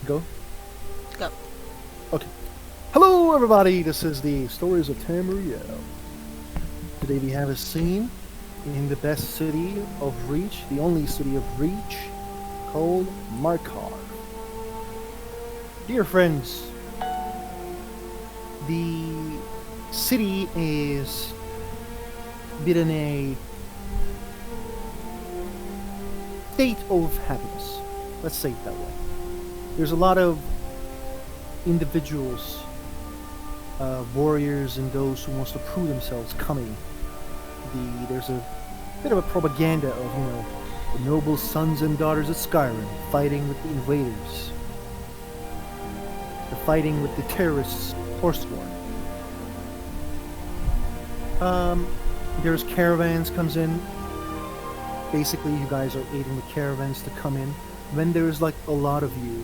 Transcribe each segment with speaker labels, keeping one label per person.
Speaker 1: Go.
Speaker 2: Go.
Speaker 1: Okay. Hello, everybody. This is the Stories of Tamriel. Today we have a scene in the best city of Reach, the only city of Reach, called Markarth. Dear friends, the city is in a state of happiness. Let's say it that way. There's a lot of individuals, warriors, and those who wants to prove themselves coming. There's a bit of a propaganda of the noble sons and daughters of Skyrim fighting with the invaders, the fighting with the terrorists, Forsworn. There's caravans comes in. Basically, you guys are aiding the caravans to come in. When there's like a lot of you,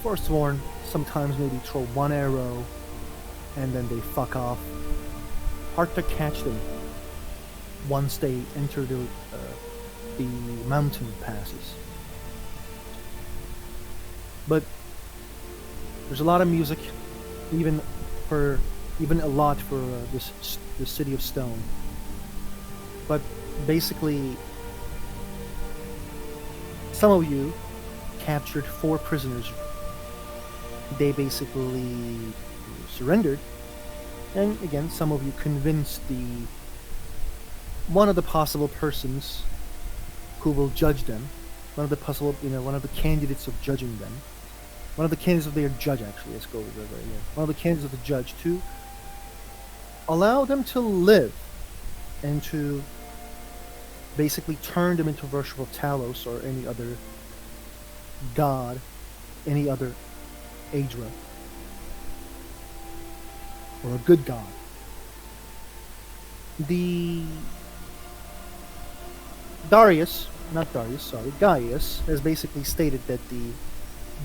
Speaker 1: Forsworn sometimes maybe throw one arrow and then they fuck off. Hard to catch them once they enter the mountain passes. But there's a lot of music, even a lot for the city of Stone. But basically, some of you captured 4 prisoners. They basically surrendered, and again, some of you convinced one of the possible persons who will judge them, one of the candidates of judging them, one of the candidates of their judge. Actually, let's go with that right here. One of the candidates of the judge to allow them to live and to basically turn them into worship of Talos or any other god, any other Aedra, or a good god. Gaius has basically stated that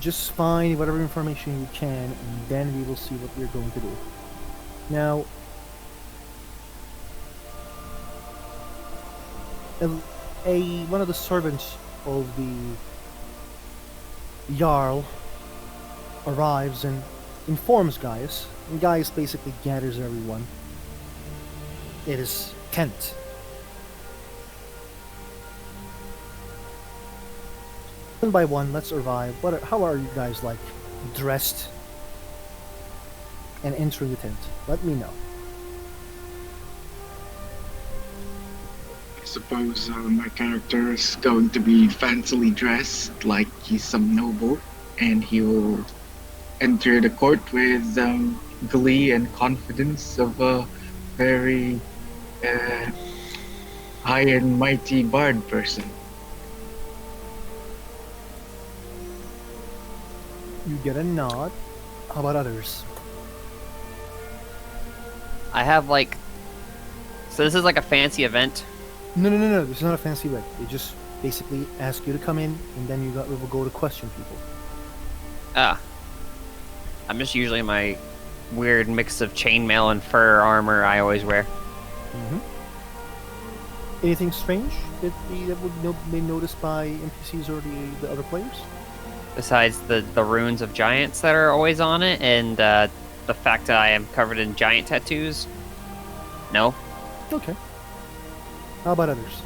Speaker 1: just find whatever information you can, and then we will see what we're going to do. Now, one of the servants of the Jarl arrives and informs Gaius, and Gaius basically gathers everyone. It is tent. One by one, let's survive. How are you guys like dressed and entering the tent? Let me know.
Speaker 3: I suppose my character is going to be fancily dressed like he's some noble, and he will enter the court with glee and confidence of a very high and mighty bard person.
Speaker 1: You get a nod. How about others?
Speaker 4: I have like... So this is like a fancy event?
Speaker 1: No. This is not a fancy event. They just basically ask you to come in, and then we will go to question people.
Speaker 4: I'm just usually my weird mix of chainmail and fur armor I always wear.
Speaker 1: Anything strange that would be noticed by NPCs or the other players?
Speaker 4: Besides the runes of giants that are always on it, and the fact that I am covered in giant tattoos. No.
Speaker 1: Okay. How about others?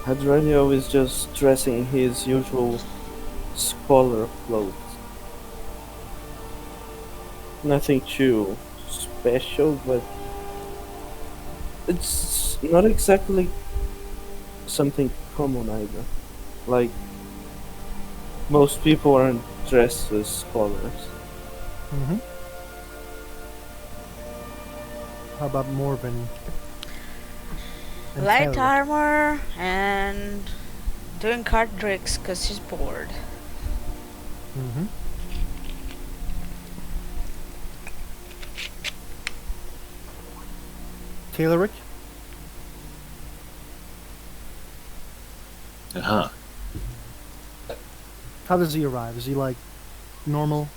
Speaker 5: Hadranio is just dressing in his usual scholar clothes. Nothing too special, but it's not exactly something common either. Like, most people aren't dressed as scholars.
Speaker 1: How about Morven?
Speaker 2: Light armor and doing card tricks because she's bored.
Speaker 1: Tayloric? How does he arrive? Is he like noble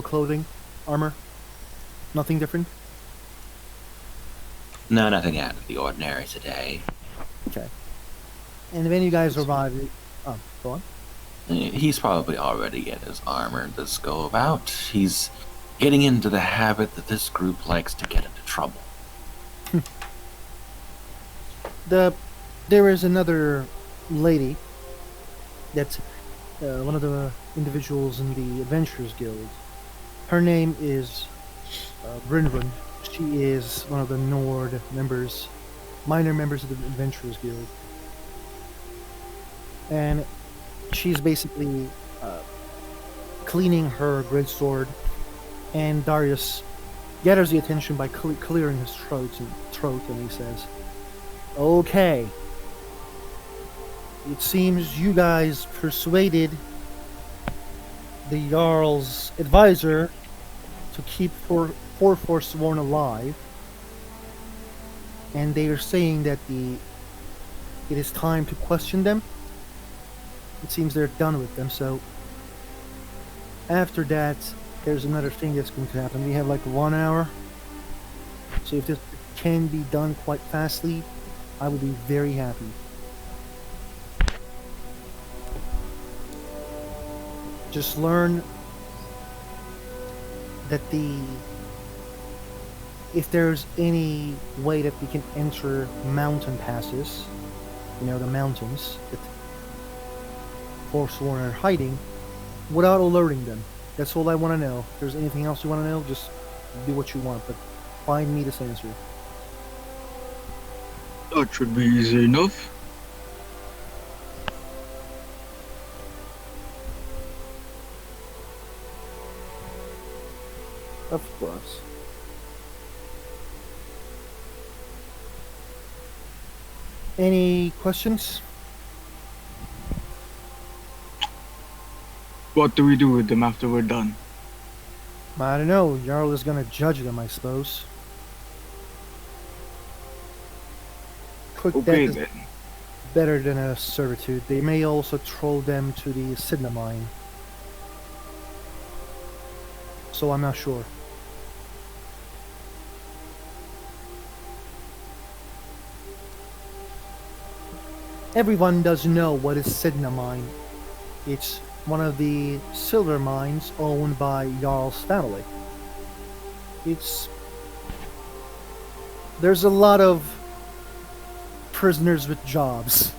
Speaker 1: clothing, armor? Nothing different?
Speaker 6: No, nothing out of the ordinary today.
Speaker 1: Okay. And when you guys arrive, oh, go on.
Speaker 6: He's probably already in his armor to go about. He's getting into the habit that this group likes to get into trouble.
Speaker 1: There is another lady that's one of the individuals in the Adventurers Guild. Her name is Brynrun. She is one of the Nord members, minor members of the Adventurers Guild. And she's basically cleaning her greatsword, and Darius gathers the attention by clearing his throat, and he says, "Okay, it seems you guys persuaded the Jarl's advisor to keep four Forsworn alive, and they are saying that it is time to question them. It seems they're done with them, so after that, there's another thing that's going to happen. We have like 1 hour, so if this can be done quite fastly, I would be very happy." Just learn that if there's any way that we can enter mountain passes, the mountains that Forsworn are hiding, without alerting them. That's all I want to know. If there's anything else you want to know, just do what you want, but find me this answer.
Speaker 3: That should be easy enough.
Speaker 5: Of course.
Speaker 1: Any questions?
Speaker 3: What do we do with them after we're done?
Speaker 1: I don't know. Jarl is gonna judge them, I suppose. Quick death
Speaker 3: Okay
Speaker 1: is
Speaker 3: then.
Speaker 1: better than a servitude. They may also throw them to the Sidna mine. So I'm not sure. Everyone does know what is Sidna mine. It's one of the silver mines owned by Jarl's family. There's a lot of prisoners with jobs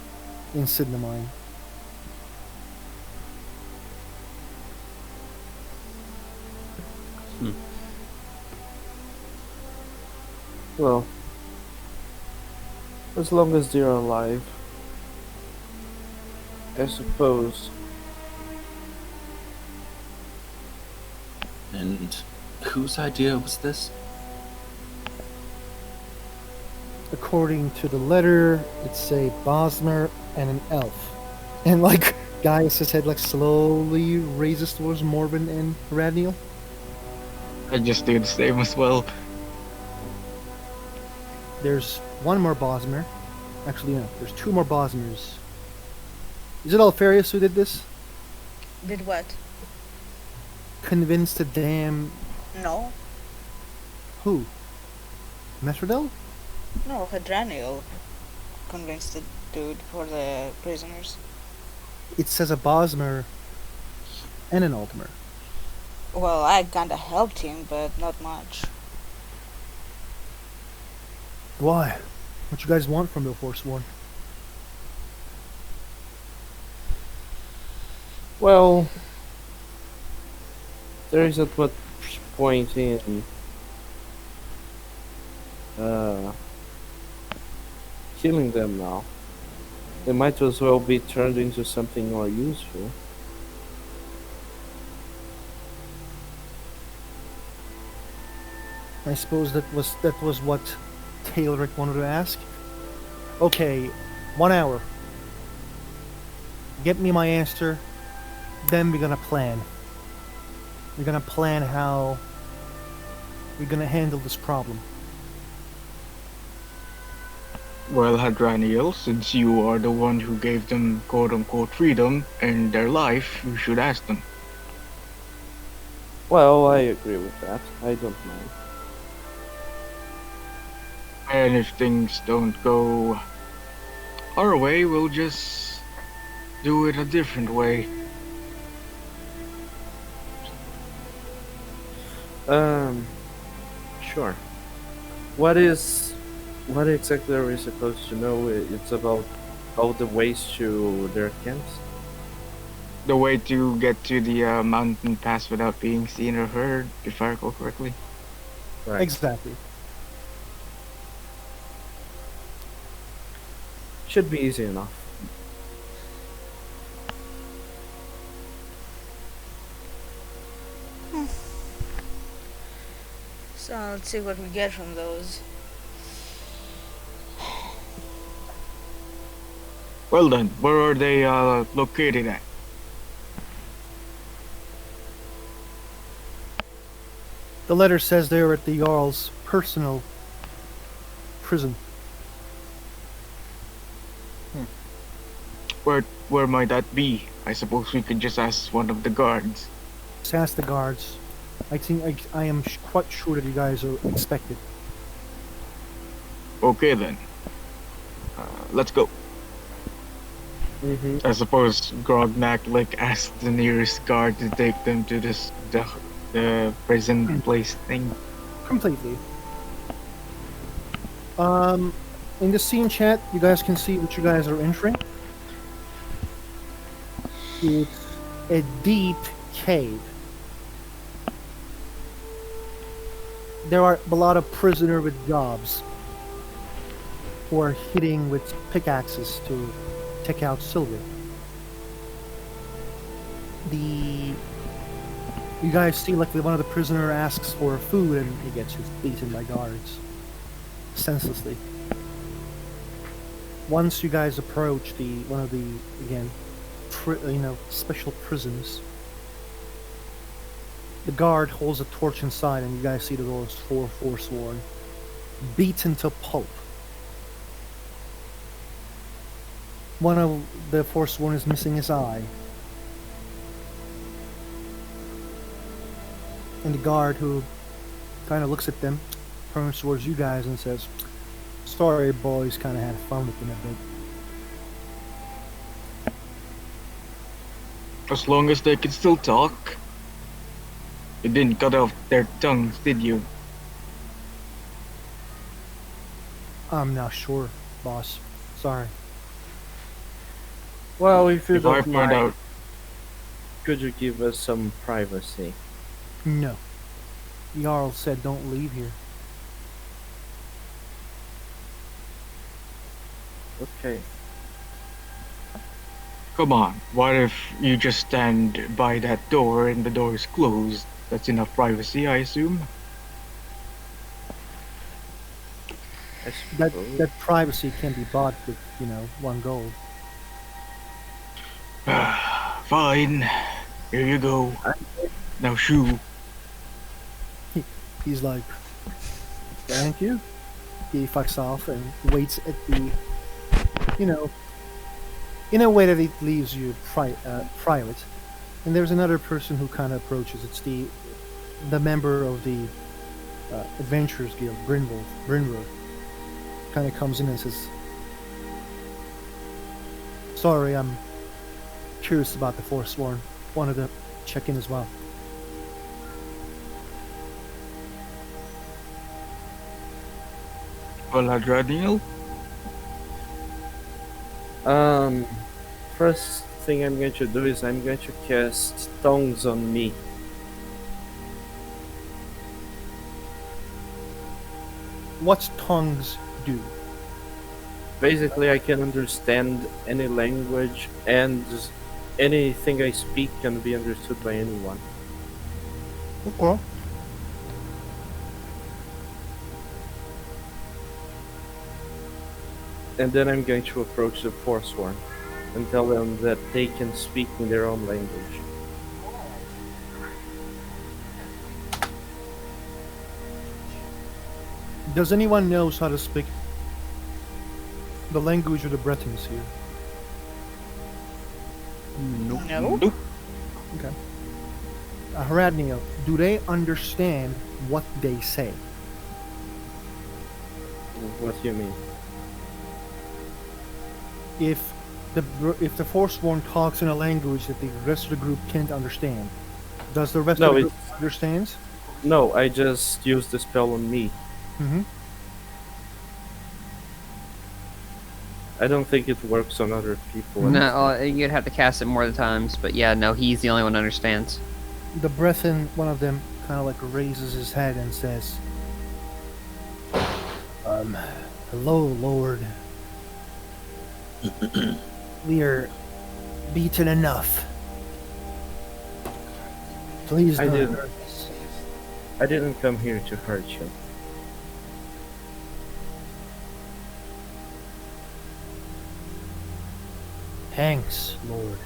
Speaker 1: in Sidna mine.
Speaker 5: Well, as long as they're alive, I suppose.
Speaker 6: And whose idea was this?
Speaker 1: According to the letter, it's a Bosmer and an elf. And like, Gaius' head like slowly raises towards Morbin and Radniel.
Speaker 3: I just do the same as well.
Speaker 1: There's one more Bosmer. Actually, no, there's two more Bosmers. Is it Alfarius who did this?
Speaker 2: Did what?
Speaker 1: Convinced the damn...
Speaker 2: No.
Speaker 1: Who? Metrodel?
Speaker 2: No, Hadraniel convinced the dude for the prisoners.
Speaker 1: It says a Bosmer and an Altmer.
Speaker 2: Well, I kinda helped him, but not much.
Speaker 1: Why? What you guys want from the Forsworn?
Speaker 5: Well, there isn't much point in killing them now. They might as well be turned into something more useful.
Speaker 1: I suppose that was what Tailric wanted to ask. Okay, 1 hour. Get me my answer, then we're gonna plan. We're gonna plan how we're gonna handle this problem.
Speaker 3: Well, Hadraniel, since you are the one who gave them quote-unquote freedom and their life, you should ask them.
Speaker 5: Well, I agree with that. I don't mind.
Speaker 3: And if things don't go our way, we'll just do it a different way.
Speaker 5: Sure. What exactly are we supposed to know? It's about all the ways to their camps?
Speaker 3: The way to get to the mountain pass without being seen or heard, if I recall correctly.
Speaker 5: Right.
Speaker 1: Exactly.
Speaker 5: Should be easy enough.
Speaker 2: So let's see what we get from those.
Speaker 3: Well then, where are they located at?
Speaker 1: The letter says they're at the Jarl's personal prison.
Speaker 3: Where might that be? I suppose we could just ask one of the guards.
Speaker 1: Just ask the guards. I think I am quite sure that you guys are expected.
Speaker 3: Okay then. Let's go.
Speaker 5: Mm-hmm.
Speaker 3: I suppose Grognak asked the nearest guard to take them to the prison place thing.
Speaker 1: Completely. In the scene chat, you guys can see what you guys are entering. It's a deep cave. There are a lot of prisoners with jobs who are hitting with pickaxes to take out silver. You guys see one of the prisoner asks for food and he gets his beaten by guards senselessly. Once you guys approach one of the again special prisons, the guard holds a torch inside and you guys see those four Forsworn beaten to pulp. One of the Forsworn is missing his eye. And the guard, who kind of looks at them, turns towards you guys and says, "Sorry, boys, kind of had fun with them a bit."
Speaker 3: As long as they can still talk. You didn't cut off their tongues, did you?
Speaker 1: I'm not sure, boss. Sorry.
Speaker 5: Well, if you
Speaker 3: If I
Speaker 5: don't
Speaker 3: find
Speaker 5: mind,
Speaker 3: out,
Speaker 5: could you give us some privacy?
Speaker 1: No. Jarl said don't leave here.
Speaker 5: Okay.
Speaker 3: come on. What if you just stand by that door and the door is closed? That's enough privacy, I assume.
Speaker 5: I
Speaker 1: That
Speaker 5: suppose.
Speaker 1: that privacy can be bought with, 1 gold.
Speaker 3: Fine. Here you go. Now shoo.
Speaker 1: He's like, "Thank you." He fucks off and waits at the, in a way that it leaves you private. And there's another person who kind of approaches. It's the member of the Adventurers Guild, Brynwolf, kind of comes in and says, "Sorry, I'm curious about the Forsworn. Wanted to check in as well."
Speaker 3: Galadriel?
Speaker 5: First thing I'm going to do is I'm going to cast tongues on me.
Speaker 1: What's tongues do?
Speaker 5: Basically, I can understand any language, and anything I speak can be understood by anyone.
Speaker 1: Okay.
Speaker 5: And then I'm going to approach the Forsworn and tell them that they can speak in their own language.
Speaker 1: Does anyone knows how to speak the language of the Bretons here?
Speaker 2: No?
Speaker 3: Nope.
Speaker 1: Haradnil, do they understand what they say?
Speaker 5: What do you mean?
Speaker 1: If if the Forsworn talks in a language that the rest of the group can't understand, does the rest
Speaker 5: No,
Speaker 1: of the
Speaker 5: it-
Speaker 1: group understands?
Speaker 5: No, I just used the spell on me.
Speaker 1: Mm-hmm.
Speaker 5: I don't think it works on other people.
Speaker 4: No, you'd have to cast it more times, but yeah, no, he's the only one who understands.
Speaker 1: The Breathen, one of them, kind of like raises his head and says, hello, Lord. We are beaten enough. Please
Speaker 5: I
Speaker 1: don't
Speaker 5: didn't.
Speaker 1: hurt us."
Speaker 5: I didn't come here to hurt you.
Speaker 1: Thanks, Lord.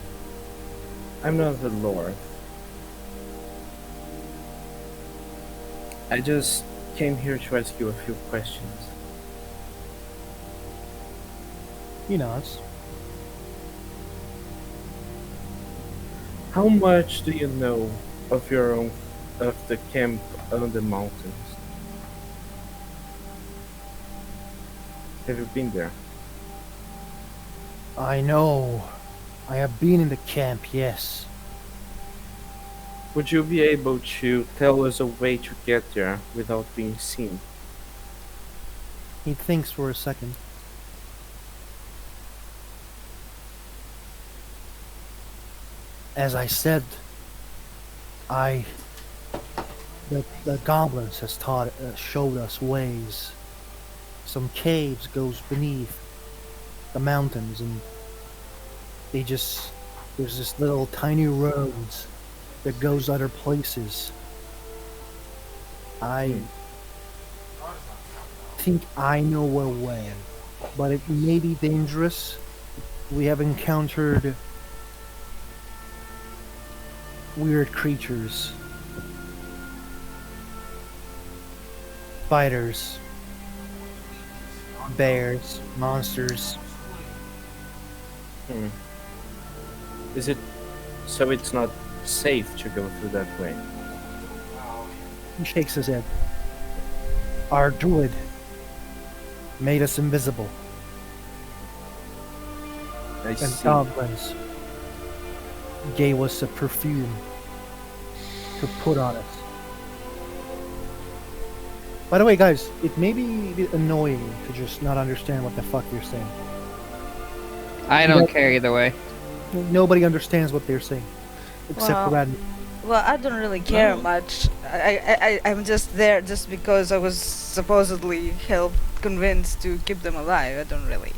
Speaker 5: I'm not the Lord. I just came here to ask you a few questions.
Speaker 1: He nods.
Speaker 5: How much do you know of the camp on the mountains? Have you been there?
Speaker 1: I know. I have been in the camp, yes.
Speaker 5: Would you be able to tell us a way to get there without being seen?
Speaker 1: He thinks for a second. As I said, the goblins has showed us ways. Some caves goes beneath the mountains, and there's this little tiny roads that goes other places. I think I know a way, but it may be dangerous. We have encountered weird creatures, spiders, bears, monsters.
Speaker 5: Is it so it's not safe to go through that way?
Speaker 1: He shakes his head. Our druid made us invisible,
Speaker 5: I
Speaker 1: and
Speaker 5: see.
Speaker 1: goblins gave us a perfume to put on us. By the way, guys, it may be a bit annoying to just not understand what the fuck you're saying.
Speaker 4: I don't
Speaker 1: Yep.
Speaker 4: care either way.
Speaker 1: Nobody understands what they're saying, except
Speaker 2: Well,
Speaker 1: for Radney.
Speaker 2: Well, I don't really care
Speaker 6: No.
Speaker 2: much. I'm just there just because I was supposedly convinced to keep them alive. I don't really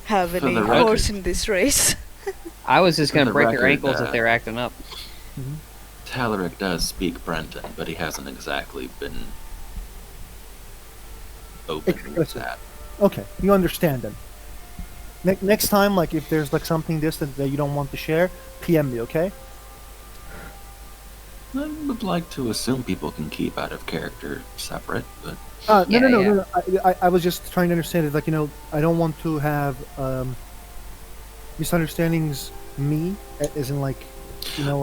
Speaker 2: have
Speaker 6: For
Speaker 2: any
Speaker 6: the record.
Speaker 2: horse in this race.
Speaker 4: I was just
Speaker 6: For
Speaker 4: gonna
Speaker 6: the
Speaker 4: break their
Speaker 6: record,
Speaker 4: ankles if they were acting up.
Speaker 6: Talaric does speak Brenton, but he hasn't exactly been open with
Speaker 1: Explicit.
Speaker 6: that.
Speaker 1: Okay, you understand then. Next time, like if there's like something distant that you don't want to share, PM me, okay?
Speaker 6: I would like to assume people can keep out of character separate, but
Speaker 1: No,
Speaker 4: Yeah,
Speaker 1: no. I was just trying to understand it. Like, you know, I don't want to have misunderstandings. Me, as in like, you know,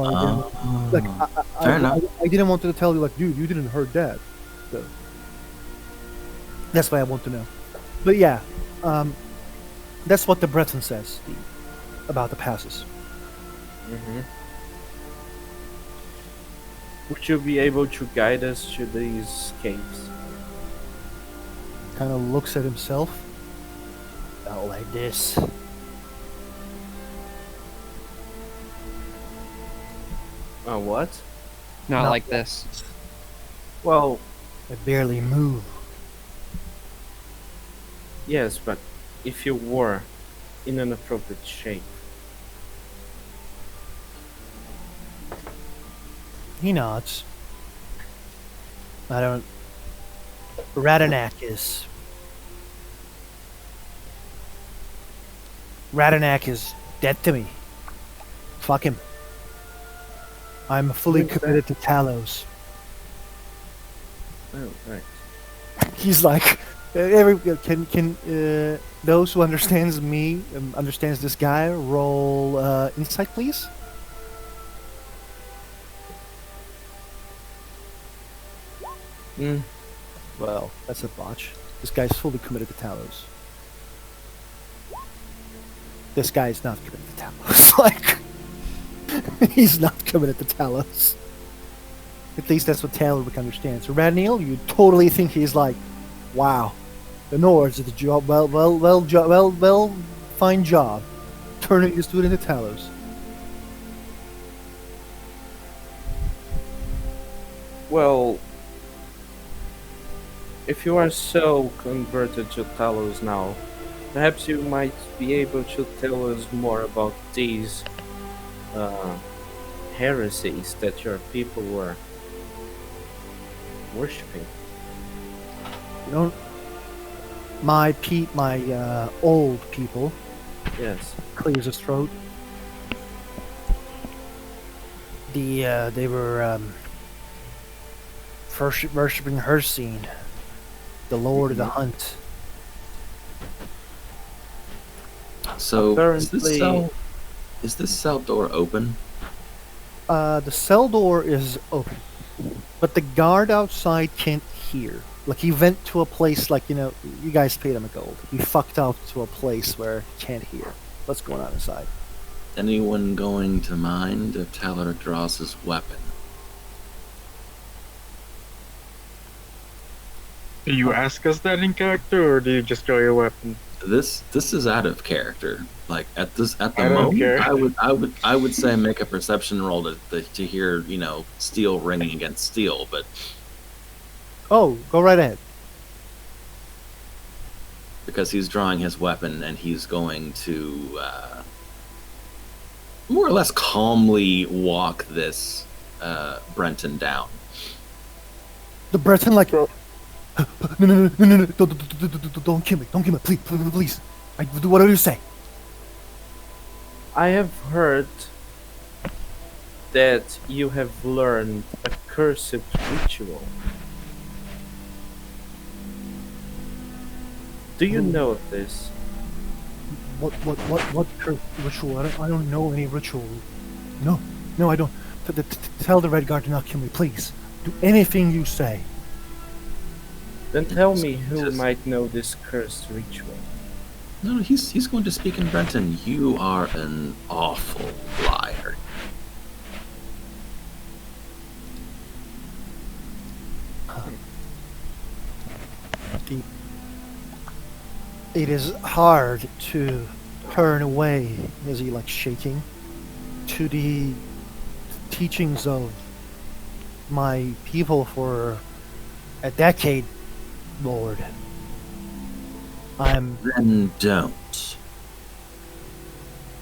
Speaker 1: like
Speaker 6: fair enough.
Speaker 1: I didn't want to tell you like, dude, you didn't hurt Dad. So that's why I want to know. But yeah, that's what the Breton says about the passes.
Speaker 5: Mm-hmm. Would you be able to guide us to these caves?
Speaker 1: Kind of looks at himself. Not like this.
Speaker 5: What?
Speaker 4: Not
Speaker 1: No.
Speaker 4: like this.
Speaker 5: Well,
Speaker 1: I barely move.
Speaker 5: yes, but if you were in an appropriate shape.
Speaker 1: He nods. I don't. Radanak is. Radanak is dead to me. Fuck him. I'm fully committed to Talos.
Speaker 5: Oh, right.
Speaker 1: He's like, can those who understands me, understands this guy, roll insight, please?
Speaker 5: Mm.
Speaker 1: Well, that's a botch. This guy's fully committed to Talos. This guy is not committed to Talos. Like, he's not committed to Talos. At least that's what Talaric understands. So Radniel, you totally think he's like, wow, the Nords did the job, well, fine job, turning this dude into Talos.
Speaker 5: Well, if you are so converted to Talos now, perhaps you might be able to tell us more about these heresies that your people were worshipping.
Speaker 1: You know, my old people,
Speaker 5: Yes.
Speaker 1: clears his throat. They were worshipping Hercene, the Lord of the Hunt.
Speaker 6: So
Speaker 5: Apparently-
Speaker 6: is this cell door open?
Speaker 1: The cell door is open, but the guard outside can't hear. Like, he went to a place, like, you guys paid him a gold. He fucked out to a place where he can't hear what's going on inside.
Speaker 6: Anyone going to mind if Talaric draws his weapon?
Speaker 3: Do you ask us that in character, or do you just draw your weapon?
Speaker 6: This is out of character. Like at the
Speaker 3: I don't
Speaker 6: moment,
Speaker 3: care.
Speaker 6: I would say make a perception roll to hear steel ringing against steel, but
Speaker 1: Oh, go right ahead.
Speaker 6: because he's drawing his weapon and he's going to more or less calmly walk this Brenton down.
Speaker 1: The Breton, like, no, don't kill me, please. What do you say?
Speaker 5: I have heard that you have learned a cursed ritual. Do you know of this?
Speaker 1: What ritual? I don't know any ritual. No, I don't. Tell the Red Guard to not kill me, please. Do anything you say.
Speaker 5: Then tell me who
Speaker 6: Just-
Speaker 5: might know this cursed ritual.
Speaker 6: No, he's going to speak in Brenton. You are an awful liar.
Speaker 1: It is hard to turn away, is he like shaking, to the teachings of my people for a decade, Lord.
Speaker 6: Then don't.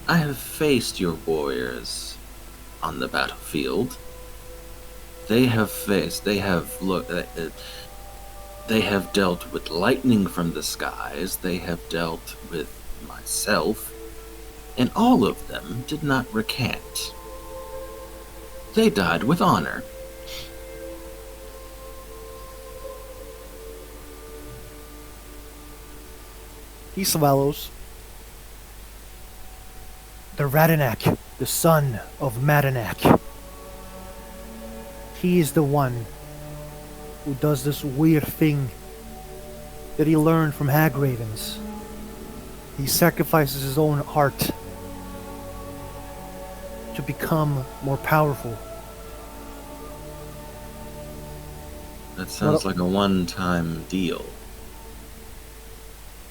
Speaker 6: I have faced your warriors on the battlefield. They have dealt with lightning from the skies. They have dealt with myself, and all of them did not recant. They died with honor.
Speaker 1: He swallows. The Radanak, the son of Madanak. He is the one who does this weird thing that he learned from Hag Ravens. He sacrifices his own heart to become more powerful.
Speaker 6: That sounds like a one-time deal.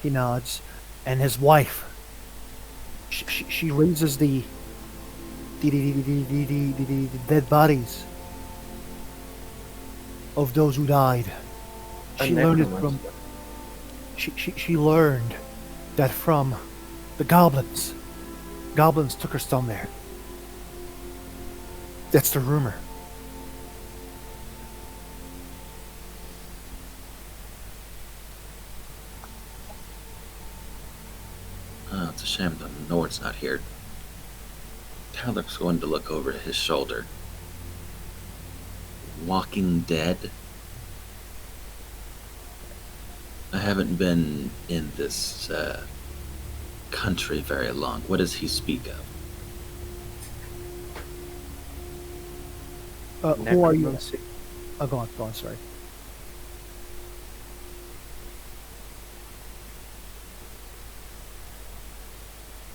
Speaker 1: He nods, and his wife. She raises the dead bodies of those who died.
Speaker 5: A
Speaker 1: She learned it from.
Speaker 5: necromancer.
Speaker 1: She learned that from the goblins. Goblins took her stone there. That's the rumor.
Speaker 6: Oh, it's a shame the Nord's not here. Talaric's going to look over his shoulder. Walking Dead? I haven't been in this country very long. What does he speak of?
Speaker 1: Who are you?
Speaker 5: Necromancy.
Speaker 1: Oh, go on, sorry.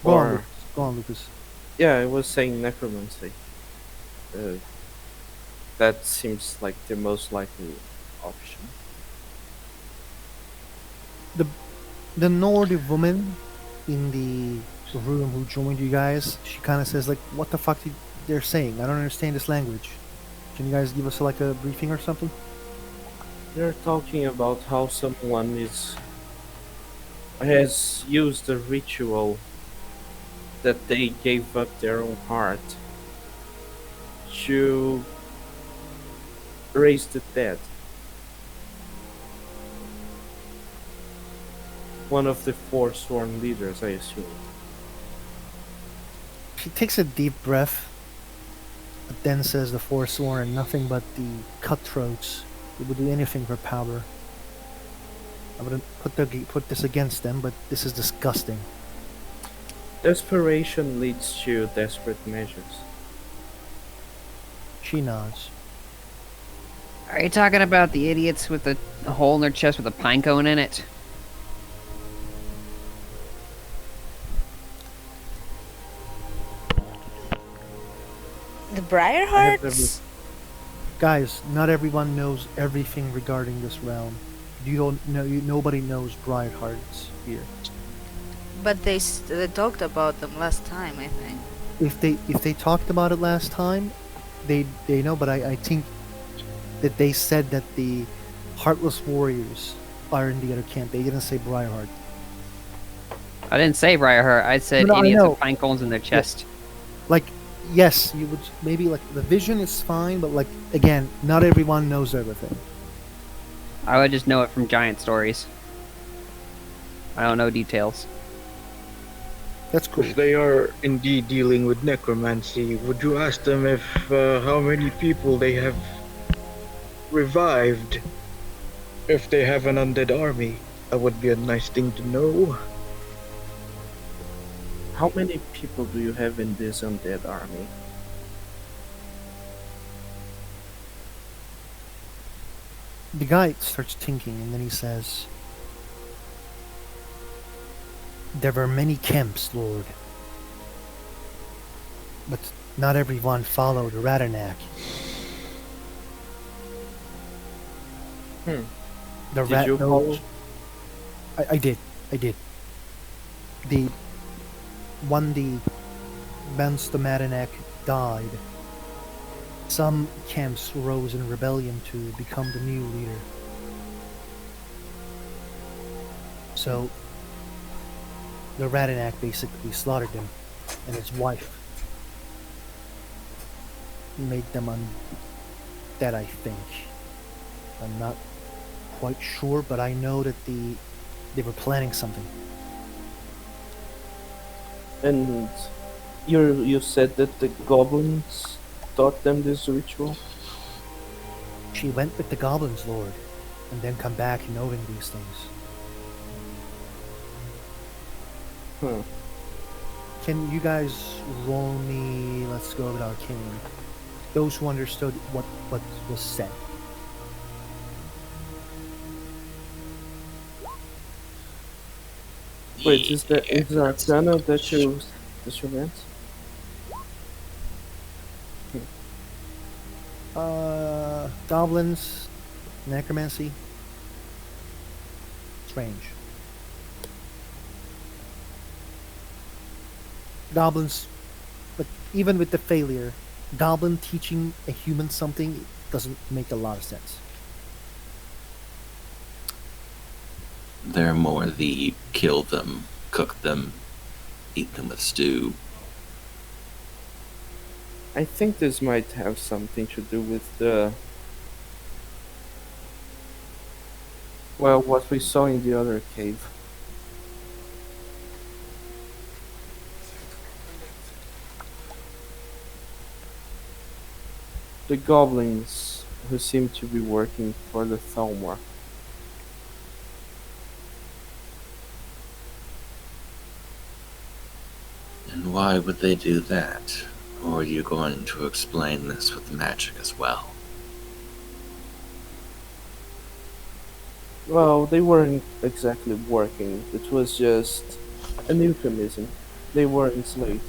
Speaker 1: Go on,
Speaker 5: Or
Speaker 1: Lucas. Go on, Lucas.
Speaker 5: yeah, I was saying necromancy. Uh, that seems like the most likely option.
Speaker 1: The Nordic woman in the room who joined you guys, she kind of says like, "What the fuck they're saying? I don't understand this language. Can you guys give us like a briefing or something?"
Speaker 5: They're talking about how someone has used a ritual that they gave up their own heart to raise the dead. One of the four sworn leaders, I assume.
Speaker 1: She takes a deep breath, but then says the Forsworn, nothing but the cutthroats. They would do anything for power. I wouldn't put this against them, but this is disgusting.
Speaker 5: Desperation leads to desperate measures.
Speaker 1: She nods.
Speaker 4: Are you talking about the idiots with the hole in their chest with a pine cone in it?
Speaker 2: The Briar
Speaker 5: I have
Speaker 2: Hearts?
Speaker 1: Guys, not everyone knows everything regarding this realm. You don't know. Nobody knows Briarhearts here.
Speaker 2: But they talked about them last time, I think.
Speaker 1: If they talked about it last time, they know. But I think that they said that the Heartless Warriors are in the other camp. They didn't say Briarheart.
Speaker 4: I didn't say Briarheart. I said
Speaker 1: No, I
Speaker 4: idiots
Speaker 1: know.
Speaker 4: with pine cones in their chest.
Speaker 1: Like, yes, you would maybe like the vision is fine, but like again, not everyone knows everything.
Speaker 4: I would just know it from giant stories. I don't know details.
Speaker 1: That's cool.
Speaker 7: If they are indeed dealing with necromancy, would you ask them if how many people they have revived? If they have an undead army, that would be a nice thing to know.
Speaker 5: How many people do you have in this undead army?
Speaker 1: The guy starts thinking, and then he says, "There were many camps, Lord, but not everyone followed Radanak.
Speaker 5: Hmm.
Speaker 1: The
Speaker 5: Did you follow?
Speaker 1: I did. The when the Banstamadenak died, some camps rose in rebellion to become the new leader. So the Radanak basically slaughtered him and his wife. Made them undead, I think. I'm not quite sure, but I know that they were planning something.
Speaker 5: And you said that the goblins taught them this ritual?
Speaker 1: She went with the goblins, Lord, and then come back knowing these things.
Speaker 5: Hmm.
Speaker 1: Can you guys roll me, let's go with Arcane, those who understood what was said?
Speaker 5: Wait, is Arcana that you meant?
Speaker 1: Goblins, necromancy, strange. Goblins, but even with the failure, goblin teaching a human something doesn't make a lot of sense.
Speaker 6: They're more the kill them, cook them, eat them with stew.
Speaker 5: I think this might have something to do with what we saw in the other cave. The goblins who seem to be working for the Thalmor.
Speaker 6: And why would they do that? Or are you going to explain this with magic as well?
Speaker 5: Well, they weren't exactly working. It was just an euphemism. They were enslaved,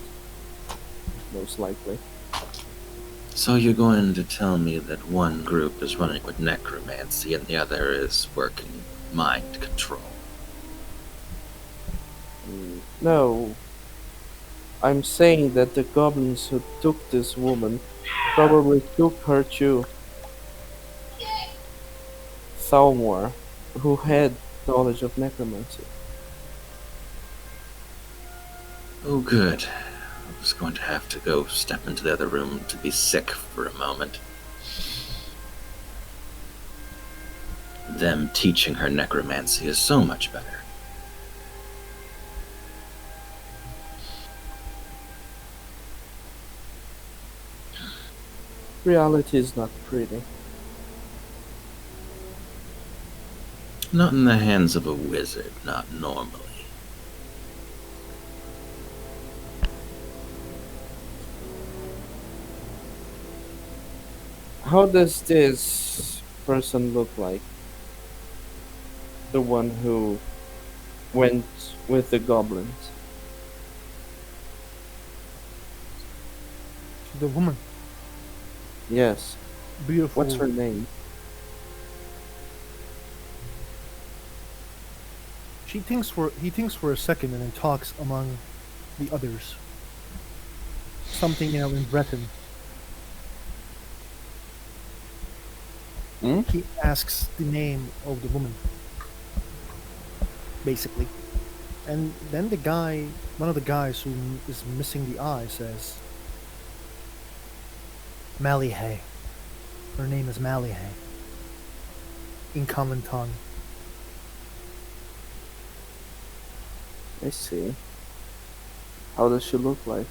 Speaker 5: most likely.
Speaker 6: So you're going to tell me that one group is running with necromancy and the other is working mind control?
Speaker 5: No, I'm saying that the goblins who took this woman probably took her to Thalmor, who had knowledge of necromancy.
Speaker 6: Oh, good. I was going to have to go step into the other room to be sick for a moment. Them teaching her necromancy is so much better.
Speaker 5: Reality is not pretty.
Speaker 6: Not in the hands of a wizard, not normally.
Speaker 5: How does this person look like? The one who went with the goblins.
Speaker 1: The woman,
Speaker 5: Yes.
Speaker 1: beautiful.
Speaker 5: What's her name?
Speaker 1: He thinks for a second and then talks among the others. Something in Breton.
Speaker 5: Hmm?
Speaker 1: He asks the name of the woman, basically, and then one of the guys who is missing the eye, says, "Malihay." Her name is Malihay. In common tongue.
Speaker 5: I see. How does she look like?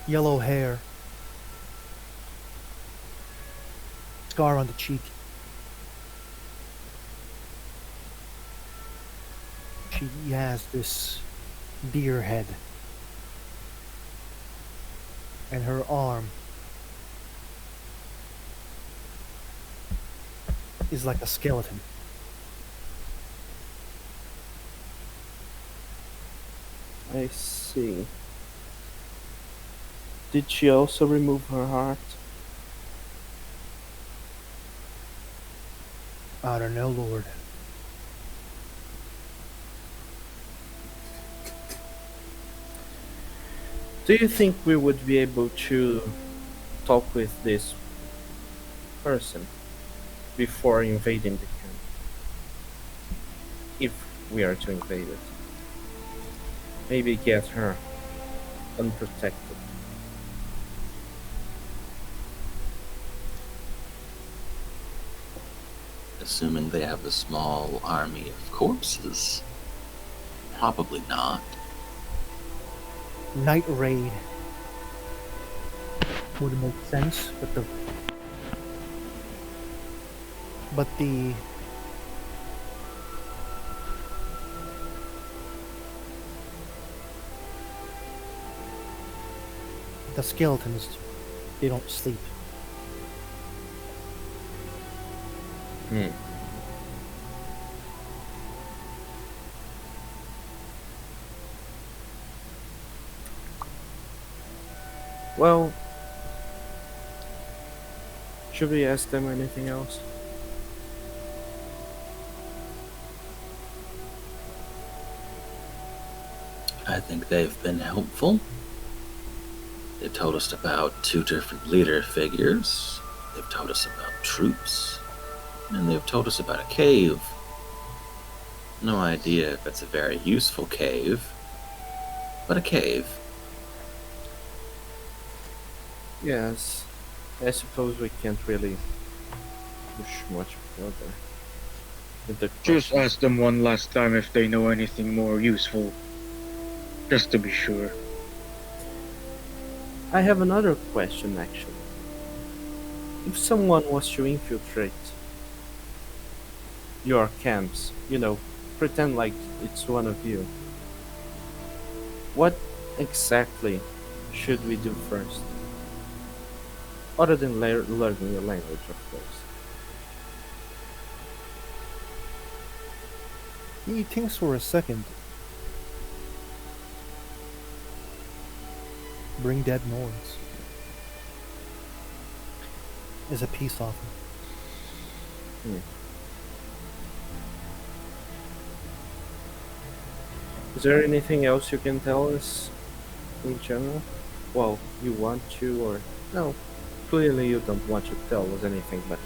Speaker 1: Yellow hair. Scar on the cheek. She has this deer head. And her arm is like a skeleton.
Speaker 5: I see. Did she also remove her heart?
Speaker 1: I don't know, Lord.
Speaker 5: Do you think we would be able to talk with this person before invading the camp? If we are to invade it. Maybe get her unprotected.
Speaker 6: Assuming they have a small army of corpses. Probably not.
Speaker 1: Night raid would make sense, but the skeletons, they don't sleep.
Speaker 5: Hmm. Well, should we ask them anything else?
Speaker 6: I think they've been helpful. They've told us about 2 different leader figures. They've told us about troops. And they've told us about a cave. No idea if it's a very useful cave, but a cave.
Speaker 5: Yes. I suppose we can't really push much further with the
Speaker 7: Just
Speaker 5: questions.
Speaker 7: ask them one last time if they know anything more useful. Just to be sure.
Speaker 5: I have another question actually. If someone was to infiltrate your camps, pretend like it's one of you, what exactly should we do first? Other than learning the language, of course.
Speaker 1: He thinks for a second. Bring dead Norns. As a peace offering.
Speaker 5: Is there anything else you can tell us in general? Well, you want to, or no? Clearly, you don't want to tell us anything, but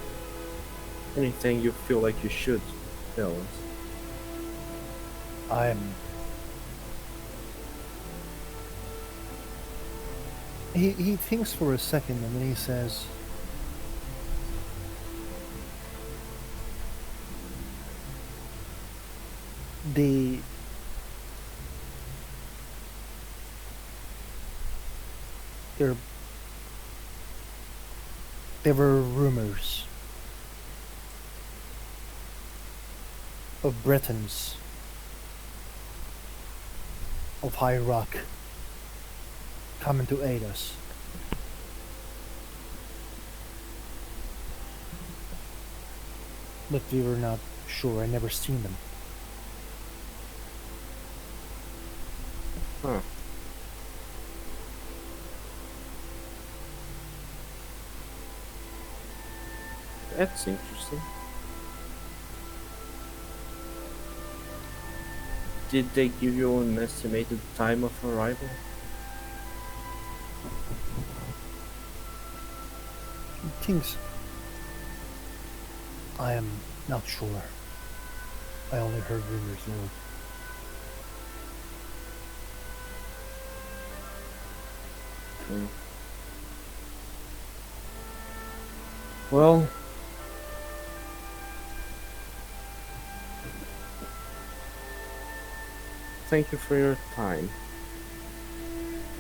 Speaker 5: anything you feel like you should tell us.
Speaker 1: He thinks for a second and then he says, the there there were rumors of Bretons of High Rock coming to aid us. But we were not sure. I never seen them.
Speaker 5: Huh. That's interesting. Did they give you an estimated time of arrival?
Speaker 1: Things I am not sure. I only heard rumors, Lord.
Speaker 5: Well, thank you for your time.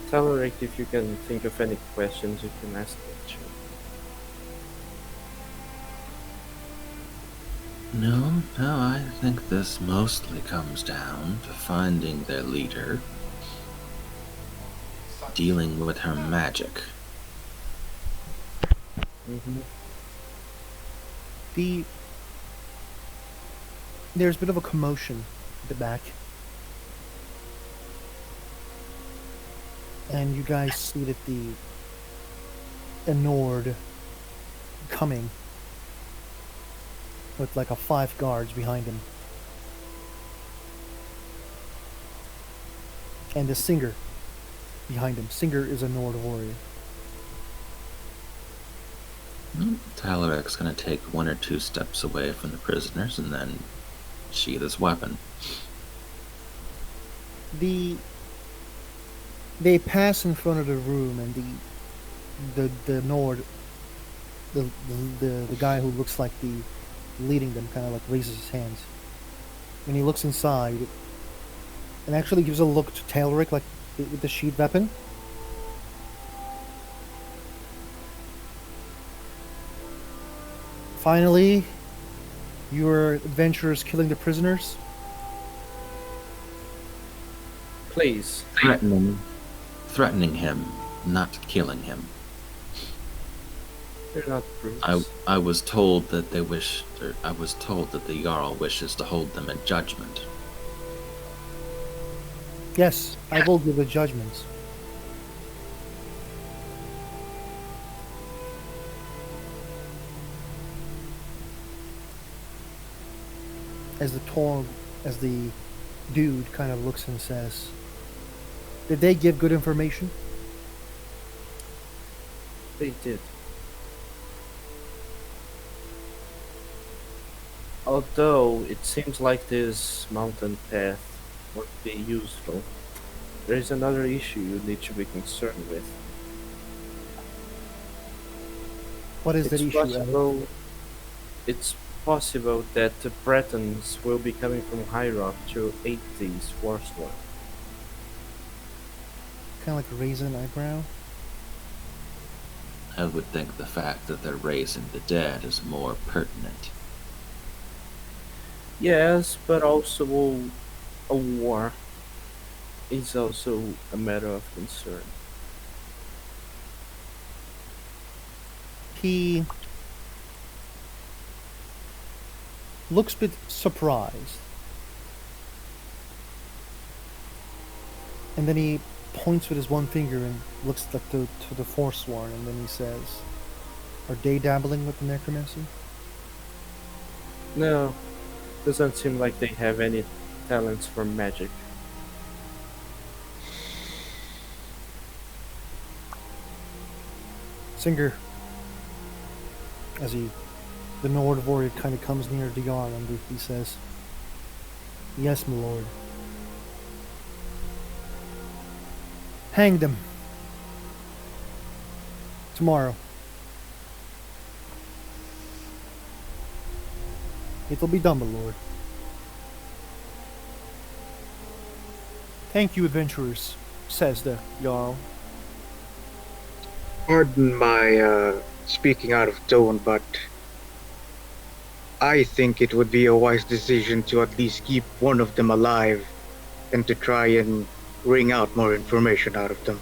Speaker 5: Tolerate if you can think of any questions you can ask me.
Speaker 6: No, I think this mostly comes down to finding their leader, dealing with her magic.
Speaker 1: There's a bit of a commotion at the back. And you guys see that a Nord coming with like 5 guards behind him. And the Singer behind him. Singer is a Nord warrior.
Speaker 6: Talarek's gonna take 1 or 2 steps away from the prisoners and then sheath his weapon.
Speaker 1: They pass in front of the room, and the Nord, the guy who looks like the leading them, kind of like raises his hands, and he looks inside, and actually gives a look to Talric, like with the sheath weapon. Finally, your adventurers killing the prisoners.
Speaker 5: Please.
Speaker 6: Threatening him, not killing him.
Speaker 5: You're not brutes.
Speaker 6: I was told that I was told that the Jarl wishes to hold them in judgment.
Speaker 1: Yes, I will give the judgments. As the dude kind of looks and says, "Did they give good information?"
Speaker 5: They did. Although it seems like this mountain path would be useful, there is another issue you need to be concerned with.
Speaker 1: What is that issue?
Speaker 5: It's possible that the Bretons will be coming from High Rock to aid these warsworn.
Speaker 1: Kind of like raising an eyebrow.
Speaker 6: I would think the fact that they're raising the dead is more pertinent.
Speaker 5: Yes, but also a war is also a matter of concern.
Speaker 1: He looks a bit surprised. And then he points with his one finger and looks like to the Forsworn, and then he says, "Are they dabbling with the necromancy?"
Speaker 5: No, doesn't seem like they have any talents for magic.
Speaker 1: Singer, as the Nord warrior kind of comes near the Jarl, and he says, "Yes, my lord. Hang them. Tomorrow. It'll be done, my lord." "Thank you, adventurers," says the Jarl.
Speaker 7: Pardon my speaking out of tone, but I think it would be a wise decision to at least keep one of them alive and to try and wring out more information out of them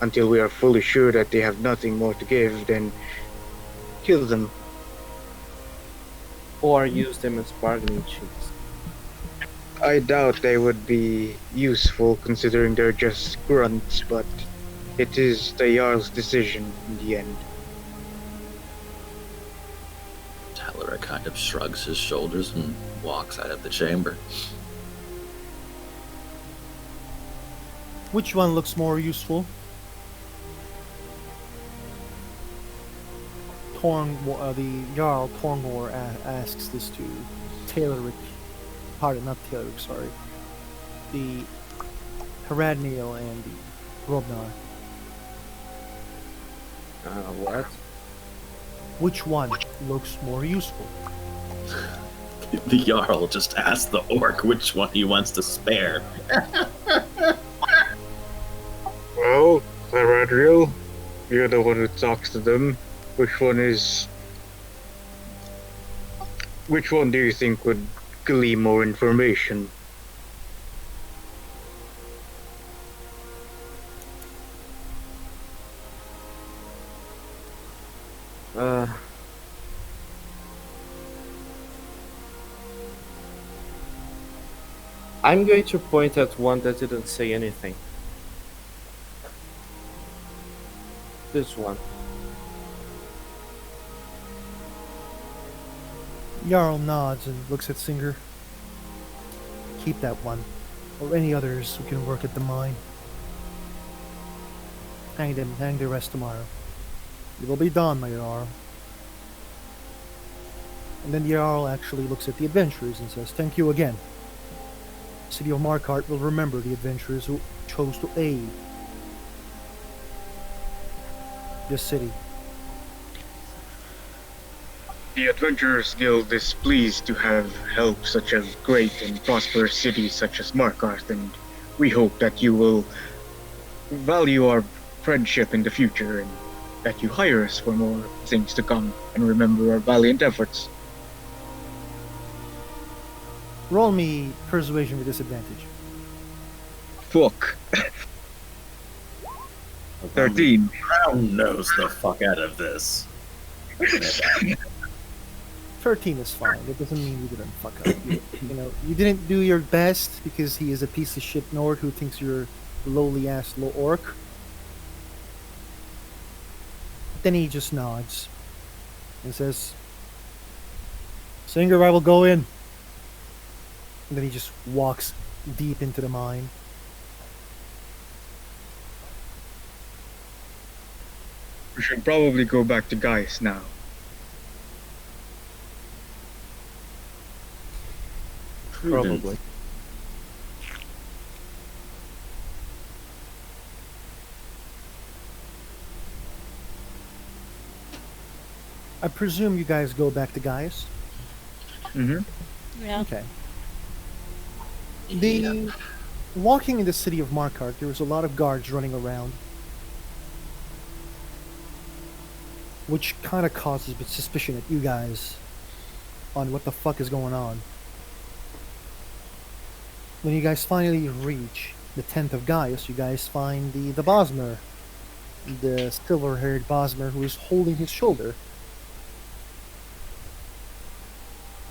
Speaker 7: until we are fully sure that they have nothing more to give, then kill them.
Speaker 5: Or use them as bargaining chips.
Speaker 7: I doubt they would be useful considering they're just grunts, but it is the Jarl's decision in the end.
Speaker 6: Talora kind of shrugs his shoulders and walks out of the chamber.
Speaker 1: Which one looks more useful? The Jarl Torngor asks this to Tayloric. Pardon, not Tayloric, sorry. The Haradniel and the Robnar.
Speaker 5: What?
Speaker 1: Which one looks more useful?
Speaker 6: The Jarl just asked the orc which one he wants to spare.
Speaker 7: Well, Galadriel, you're the one who talks to them. Which one do you think would glean more information?
Speaker 5: I'm going to point at one that didn't say anything. This one.
Speaker 1: Jarl nods and looks at Singer. Keep that one, or any others who can work at the mine. Hang the rest tomorrow. It will be done, my Jarl. And then the Jarl actually looks at the adventurers and says, "Thank you again. The city of Markarth will remember the adventurers who chose to aid this city."
Speaker 7: The Adventurers Guild is pleased to have help such a great and prosperous city such as Markarth, and we hope that you will value our friendship in the future and that you hire us for more things to come and remember our valiant efforts.
Speaker 1: Roll me persuasion with disadvantage.
Speaker 7: Fuck. 13.
Speaker 6: Brown knows the fuck out of this.
Speaker 1: 13 is fine. That doesn't mean you didn't fuck up. You didn't do your best because he is a piece of shit Nord who thinks you're a lowly ass low orc. Then he just nods and says, "Singer, I will go in." And then he just walks deep into the mine.
Speaker 7: We should probably go back to Gaius now.
Speaker 5: Probably.
Speaker 1: I presume you guys go back to Gaius?
Speaker 7: Mm-hmm.
Speaker 2: Yeah.
Speaker 1: Okay. Walking in the city of Markarth, there was a lot of guards running around, which kind of causes a bit suspicion at you guys on what the fuck is going on. When you guys finally reach the 10th of Gaius, you guys find the Bosmer, the silver-haired Bosmer who is holding his shoulder.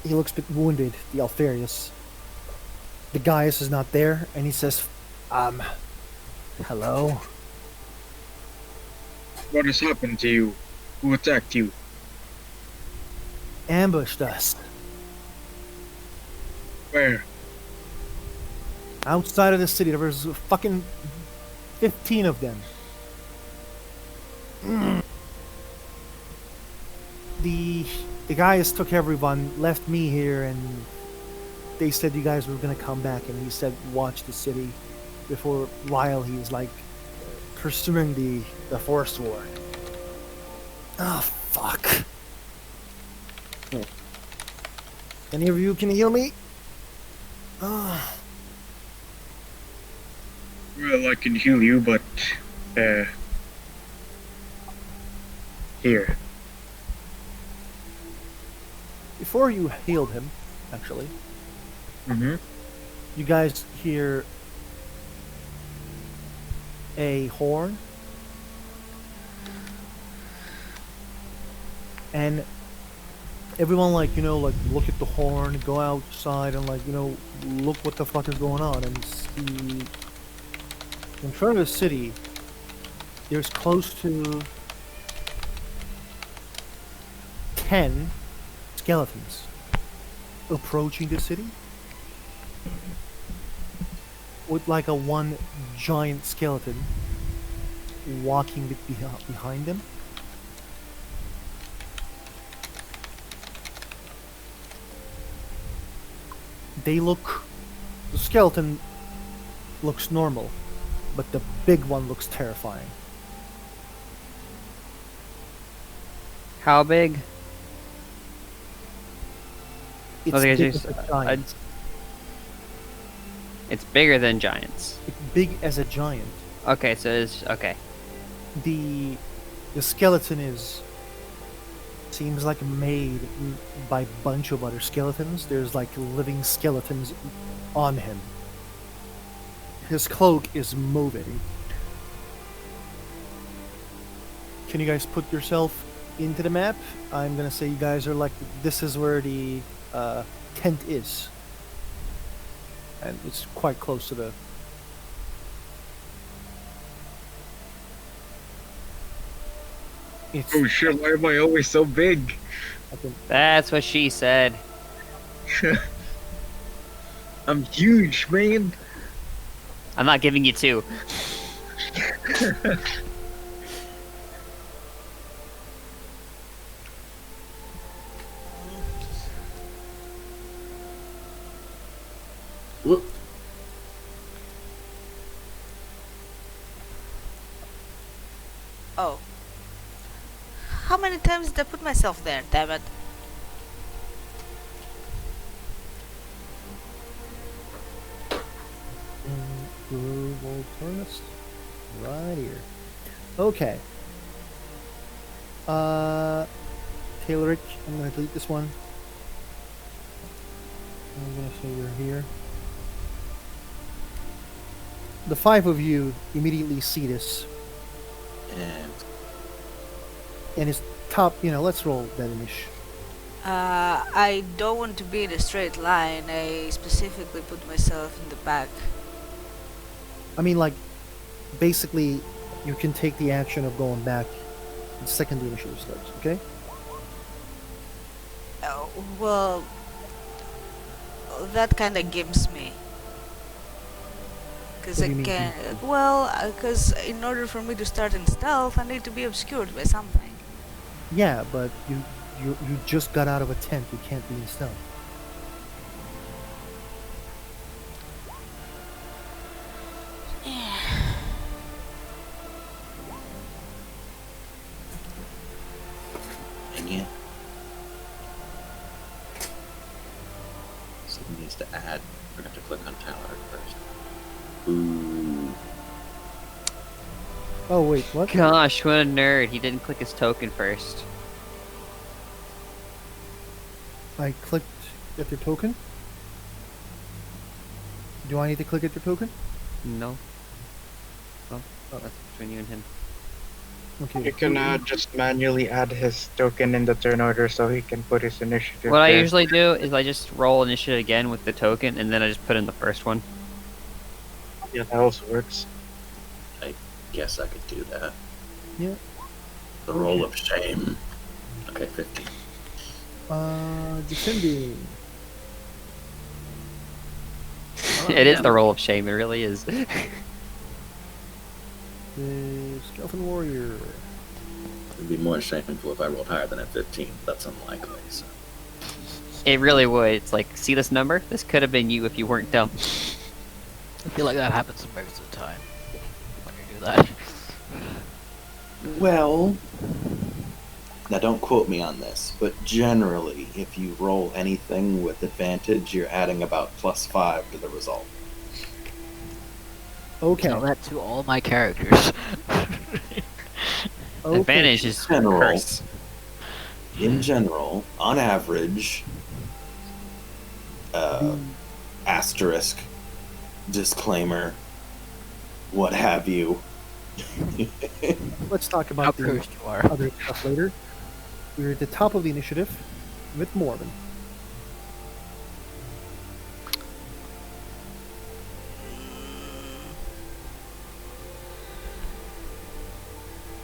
Speaker 1: He looks a bit wounded, the Alfarius. The Gaius is not there, and he says, Hello?
Speaker 7: What has happened to you? Who attacked you?
Speaker 1: Ambushed us.
Speaker 7: Where?
Speaker 1: Outside of the city, there was fucking 15 of them. The guys took everyone, left me here, and they said you guys were gonna come back, and he said watch the city before while he's like pursuing the forest war. Oh fuck. Any of you can heal me? Oh.
Speaker 7: Well, I can heal you, but here.
Speaker 1: Before you healed him, actually,
Speaker 7: Mm-hmm.
Speaker 1: you guys hear a horn and everyone like look at the horn, go outside and look what the fuck is going on, and see in front of the city there's close to 10 skeletons approaching the city with like a one giant skeleton walking behind them. The skeleton looks normal, but the big one looks terrifying.
Speaker 4: How big?
Speaker 1: It's
Speaker 4: Okay,
Speaker 1: big
Speaker 4: so
Speaker 1: as a giant.
Speaker 4: It's bigger than giants.
Speaker 1: It's big as a giant.
Speaker 4: Okay, so it's okay.
Speaker 1: The skeleton seems like made by a bunch of other skeletons. There's like living skeletons on him. His cloak is moving. Can you guys put yourself into the map? I'm gonna say you guys are like, this is where the tent is. And it's quite close to the... It's,
Speaker 7: Oh shit, why am I always so big?
Speaker 1: I can,
Speaker 4: That's what she said.
Speaker 7: I'm huge, man.
Speaker 4: I'm not giving you two.
Speaker 6: Whoop.
Speaker 2: Oh. How many times did I put myself there? Damn it.
Speaker 1: Guru Volturnus. Right here. Okay. Tayloric, I'm gonna delete this one. I'm gonna say you're here. The five of you immediately see this,
Speaker 6: And
Speaker 1: and it's top. Let's roll that initiative.
Speaker 2: I don't want to be in a straight line. I specifically put myself in the back.
Speaker 1: I mean, like, basically, you can take the action of going back the second the initiative starts. Okay.
Speaker 2: Oh, well, that kind of gives me. Because
Speaker 1: What do
Speaker 2: I
Speaker 1: you mean
Speaker 2: can.
Speaker 1: gives
Speaker 2: Well, because in order for me to start in stealth, I need to be obscured by something.
Speaker 1: Yeah, but you just got out of a tent. You can't be in stealth.
Speaker 6: and yet, someone needs to add. We're gonna have to click on Taylor first. Ooh.
Speaker 1: Oh wait, what?
Speaker 4: Gosh, what a nerd. He didn't click his token first.
Speaker 1: I clicked at your token. Do I need to click at your token?
Speaker 4: No. Oh, that's between you and him.
Speaker 1: Okay.
Speaker 8: You can just manually add his token in the turn order so he can put his initiative
Speaker 4: What I
Speaker 8: there.
Speaker 4: usually do is I just roll initiative again with the token, and then I just put in the first one.
Speaker 8: Yeah, that also works.
Speaker 6: Guess I could do that.
Speaker 1: Yeah.
Speaker 6: The roll of shame. Okay, 15.
Speaker 1: Descending.
Speaker 4: It is the roll of shame. It really is.
Speaker 1: The Skeleton Warrior.
Speaker 6: It'd be more shameful if I rolled higher than a 15. That's unlikely. So.
Speaker 4: It really would. It's like, see this number? This could have been you if you weren't dumb.
Speaker 9: I feel like that happens most of the time when you do that.
Speaker 6: Well, now don't quote me on this, but generally, if you roll anything with advantage, you're adding about +5 to the result.
Speaker 1: Okay.
Speaker 9: Tell that to all my characters.
Speaker 1: Okay.
Speaker 4: Advantage is
Speaker 6: General.
Speaker 4: curse.
Speaker 6: In general, on average, asterisk, disclaimer, what have you.
Speaker 1: Let's talk
Speaker 9: How
Speaker 1: about the
Speaker 9: cursed you are.
Speaker 1: other stuff later. We're at the top of the initiative with Morven.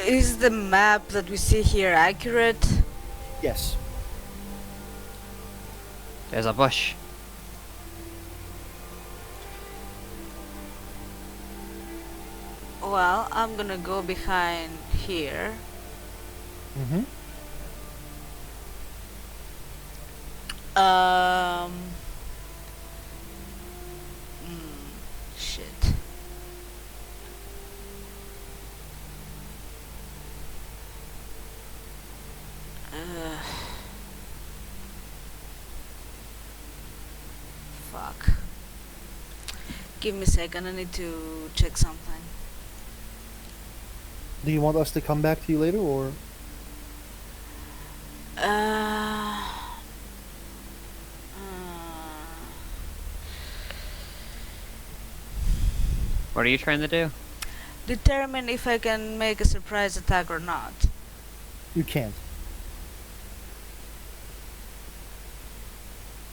Speaker 2: Is the map that we see here accurate?
Speaker 1: Yes.
Speaker 4: There's a bush.
Speaker 2: Well, I'm gonna go behind here.
Speaker 1: Mm-hmm.
Speaker 2: Shit. Fuck. Give me a second, I need to check something.
Speaker 1: Do you want us to come back to you later, or
Speaker 4: What are you trying to do?
Speaker 2: determine if I can make a surprise attack or not?
Speaker 1: you can't?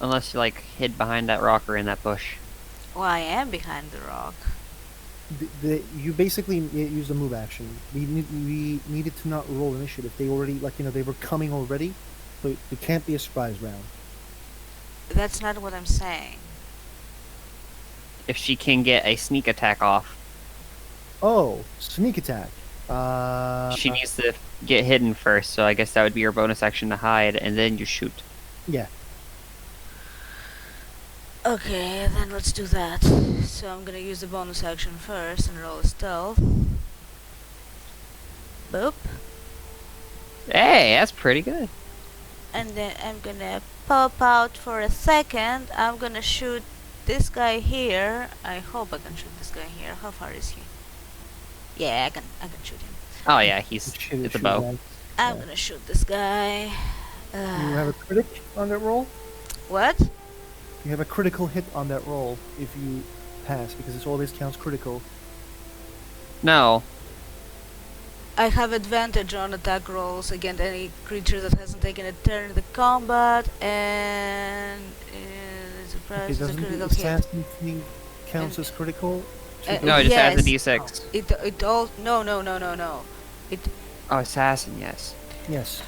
Speaker 4: Unless you like hid behind that rock or in that bush.
Speaker 2: Well, I am behind the rock.
Speaker 1: You basically used a move action. We needed to not roll initiative. They already, they were coming already, so it can't be a surprise round.
Speaker 2: That's not what I'm saying.
Speaker 4: If she can get a sneak attack off,
Speaker 1: Oh, sneak attack.
Speaker 4: she needs to get hidden first, so I guess that would be your bonus action to hide, and then you shoot.
Speaker 1: Yeah.
Speaker 2: Okay, then let's do that. So I'm gonna use the bonus action first and roll a stealth. Boop.
Speaker 4: Hey, that's pretty good.
Speaker 2: And then I'm gonna pop out for a second. I'm gonna shoot this guy here. I hope I can shoot this guy here. How far is he? Yeah, I can shoot him.
Speaker 4: Oh yeah, he's
Speaker 1: Shoot-
Speaker 4: it's a
Speaker 1: shoot
Speaker 4: bow.
Speaker 1: that.
Speaker 2: I'm
Speaker 1: Yeah.
Speaker 2: gonna shoot this guy.
Speaker 1: You have a critic on that roll.
Speaker 2: What?
Speaker 1: You have a critical hit on that roll if you pass, because it always counts critical.
Speaker 4: No,
Speaker 2: I have advantage on attack rolls against any creature that hasn't taken a turn in the combat, and it's a
Speaker 1: Okay,
Speaker 2: prize, it's a
Speaker 1: doesn't the
Speaker 2: critical hit.
Speaker 1: assassin thing counts as critical?
Speaker 4: no, it just adds a
Speaker 2: Yes.
Speaker 4: d6.
Speaker 2: It all no.
Speaker 4: Oh, assassin, yes.
Speaker 1: Yes.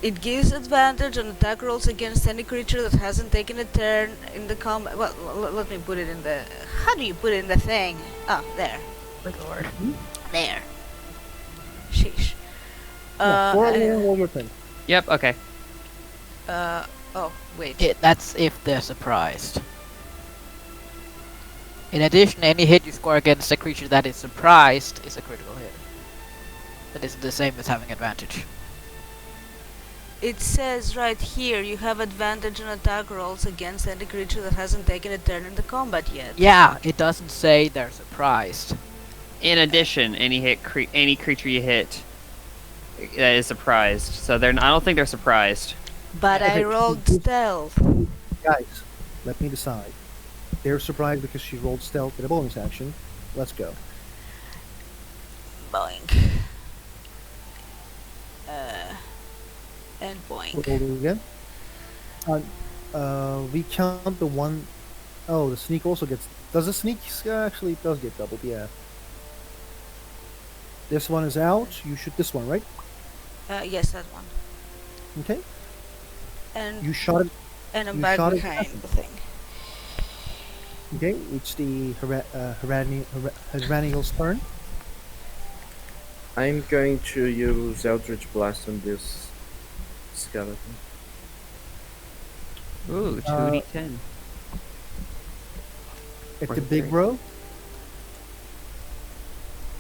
Speaker 2: It gives advantage on attack rolls against any creature that hasn't taken a turn in the combat. Well, let me put it in the. How do you put it in the thing? Oh, there.
Speaker 9: Good lord.
Speaker 2: There. Sheesh.
Speaker 1: Yeah, roll
Speaker 2: Anyway.
Speaker 1: roll your thing.
Speaker 4: Yep. Okay.
Speaker 2: Oh, wait.
Speaker 9: That's if they're surprised. In addition, any hit you score against a creature that is surprised is a critical hit. That is the same as having advantage.
Speaker 2: It says right here you have advantage on attack rolls against any creature that hasn't taken a turn in the combat yet.
Speaker 9: Yeah, it doesn't say they're surprised.
Speaker 4: In addition, any creature you hit that is surprised. So I don't think they're surprised.
Speaker 2: But I
Speaker 1: Okay.
Speaker 2: rolled stealth.
Speaker 1: Guys, let me decide. They're surprised because she rolled stealth with a bonus action. Let's go.
Speaker 2: Boink. And boink.
Speaker 1: Roll it again. We count the one oh, the sneak also gets. Does the sneak actually? It does get doubled? Yeah. This one is out. You shoot this one, right?
Speaker 2: Yes, that one.
Speaker 1: Okay.
Speaker 2: And
Speaker 1: You shot it.
Speaker 2: and I'm
Speaker 1: you
Speaker 2: back
Speaker 1: shot it
Speaker 2: behind
Speaker 1: second.
Speaker 2: the thing.
Speaker 1: Okay. It's the Heraniel's turn.
Speaker 5: I'm going to use Eldritch Blast on this skeleton.
Speaker 4: Ooh, 2d10.
Speaker 1: At
Speaker 4: Or
Speaker 1: the big
Speaker 4: three.
Speaker 1: bro.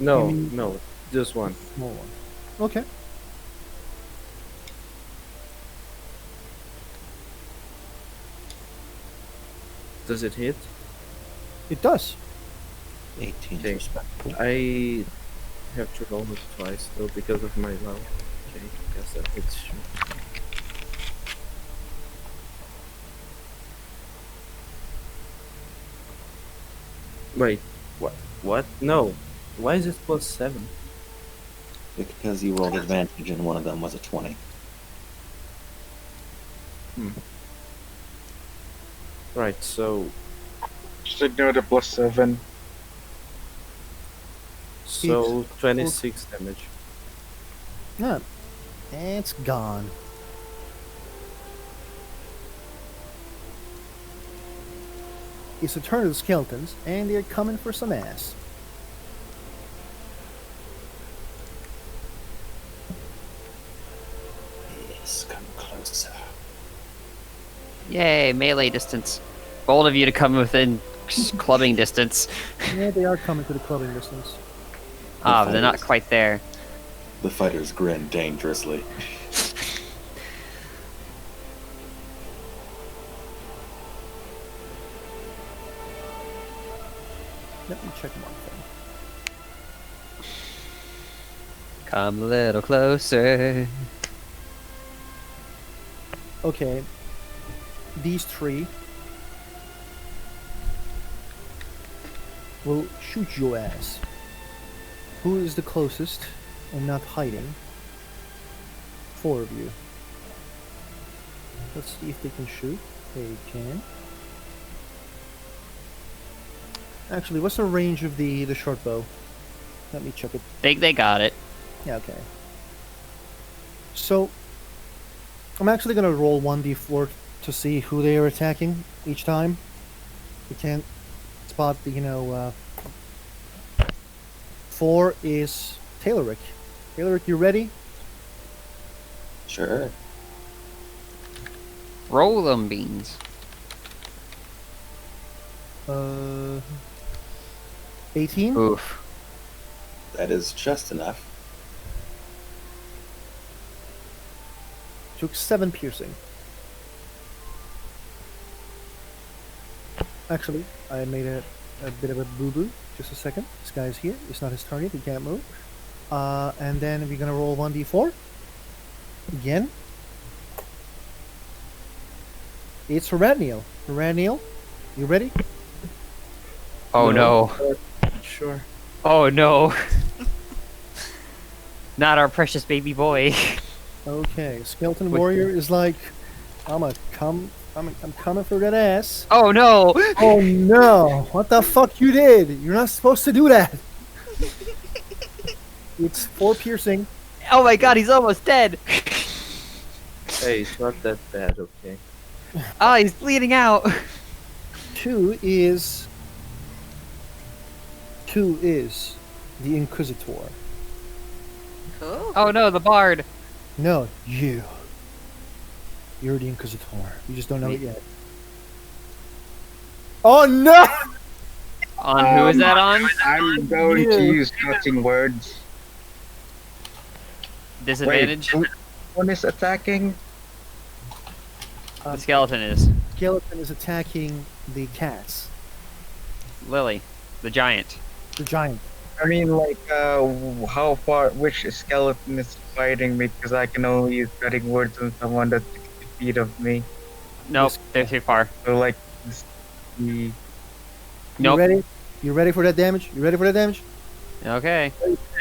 Speaker 5: No,
Speaker 1: You mean-
Speaker 5: no, just one.
Speaker 1: Small one. Okay.
Speaker 5: Does it hit?
Speaker 1: It does.
Speaker 6: 18
Speaker 5: Okay.
Speaker 6: respectable.
Speaker 5: I have to roll it twice though because of my low. Okay, guess that hits. Wait, what? What? No. Why is it +7?
Speaker 6: Because you rolled advantage and one of them was a 20.
Speaker 5: Right, so
Speaker 8: Just ignore the +7.
Speaker 5: 26 damage.
Speaker 1: Yeah. It's gone. It's the turn of the skeletons, and they're coming for some ass.
Speaker 6: Yes, come closer.
Speaker 4: Yay, melee distance. Bold of you to come within clubbing distance.
Speaker 1: Yeah, they are coming to the clubbing distance.
Speaker 4: Ah, but they're not quite there.
Speaker 6: The fighters grin dangerously.
Speaker 1: Let me check one thing.
Speaker 4: Come a little closer.
Speaker 1: Okay. These three will shoot your ass. Who is the closest and not hiding? 4 of you. Let's see if they can shoot. They can. Actually, what's the range of the short bow? Let me check it.
Speaker 4: They got it.
Speaker 1: Yeah, okay. So, I'm actually gonna roll 1d4 to see who they are attacking each time. We can't spot the, 4 is Tayloric. Tayloric, you ready?
Speaker 6: Sure.
Speaker 4: Roll them beans.
Speaker 1: 18?
Speaker 4: Oof.
Speaker 6: That is just enough.
Speaker 1: Took 7 piercing. Actually, I made a bit of a boo-boo. Just a second. This guy's here. It's not his turn yet. He can't move. And then we're gonna roll 1d4. Again. It's Heraniel. Heraniel, you ready?
Speaker 4: Oh no.
Speaker 5: Sure.
Speaker 4: Oh no. Not our precious baby boy.
Speaker 1: Okay. Skeleton
Speaker 4: Wait.
Speaker 1: Warrior is like, I'm coming for that ass.
Speaker 4: Oh no.
Speaker 1: Oh no! What the fuck you did? You're not supposed to do that. It's 4 piercing.
Speaker 4: Oh my god, he's almost dead.
Speaker 5: Hey, it's not that bad, okay?
Speaker 4: Oh, he's bleeding out.
Speaker 1: 2 is the Inquisitor.
Speaker 2: Cool.
Speaker 4: Oh no, the bard.
Speaker 1: No, you. You're the Inquisitor. You just don't know it yet. Oh no!
Speaker 4: On who is that on?
Speaker 7: I'm going to use cutting words.
Speaker 4: Disadvantage.
Speaker 8: Wait, one is attacking.
Speaker 4: The skeleton is
Speaker 1: Skeleton is attacking the cats.
Speaker 4: Lily, the giant.
Speaker 1: The giant.
Speaker 8: I mean, like, how far, which skeleton is fighting me? Because I can only use cutting words on someone that's 60 feet of me.
Speaker 4: Nope, they're too far.
Speaker 8: So, like, this, the
Speaker 1: You
Speaker 4: Nope.
Speaker 1: ready? You ready for that damage? You ready for that damage?
Speaker 4: Okay.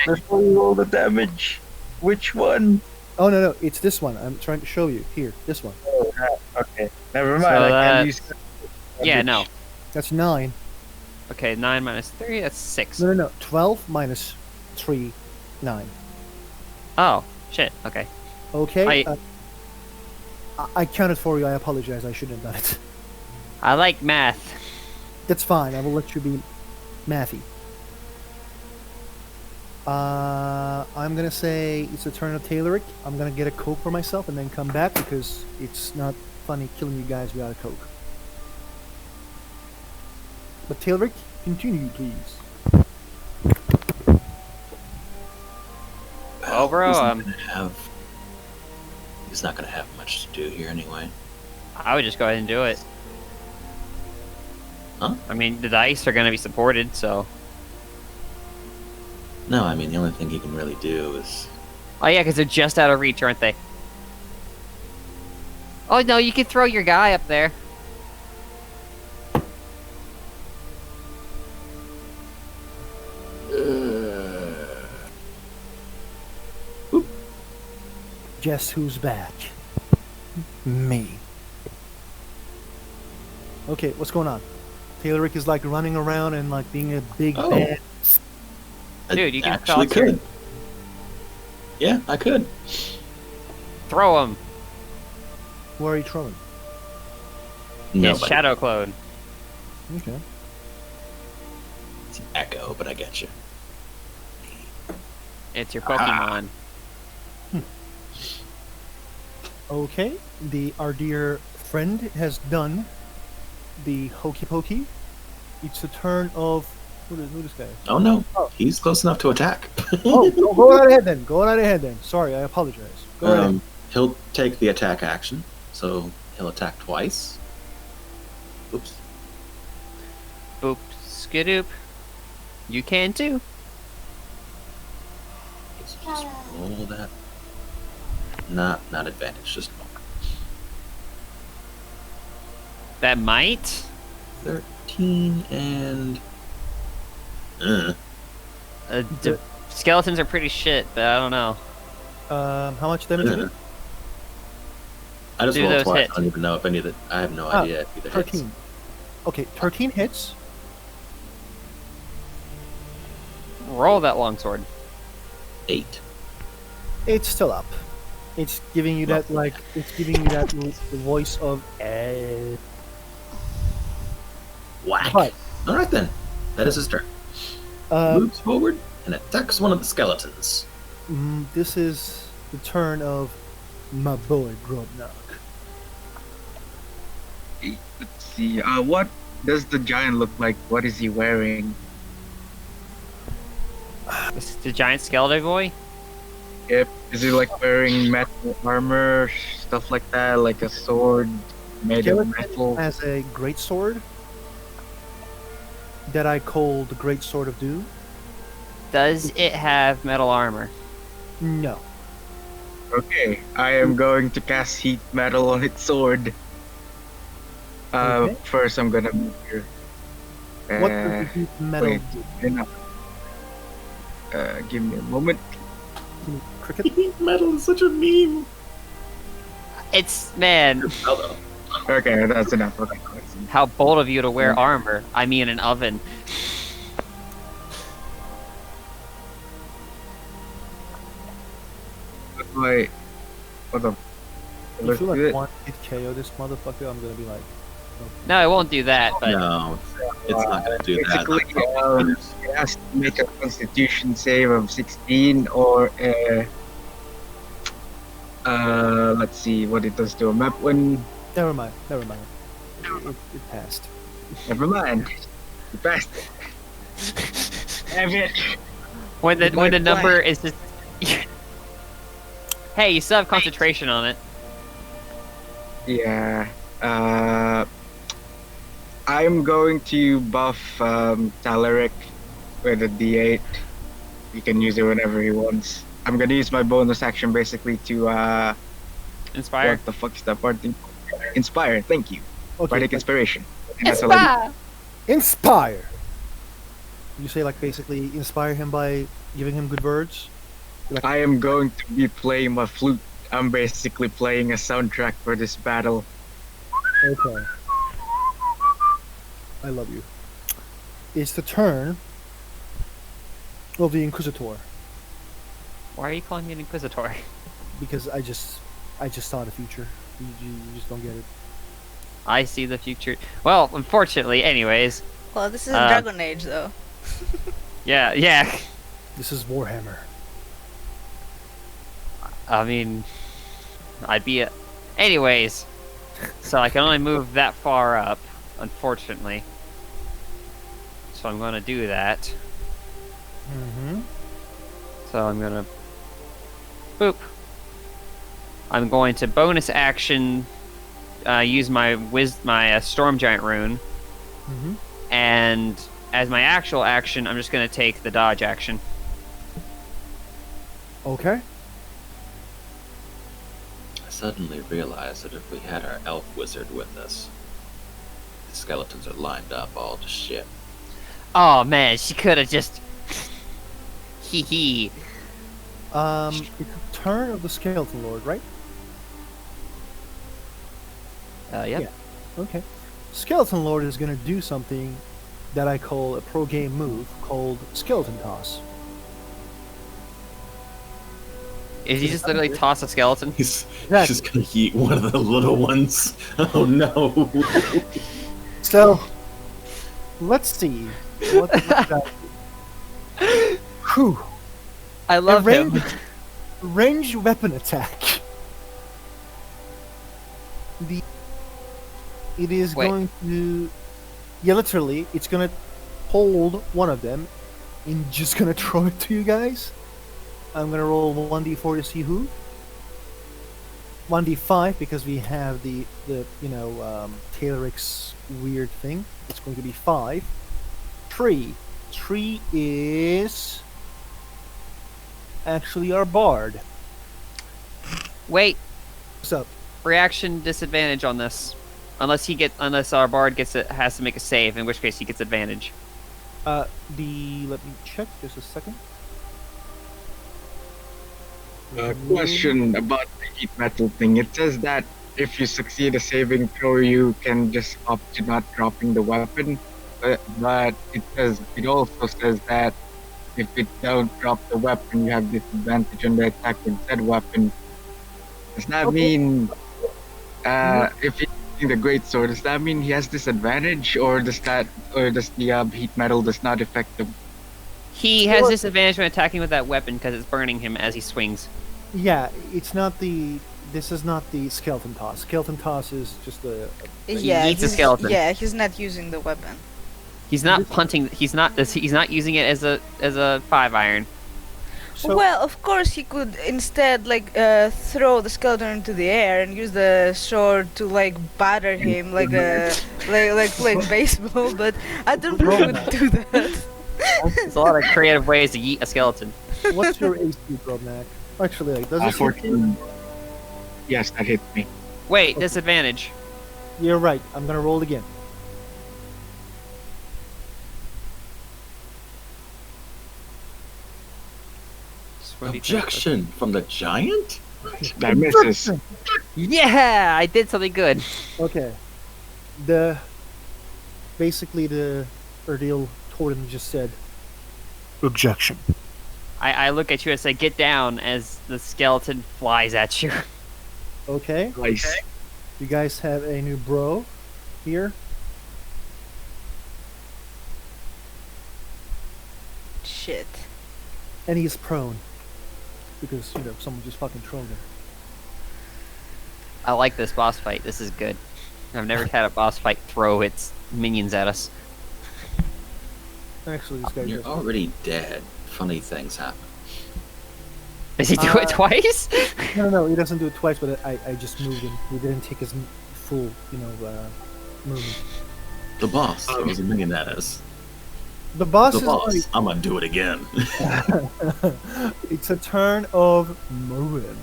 Speaker 8: before you roll the damage, which one?
Speaker 1: Oh no, it's this one. I'm trying to show you. Here, this one.
Speaker 8: Oh, okay, never mind.
Speaker 4: So
Speaker 8: I
Speaker 4: that-
Speaker 8: can't use.
Speaker 4: Yeah, no.
Speaker 1: That's 9.
Speaker 4: Okay, 9 minus 3, that's 6.
Speaker 1: No. 12 minus 3 9.
Speaker 4: Oh, shit. Okay.
Speaker 1: Okay. I counted for you. I apologize. I shouldn't have done it.
Speaker 4: I like math.
Speaker 1: That's fine. I will let you be mathy. I'm gonna say it's the turn of Tayloric. I'm gonna get a Coke for myself and then come back because it's not funny killing you guys without a Coke. But Tayloric, continue, please.
Speaker 4: Oh, bro,
Speaker 6: He's not gonna have much to do here anyway.
Speaker 4: I would just go ahead and do it.
Speaker 6: Huh?
Speaker 4: I mean, the dice are going to be supported, so...
Speaker 6: No, I mean, the only thing he can really do is...
Speaker 4: Oh, yeah, because they're just out of reach, aren't they? Oh, no, you can throw your guy up there.
Speaker 1: Guess who's back? Me. Okay, what's going on? Tayloric is like running around and like being a big bad.
Speaker 4: Dude, you can
Speaker 6: actually
Speaker 4: toss your-
Speaker 6: could. Yeah, I could.
Speaker 4: Throw him.
Speaker 1: Where are you throwing?
Speaker 4: His
Speaker 6: Nobody.
Speaker 4: shadow clone.
Speaker 1: Okay.
Speaker 6: It's an echo, but I get you.
Speaker 4: It's your Pokemon.
Speaker 1: Okay, our dear friend has done the hokey pokey. It's the turn of who this guy?
Speaker 6: Oh no,
Speaker 1: Oh.
Speaker 6: he's close enough to attack.
Speaker 1: Oh, go right ahead then. Go right ahead then. Sorry, I apologize. Go right ahead.
Speaker 6: He'll take the attack action, so he'll attack twice. Oops.
Speaker 4: Boop, skidoop. You can too.
Speaker 6: Just roll that. Not advantage, just normal.
Speaker 4: That might?
Speaker 6: 13 and...
Speaker 4: Skeletons are pretty shit, but I don't know.
Speaker 1: How much damage is it?
Speaker 6: I just
Speaker 4: Do
Speaker 6: rolled
Speaker 4: those
Speaker 6: twice.
Speaker 4: hit.
Speaker 6: I don't even know if any of the... I have no idea if either
Speaker 1: 13.
Speaker 6: hits.
Speaker 1: Okay, 13 hits.
Speaker 4: Roll that longsword.
Speaker 6: 8.
Speaker 1: It's still up. It's giving you that like it's giving you that voice of
Speaker 6: Whack!
Speaker 1: But
Speaker 6: Alright then. That is his turn. Moves forward and attacks one of the skeletons.
Speaker 1: This is the turn of my boy Grobnak.
Speaker 7: Let's see. What does the giant look like? What is he wearing?
Speaker 4: This is the giant skeleton boy?
Speaker 7: Yep. Is he like wearing metal armor, stuff like that, like a sword made of metal?
Speaker 1: Has a great sword that I call the Great Sword of Doom.
Speaker 4: Does it have metal armor?
Speaker 1: No.
Speaker 7: Okay, I am going to cast heat metal on its sword.
Speaker 1: Okay.
Speaker 7: First I'm gonna move here.
Speaker 1: What does the heat metal
Speaker 7: wait,
Speaker 1: do?
Speaker 7: enough. Give me a moment.
Speaker 1: Cricket?
Speaker 6: Metal is such a meme.
Speaker 4: It's, man,
Speaker 7: Okay, that's enough. Okay.
Speaker 4: how bold of you to wear armor. I mean an oven.
Speaker 7: Wait, hold on.
Speaker 1: If
Speaker 7: Let's
Speaker 1: you
Speaker 7: do
Speaker 1: like
Speaker 7: it.
Speaker 1: want to KO this motherfucker, I'm gonna be like,
Speaker 4: No, it won't do that, but
Speaker 6: No, it's not going to do that.
Speaker 7: Basically, it has to make a Constitution save of 16 or let's see what it does to a map when.
Speaker 1: never mind. It passed.
Speaker 7: Never mind. You passed it. Damn it.
Speaker 4: when the
Speaker 7: Like
Speaker 4: number
Speaker 7: what?
Speaker 4: is just... Hey, you still have concentration on it.
Speaker 7: Yeah. I'm going to buff Talaric with a D8. He can use it whenever he wants. I'm gonna use my bonus action basically to
Speaker 4: Inspire.
Speaker 7: what the fuck is that part? Inspire. Thank you.
Speaker 1: Okay.
Speaker 7: Bardic inspiration. And that's all I
Speaker 1: Inspire. You say like basically inspire him by giving him good words.
Speaker 7: do. I am going to be playing my flute. I'm basically playing a soundtrack for this battle.
Speaker 1: Okay. I love you. It's the turn of the Inquisitor.
Speaker 4: Why are you calling me an inquisitor?
Speaker 1: because I just saw the future. You just don't get it.
Speaker 4: I see the future. Well, unfortunately, anyways.
Speaker 2: Well, this is
Speaker 4: Uh,
Speaker 2: Dragon Age, though.
Speaker 4: Yeah.
Speaker 1: This is Warhammer.
Speaker 4: I mean, I'd be a... Anyways. So I can only move that far up, unfortunately. So I'm gonna do that.
Speaker 1: Mm-hmm.
Speaker 4: So I'm gonna... Boop. I'm going to bonus action use my Storm Giant rune,
Speaker 1: Mm-hmm.
Speaker 4: and as my actual action, I'm just gonna take the dodge action.
Speaker 1: Okay.
Speaker 6: I suddenly realized that if we had our elf wizard with us, the skeletons are lined up all to shit.
Speaker 4: Oh man, she could have just. Hee hee.
Speaker 1: It's a turn of the Skeleton Lord, right?
Speaker 4: Yep.
Speaker 1: Yeah. Okay. Skeleton Lord is going to do something that I call a pro game move called Skeleton Toss.
Speaker 4: Is he just literally toss a skeleton?
Speaker 6: He's
Speaker 1: Exactly.
Speaker 6: just gonna eat one of the little ones. Oh no.
Speaker 1: So, let's see. What Whew.
Speaker 4: I love him.
Speaker 1: Ranged weapon attack. It is
Speaker 4: Wait.
Speaker 1: going to... Yeah, literally, it's going to hold one of them and just going to throw it to you guys. I'm going to roll 1d4 to see who. 1d5 because we have the Taylorix weird thing. It's going to be 5. 3. 3 is actually our bard.
Speaker 4: Wait,
Speaker 1: What's up?
Speaker 4: reaction disadvantage on this. Unless our bard has to make a save, in which case he gets advantage.
Speaker 1: Let me check just a second.
Speaker 7: Question about the heat metal thing. It says that if you succeed a saving throw, you can just opt to not dropping the weapon. But it also says that if it don't drop the weapon, you have disadvantage on the attack with said weapon. Does that mean if he's using the great sword, does that mean he has disadvantage, or does the heat metal does not affect him?
Speaker 4: He has disadvantage when attacking with that weapon because it's burning him as he swings.
Speaker 1: Yeah, it's not the. This is not the skeleton toss. Skeleton toss is just a
Speaker 2: Yeah,
Speaker 4: eats a
Speaker 2: he's-
Speaker 4: skeleton.
Speaker 2: Yeah, he's not using the weapon.
Speaker 4: He's not punting. He's not using it as a 5-iron.
Speaker 1: So-
Speaker 2: well, of course he could instead throw the skeleton into the air and use the sword to batter him like playing baseball. But I don't think he would do that.
Speaker 4: There's a lot of creative ways to yeet a skeleton.
Speaker 1: What's your AC, Brobnak? Actually, does it?
Speaker 7: 14. Yes, that hit me.
Speaker 4: Wait, disadvantage.
Speaker 1: You're right. I'm gonna roll again.
Speaker 6: Objection from the giant?
Speaker 7: That misses.
Speaker 4: Yeah, I did something good.
Speaker 1: Okay. Basically the Erdil Totem just said objection.
Speaker 4: I look at you and say, "Get down!" as the skeleton flies at you.
Speaker 1: Okay.
Speaker 7: Nice.
Speaker 1: You guys have a new bro here.
Speaker 2: Shit.
Speaker 1: And he's prone. Because, someone just fucking thrown him.
Speaker 4: I like this boss fight. This is good. I've never had a boss fight throw its minions at us.
Speaker 1: Actually, this guy
Speaker 6: You're
Speaker 1: just...
Speaker 6: already dead. Funny things happen.
Speaker 4: Does he do it twice?
Speaker 1: No, he doesn't do it twice, but I just moved him. He didn't take his full, movement.
Speaker 6: The boss throws a minion at us.
Speaker 1: The boss
Speaker 6: The
Speaker 1: is
Speaker 6: boss. I'm gonna do it again.
Speaker 1: It's a turn of moving.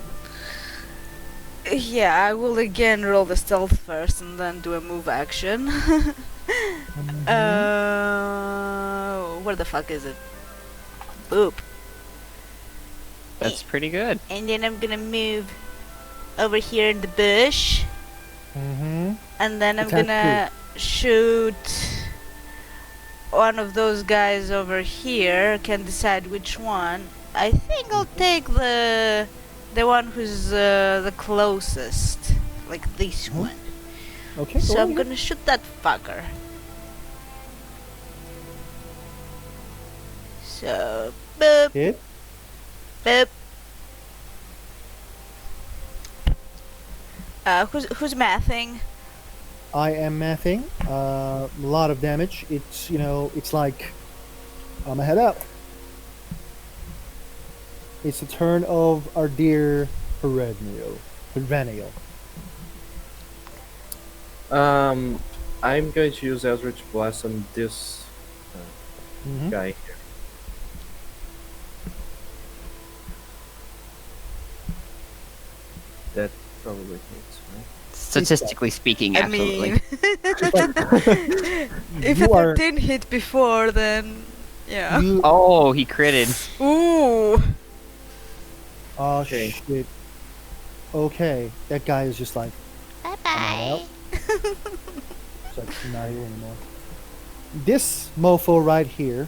Speaker 2: Yeah, I will again roll the stealth first and then do a move action. Where the fuck is it? Boop.
Speaker 4: That's pretty good.
Speaker 2: And then I'm gonna move over here in the bush.
Speaker 1: Mm-hmm.
Speaker 2: And then I'm
Speaker 1: Attack
Speaker 2: gonna shoot one of those guys over here. Can decide which one. I think I'll take the one who's the closest, like this
Speaker 1: Mhm.
Speaker 2: one.
Speaker 1: Okay,
Speaker 2: So
Speaker 1: go
Speaker 2: I'm
Speaker 1: ahead.
Speaker 2: gonna shoot that fucker. So boop
Speaker 1: Hit.
Speaker 2: boop. Who's mathing?
Speaker 1: I am mathing. A lot of damage. It's, it's like I'm head up. It's the turn of our dear Perennial.
Speaker 5: I'm going to use Eldritch Blast on this
Speaker 1: Mhm.
Speaker 5: guy here. That probably hits, right?
Speaker 4: Statistically speaking,
Speaker 2: I
Speaker 4: absolutely.
Speaker 2: mean, if
Speaker 1: You
Speaker 2: it
Speaker 1: are-
Speaker 2: didn't hit before, then yeah.
Speaker 1: You,
Speaker 4: Oh, he critted.
Speaker 2: Ooh.
Speaker 1: oh
Speaker 5: Okay.
Speaker 1: shit. Okay, that guy is just like,
Speaker 2: Bye
Speaker 1: bye. it's like not here anymore. This mofo right here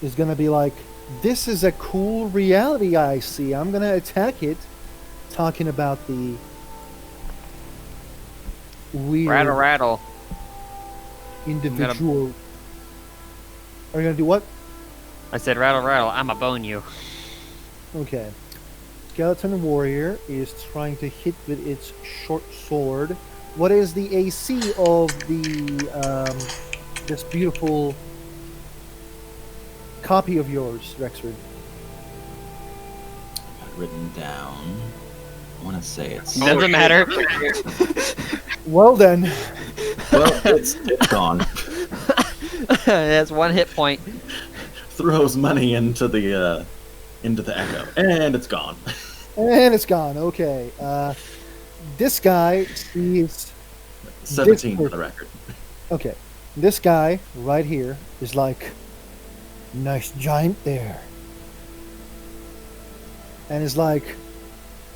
Speaker 1: is gonna be like, this is a cool reality I see. I'm gonna attack it. Talking about the weird
Speaker 4: Rattle, rattle.
Speaker 1: individual. Are you gonna do what?
Speaker 4: I said rattle, rattle. I'ma bone you.
Speaker 1: Okay. Skeleton Warrior is trying to hit with its short sword. What is the AC of the this beautiful copy of yours, Rexford?
Speaker 6: Got it written down. I want to say it's.
Speaker 4: Doesn't matter.
Speaker 1: Well then,
Speaker 6: Well, it's gone.
Speaker 4: That's one hit point.
Speaker 6: Throws money into the echo, and it's gone.
Speaker 1: and it's gone. Okay. This guy sees.
Speaker 6: 17 for the record.
Speaker 1: Okay. This guy right here is like, nice giant there. And is like,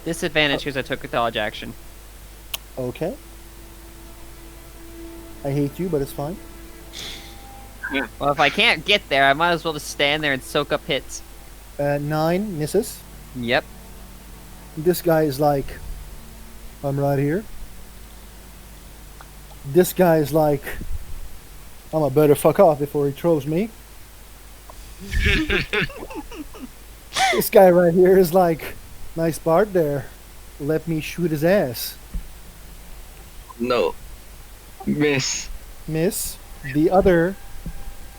Speaker 4: Disadvantage because I took a dodge action.
Speaker 1: okay. I hate you, but it's fine.
Speaker 4: Well, if I can't get there, I might as well just stand there and soak up hits.
Speaker 1: 9 misses.
Speaker 4: Yep.
Speaker 1: This guy is like, I'm right here. This guy is like, I'm a better fuck off before he throws me. This guy right here is like, nice Bart there. Let me shoot his ass.
Speaker 8: No. Miss.
Speaker 1: Miss. The other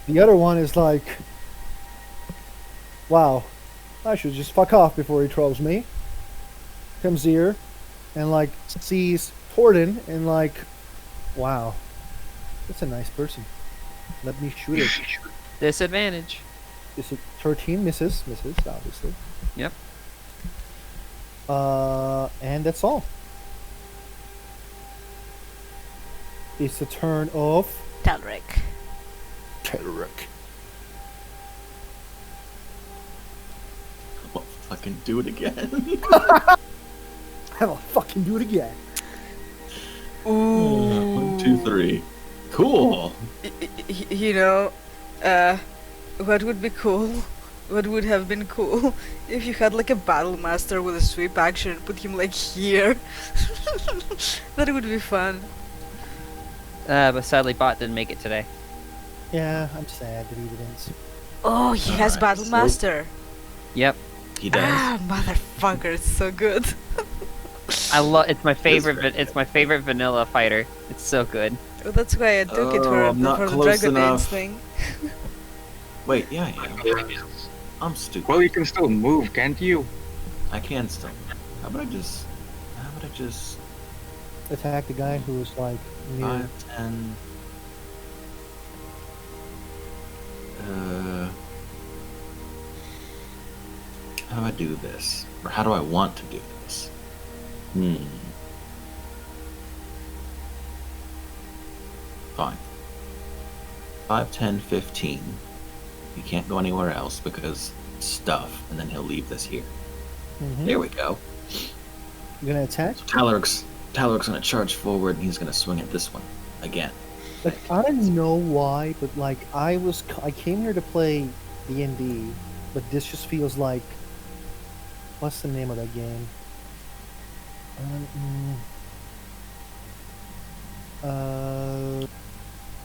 Speaker 1: one is like, wow, I should just fuck off before he throws me. Comes here and like sees Torden and like, wow, that's a nice person. Let me shoot it.
Speaker 4: Disadvantage.
Speaker 1: This is 13 misses, obviously.
Speaker 4: Yep.
Speaker 1: And that's all. It's the turn of
Speaker 2: Talric.
Speaker 1: Tedrick.
Speaker 6: I'll fucking do it again.
Speaker 1: I'll fucking do it again.
Speaker 6: 1, 2, 3. Cool.
Speaker 2: You know, what would be cool? What would have been cool if you had like a battle master with a sweep action and put him like here? That would be fun.
Speaker 4: But sadly, bot didn't make it today.
Speaker 1: Yeah, I'm sad that he didn't.
Speaker 2: Oh, he has
Speaker 6: Alright,
Speaker 2: battle
Speaker 6: so-
Speaker 2: master.
Speaker 4: Yep.
Speaker 6: He does.
Speaker 2: Ah, motherfucker, it's so good.
Speaker 4: I love. It's my favorite. It's my favorite vanilla fighter. It's so good.
Speaker 2: Well, that's why I took it
Speaker 6: Oh, I'm not
Speaker 2: for the
Speaker 6: close
Speaker 2: Dragon Dance
Speaker 6: enough.
Speaker 2: thing.
Speaker 6: Wait, yeah. I'm stupid.
Speaker 7: Well, you can still move, can't you?
Speaker 6: I can still. How about I just
Speaker 1: Attack the guy who was like near.
Speaker 6: 5, 10. How do I do this? Or how do I want to do this? Fine. 5, 10, 15. He can't go anywhere else because stuff, and then he'll leave this here.
Speaker 1: Mhm.
Speaker 6: There we go.
Speaker 1: You're gonna attack?
Speaker 6: So Taloric's gonna charge forward and he's gonna swing at this one again.
Speaker 1: Like, I don't know why, but like I came here to play D&D, but this just feels like What's the name of that game?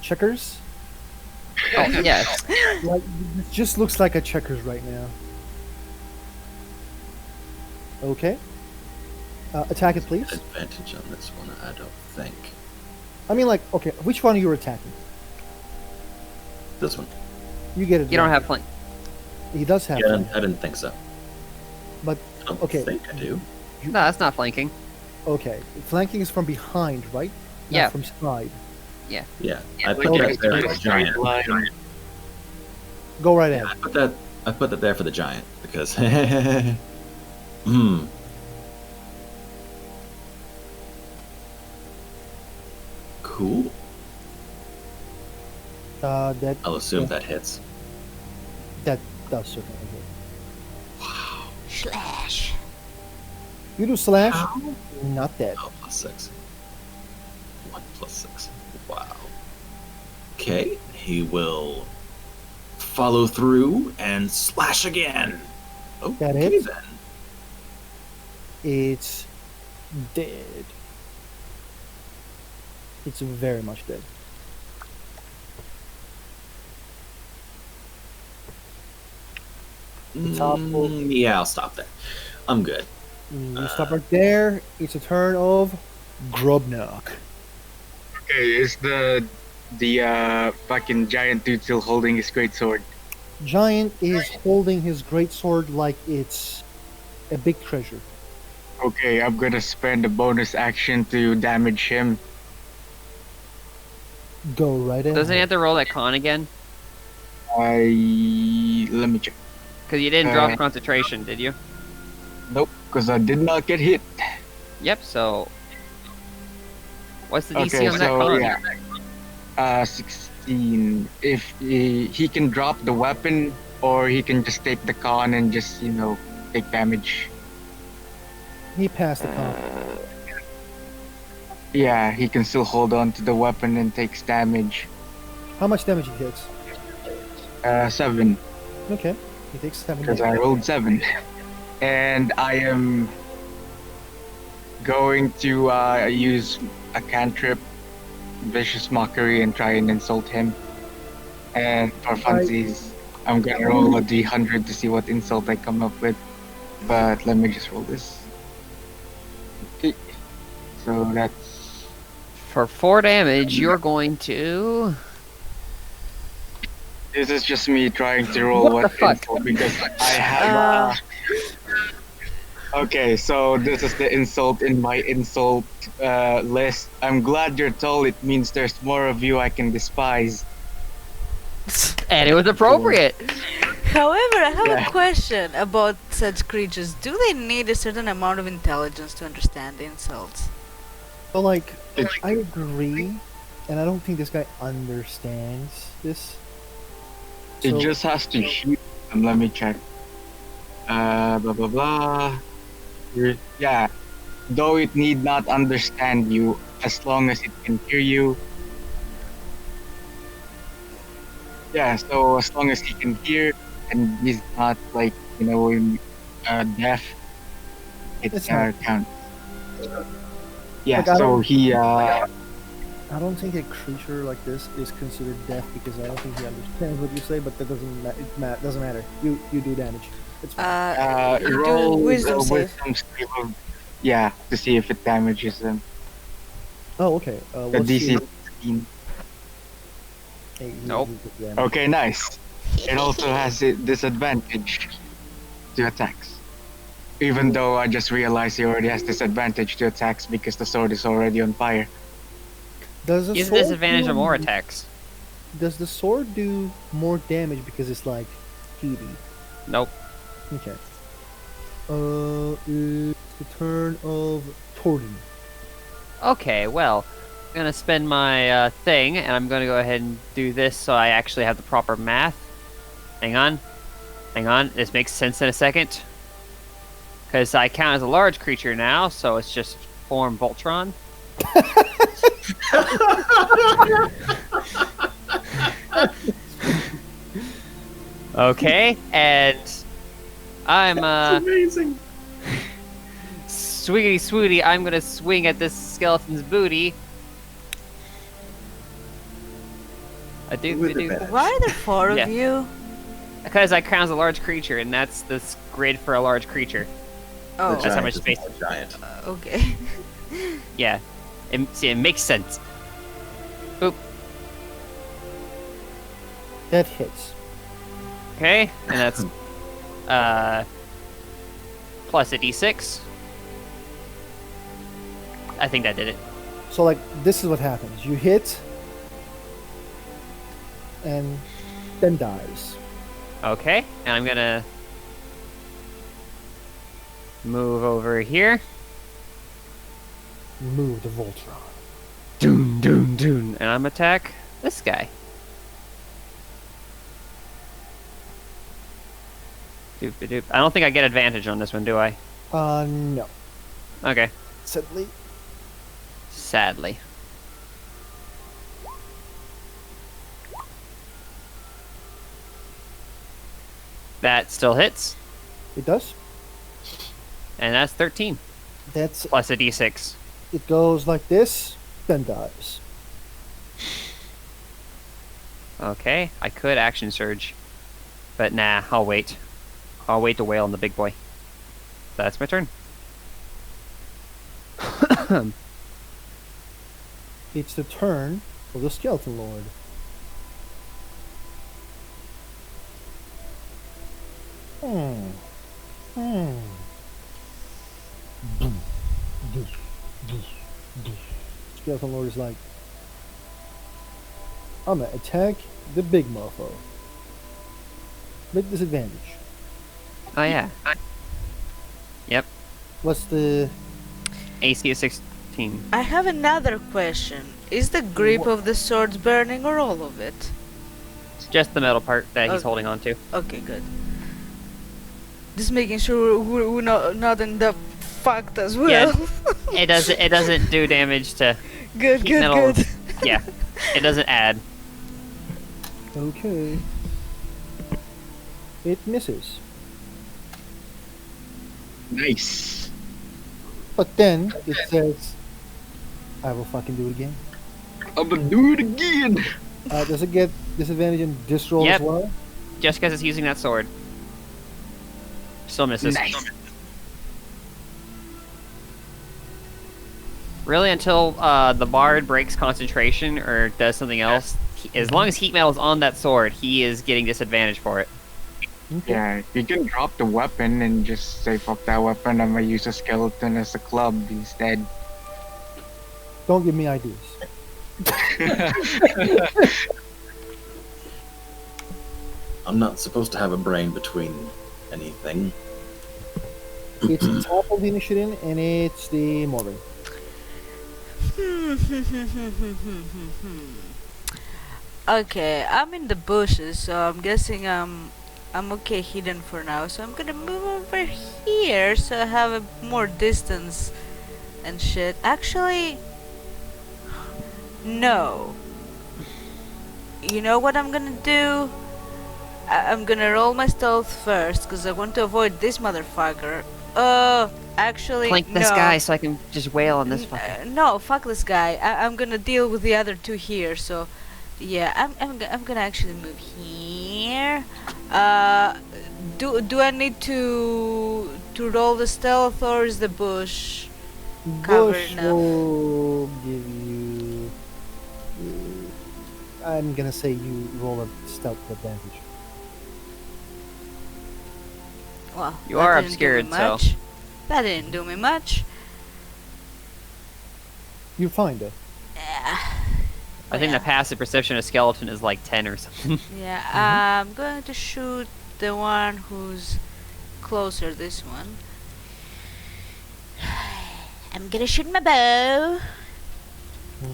Speaker 1: Checkers?
Speaker 4: Oh, yes.
Speaker 1: Like, it just looks like a checkers right now. Okay. Attack it, please.
Speaker 6: Advantage on this one, I don't think.
Speaker 1: I mean, like, okay, which one are you attacking?
Speaker 6: This one.
Speaker 1: You get it.
Speaker 4: You don't have flank.
Speaker 1: He does have.
Speaker 6: Yeah,
Speaker 1: flank,
Speaker 6: I didn't think so.
Speaker 1: But
Speaker 6: I don't
Speaker 1: okay.
Speaker 6: think I do.
Speaker 4: No, that's not flanking.
Speaker 1: Okay, flanking is from behind, right? Not
Speaker 4: Yeah.
Speaker 1: from side.
Speaker 6: Yeah, I
Speaker 3: Like,
Speaker 6: put
Speaker 1: okay.
Speaker 6: that there for the
Speaker 3: it's a straight
Speaker 6: giant.
Speaker 3: line.
Speaker 1: Go right ahead.
Speaker 6: I put that there for the giant because Cool.
Speaker 1: That
Speaker 6: I'll assume that hits.
Speaker 1: that does certainly hit.
Speaker 2: Slash.
Speaker 1: You do slash. Not dead.
Speaker 6: Oh, +6. 1 + 6. Wow. Okay, he will follow through and slash again. Okay,
Speaker 1: That hits?
Speaker 6: then.
Speaker 1: It's dead. It's very much dead. top will-
Speaker 6: Yeah, I'll stop there. I'm good.
Speaker 1: You stop right there. It's a turn of Grubnock.
Speaker 7: Okay, is the fucking giant dude still holding his great sword?
Speaker 1: Giant is holding his great sword like it's a big treasure.
Speaker 7: Okay, I'm gonna spend a bonus action to damage him.
Speaker 1: Go right in.
Speaker 4: Doesn't he have to roll that con again?
Speaker 7: Let me check.
Speaker 4: Because you didn't drop
Speaker 7: Uh,
Speaker 4: concentration, did you?
Speaker 7: Nope, because I did not get hit.
Speaker 4: Yep, so... What's the DC
Speaker 7: Okay,
Speaker 4: on that
Speaker 7: so
Speaker 4: con?
Speaker 7: yeah, 16. If he can drop the weapon, or he can just take the con and just take damage.
Speaker 1: He passed the con.
Speaker 7: Yeah, he can still hold on to the weapon and takes damage.
Speaker 1: How much damage he takes?
Speaker 7: 7,
Speaker 1: Okay, he takes 7
Speaker 7: because I
Speaker 1: damage.
Speaker 7: rolled 7. And I am going to use a cantrip, Vicious Mockery, and try and insult him. And for funsies, I'm gonna roll a d100 to see what insult I come up with. But let me just roll this. Okay. So that's
Speaker 4: For 4 damage, you're going to...
Speaker 7: this is just me trying to roll
Speaker 4: What the fuck?
Speaker 7: insult because I have. Okay, so this is the insult in my insult list. I'm glad you're tall. It means there's more of you I can despise.
Speaker 4: And it was appropriate!
Speaker 2: However, I have
Speaker 7: Yeah.
Speaker 2: a question about such creatures. Do they need a certain amount of intelligence to understand insults?
Speaker 1: So, like,
Speaker 7: It's-
Speaker 1: I agree, and I don't think this guy understands this.
Speaker 7: It
Speaker 1: So-
Speaker 7: just has to shoot them. Let me check. Blah blah blah. Yeah. Though it need not understand you, as long as it can hear you. Yeah. So as long as he can hear and he's not deaf, it
Speaker 1: It's not-
Speaker 7: counts. Yeah.
Speaker 1: Like, I
Speaker 7: So
Speaker 1: don't-
Speaker 7: he.
Speaker 1: I don't think a creature like this is considered deaf because I don't think he understands what you say, but that doesn't matter. You do damage. It's fine.
Speaker 2: You
Speaker 7: roll
Speaker 2: do wisdom
Speaker 7: a
Speaker 2: save.
Speaker 7: wisdom save of, to see if it damages them.
Speaker 1: Oh, okay.
Speaker 7: The
Speaker 1: What's
Speaker 7: DC
Speaker 1: your-
Speaker 7: 16.
Speaker 4: Nope.
Speaker 7: Okay, nice. It also has a disadvantage to attacks. Even though I just realized he already has disadvantage to attacks because the sword is already on fire.
Speaker 1: Does the
Speaker 4: Use
Speaker 1: sword
Speaker 4: disadvantage
Speaker 1: do-
Speaker 4: on more attacks.
Speaker 1: Does the sword do more damage because it's like heaty?
Speaker 4: Nope.
Speaker 1: Okay. It's the turn of Torden.
Speaker 4: Okay, well, I'm gonna spend my thing, and I'm gonna go ahead and do this so I actually have the proper math. Hang on. This makes sense in a second. Because I count as a large creature now, so it's just form Voltron. Okay, and I'm
Speaker 6: Amazing.
Speaker 4: Swiggity swooty, I'm gonna swing at this skeleton's booty. I do.
Speaker 6: With advantage.
Speaker 2: Why are there four
Speaker 4: Yeah.
Speaker 2: of you?
Speaker 4: Because I count as a large creature, and that's the grid for a large creature.
Speaker 2: Oh,
Speaker 4: That's how
Speaker 6: Giant
Speaker 4: much
Speaker 6: is
Speaker 4: space-
Speaker 6: more Giant.
Speaker 2: okay.
Speaker 4: Yeah. It makes sense. Boop.
Speaker 1: That hits.
Speaker 4: Okay, and that's plus a d6. I think that did it.
Speaker 1: So like this is what happens. You hit and then dies.
Speaker 4: Okay, and I'm gonna move over here.
Speaker 1: Move the Voltron.
Speaker 4: Doom, doom, doom, and I'm attack this guy. Doop, doop. I don't think I get advantage on this one, do I?
Speaker 1: No.
Speaker 4: Okay.
Speaker 1: Sadly.
Speaker 4: Sadly. That still hits,
Speaker 1: It does.
Speaker 4: and that's 13
Speaker 1: That's
Speaker 4: plus a d6.
Speaker 1: it goes like this, then dies.
Speaker 4: Okay, I could action surge, but nah, I'll wait. I'll wait to wail on the big boy. That's my turn.
Speaker 1: It's the turn of the Skeleton Lord. Hmm. Hmm. Boom. Doosh. Doosh. Doosh. Skeleton Lord is like, I'm gonna attack the big mofo. With disadvantage.
Speaker 4: Oh yeah,
Speaker 1: What's the
Speaker 4: AC is 16.
Speaker 2: I have another question. Is the grip of the sword burning or all of it?
Speaker 4: It's just the metal part that he's
Speaker 2: Okay.
Speaker 4: holding on to.
Speaker 2: Okay, good. Just making sure we're not end up fucked as well.
Speaker 4: Yeah. It doesn't do damage to.
Speaker 2: good,
Speaker 4: heat
Speaker 2: good,
Speaker 4: metal.
Speaker 2: good.
Speaker 4: Yeah, it doesn't add.
Speaker 1: okay? It misses.
Speaker 3: Nice.
Speaker 1: But then it says, I will fucking do it again.
Speaker 3: I'm gonna do it again.
Speaker 1: Does it get disadvantage in this roll
Speaker 4: Yep.
Speaker 1: as well?
Speaker 4: Just because it's using that sword. Still misses.
Speaker 3: Nice.
Speaker 4: Really, until the bard breaks concentration or does something else, as long as heat metal is on that sword, he is getting disadvantage for it.
Speaker 1: Okay.
Speaker 7: Yeah, you can drop the weapon and just say fuck that weapon. I'm gonna use a skeleton as a club instead.
Speaker 1: Don't give me ideas.
Speaker 6: I'm not supposed to have a brain between anything.
Speaker 1: It's the top of the initiative and it's the Morbin.
Speaker 2: Okay, I'm in the bushes, so I'm guessing I'm okay hidden for now. So I'm gonna move over here so I have a more distance and shit. Actually, no. You know what I'm gonna do? I'm gonna roll my stealth first because I want to avoid this motherfucker. Actually,
Speaker 4: Plank this
Speaker 2: no.
Speaker 4: guy so I can just wail on this fucker.
Speaker 2: No, fuck this guy. I'm gonna deal with the other two here. So, yeah, I'm gonna actually move here. Do I need to roll the stealth or is the bush cover
Speaker 1: Bush
Speaker 2: enough?
Speaker 1: will give you. I'm gonna say you roll a stealth advantage.
Speaker 2: Well,
Speaker 4: You
Speaker 2: that
Speaker 4: are
Speaker 2: didn't do
Speaker 4: obscured,
Speaker 2: me
Speaker 4: so-
Speaker 2: much. That didn't do me much.
Speaker 1: You find it.
Speaker 4: I think
Speaker 2: yeah.
Speaker 4: the passive perception of skeleton is like 10 or something.
Speaker 2: Yeah, I'm going to shoot the one who's closer. This one. I'm gonna shoot my bow.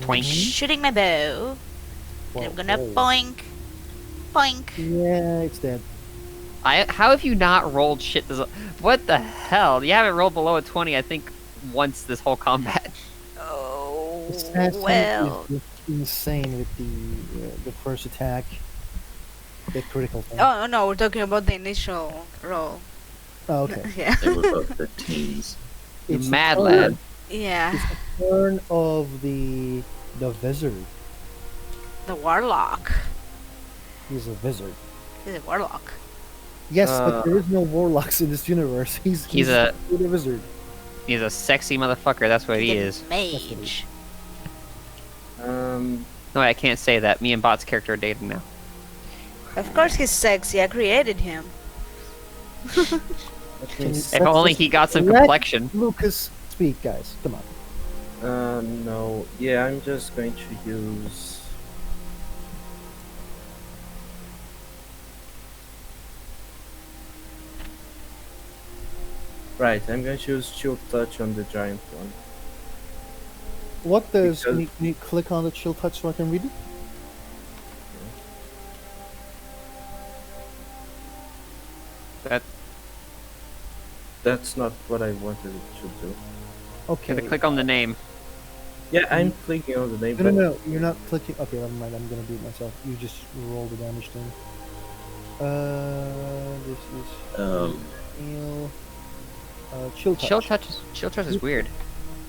Speaker 4: Twink.
Speaker 2: Shooting my bow. And I'm gonna
Speaker 1: Whoa.
Speaker 2: boink, boink.
Speaker 1: Yeah, it's dead.
Speaker 4: How have you not rolled shit this? What the hell? You haven't rolled below a 20, I think, once this whole combat.
Speaker 2: Oh,
Speaker 1: The stat
Speaker 2: well.
Speaker 1: is insane with the first attack. The critical thing.
Speaker 2: Oh no, we're talking about the initial roll.
Speaker 1: Oh, okay.
Speaker 2: Yeah.
Speaker 6: They were both 15s.
Speaker 1: It's the
Speaker 4: Mad
Speaker 1: turn-
Speaker 4: lad.
Speaker 2: Yeah,
Speaker 1: It's the turn of the wizard.
Speaker 2: the warlock.
Speaker 1: He's a wizard.
Speaker 2: He's a warlock.
Speaker 1: Yes,
Speaker 5: Uh,
Speaker 1: but there is no warlocks in this universe. He's
Speaker 4: a-
Speaker 1: a wizard.
Speaker 4: He's a sexy motherfucker. That's what he
Speaker 2: He's
Speaker 4: is.
Speaker 2: a mage.
Speaker 4: No, I can't say that. Me and Bot's character are dating now.
Speaker 2: Of course he's sexy. I created him.
Speaker 1: Can you-
Speaker 4: If
Speaker 1: let's
Speaker 4: only
Speaker 1: just
Speaker 4: he got some
Speaker 1: let
Speaker 4: complexion.
Speaker 1: Lucas speak, guys. Come on.
Speaker 5: No. Yeah, I'm just going to use. Right, I'm going to use Chill Touch on the giant one.
Speaker 1: What does?
Speaker 5: Because-
Speaker 1: Can you click on the chill touch so I can read it?
Speaker 5: That's not what I wanted it to do.
Speaker 1: Okay.
Speaker 4: Gotta click on the name.
Speaker 5: Yeah, I'm clicking on the name.
Speaker 1: No,
Speaker 5: but
Speaker 1: no, you're not clicking. Okay, never mind. I'm gonna do it myself. You just roll the damage thing. This is heal. Chill touch.
Speaker 4: Chill touch is weird.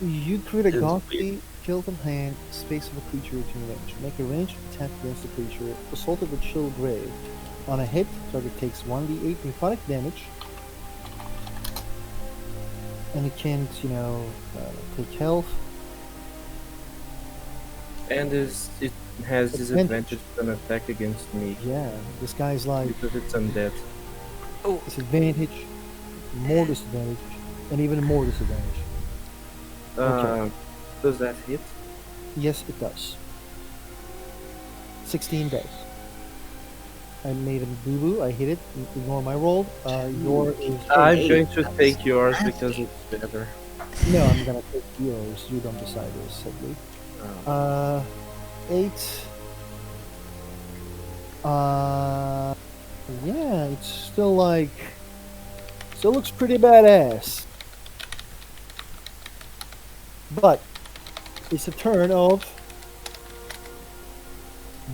Speaker 1: You create a
Speaker 6: It is
Speaker 1: ghostly tilted hand, space of a creature within range. Make a ranged attack against the creature. Assault of a chill grave. On a hit, target takes 1d8 necrotic damage. And it can't, take health.
Speaker 5: And it has disadvantage on attack against me
Speaker 1: Yeah, this guy's like
Speaker 5: because it's undead.
Speaker 1: disadvantage, more disadvantage, and even more disadvantage. Okay.
Speaker 5: Does that hit?
Speaker 1: Yes, it does. 16 dice. I made a boo-boo. I hit it. Ignore my roll. Yours is...
Speaker 5: I'm
Speaker 6: eight.
Speaker 5: going to take yours
Speaker 6: That's
Speaker 5: because it's better.
Speaker 1: No, I'm gonna take yours. You don't decide this, sadly. 8. Yeah, it's still like... Still looks pretty badass. But, it's a turn of...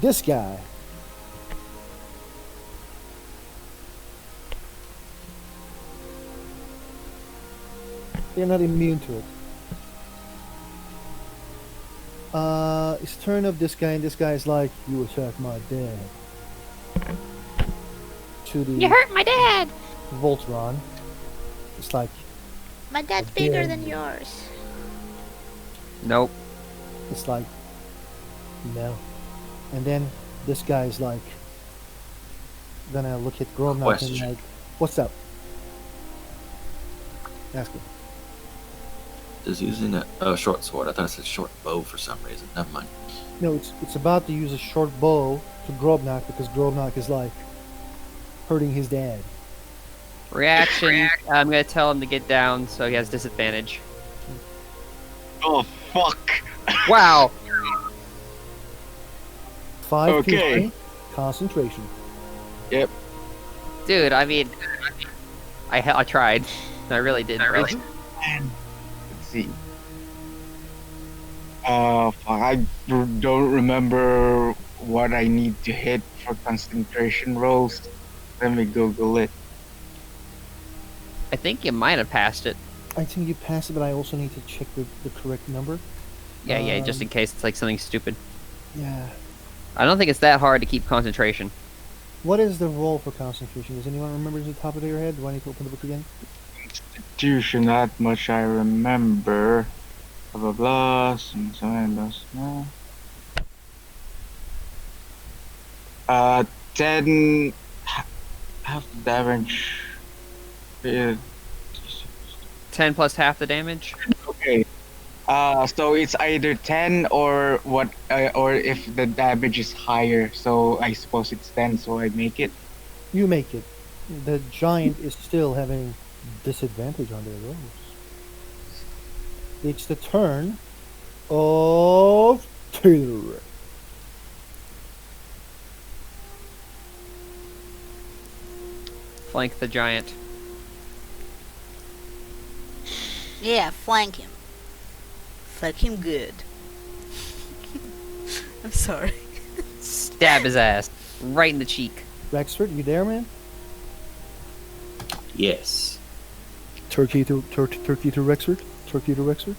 Speaker 1: this guy. They're not immune to it. It's turn of this guy, and this guy's like, you attacked my dad. To the
Speaker 2: You hurt my dad.
Speaker 1: Voltron. It's like,
Speaker 2: My dad's
Speaker 1: bigger
Speaker 2: bigger
Speaker 1: than
Speaker 2: than yours.
Speaker 4: Nope.
Speaker 1: it's like, no. And then this guy's like, gonna look at Gromnak and
Speaker 6: Question.
Speaker 1: like, what's up? Ask him.
Speaker 6: Is using a short sword. I thought it said short bow for some reason. Never mind.
Speaker 1: No, it's about to use a short bow to Grobnak because Grobnak is like hurting his dad.
Speaker 4: Reaction. I'm gonna tell him to get down so he has disadvantage.
Speaker 7: Oh fuck!
Speaker 4: Wow.
Speaker 1: 5
Speaker 7: Okay.
Speaker 1: to concentration.
Speaker 4: Dude, I mean, I tried. I really did.
Speaker 7: Let's see. I don't remember what I need to hit for concentration rolls. Let me Google it.
Speaker 4: I think you might have passed it.
Speaker 1: I think you passed it, but I also need to check the correct number.
Speaker 4: Yeah, just in case it's like something stupid.
Speaker 1: Yeah.
Speaker 4: I don't think it's that hard to keep concentration.
Speaker 1: What is the roll for concentration? Does anyone remember at the top of their head? Do I need to open the book again?
Speaker 7: Constitution, that much I remember. Blah blah blah. Some no. 10 half the damage.
Speaker 4: 10 plus half the damage?
Speaker 7: Okay. So it's either 10 or what, or if the damage is higher. So I suppose it's 10. So I make it.
Speaker 1: You make it. The giant is still having disadvantage on their rolls. It's the turn of Taylor.
Speaker 4: Flank the giant.
Speaker 2: Yeah, flank him. Fuck him good. I'm sorry.
Speaker 4: Stab his ass. Right in the cheek.
Speaker 1: Rexford, you there, man?
Speaker 6: Yes.
Speaker 1: Turkey to Rexford. Torpedo Rexer?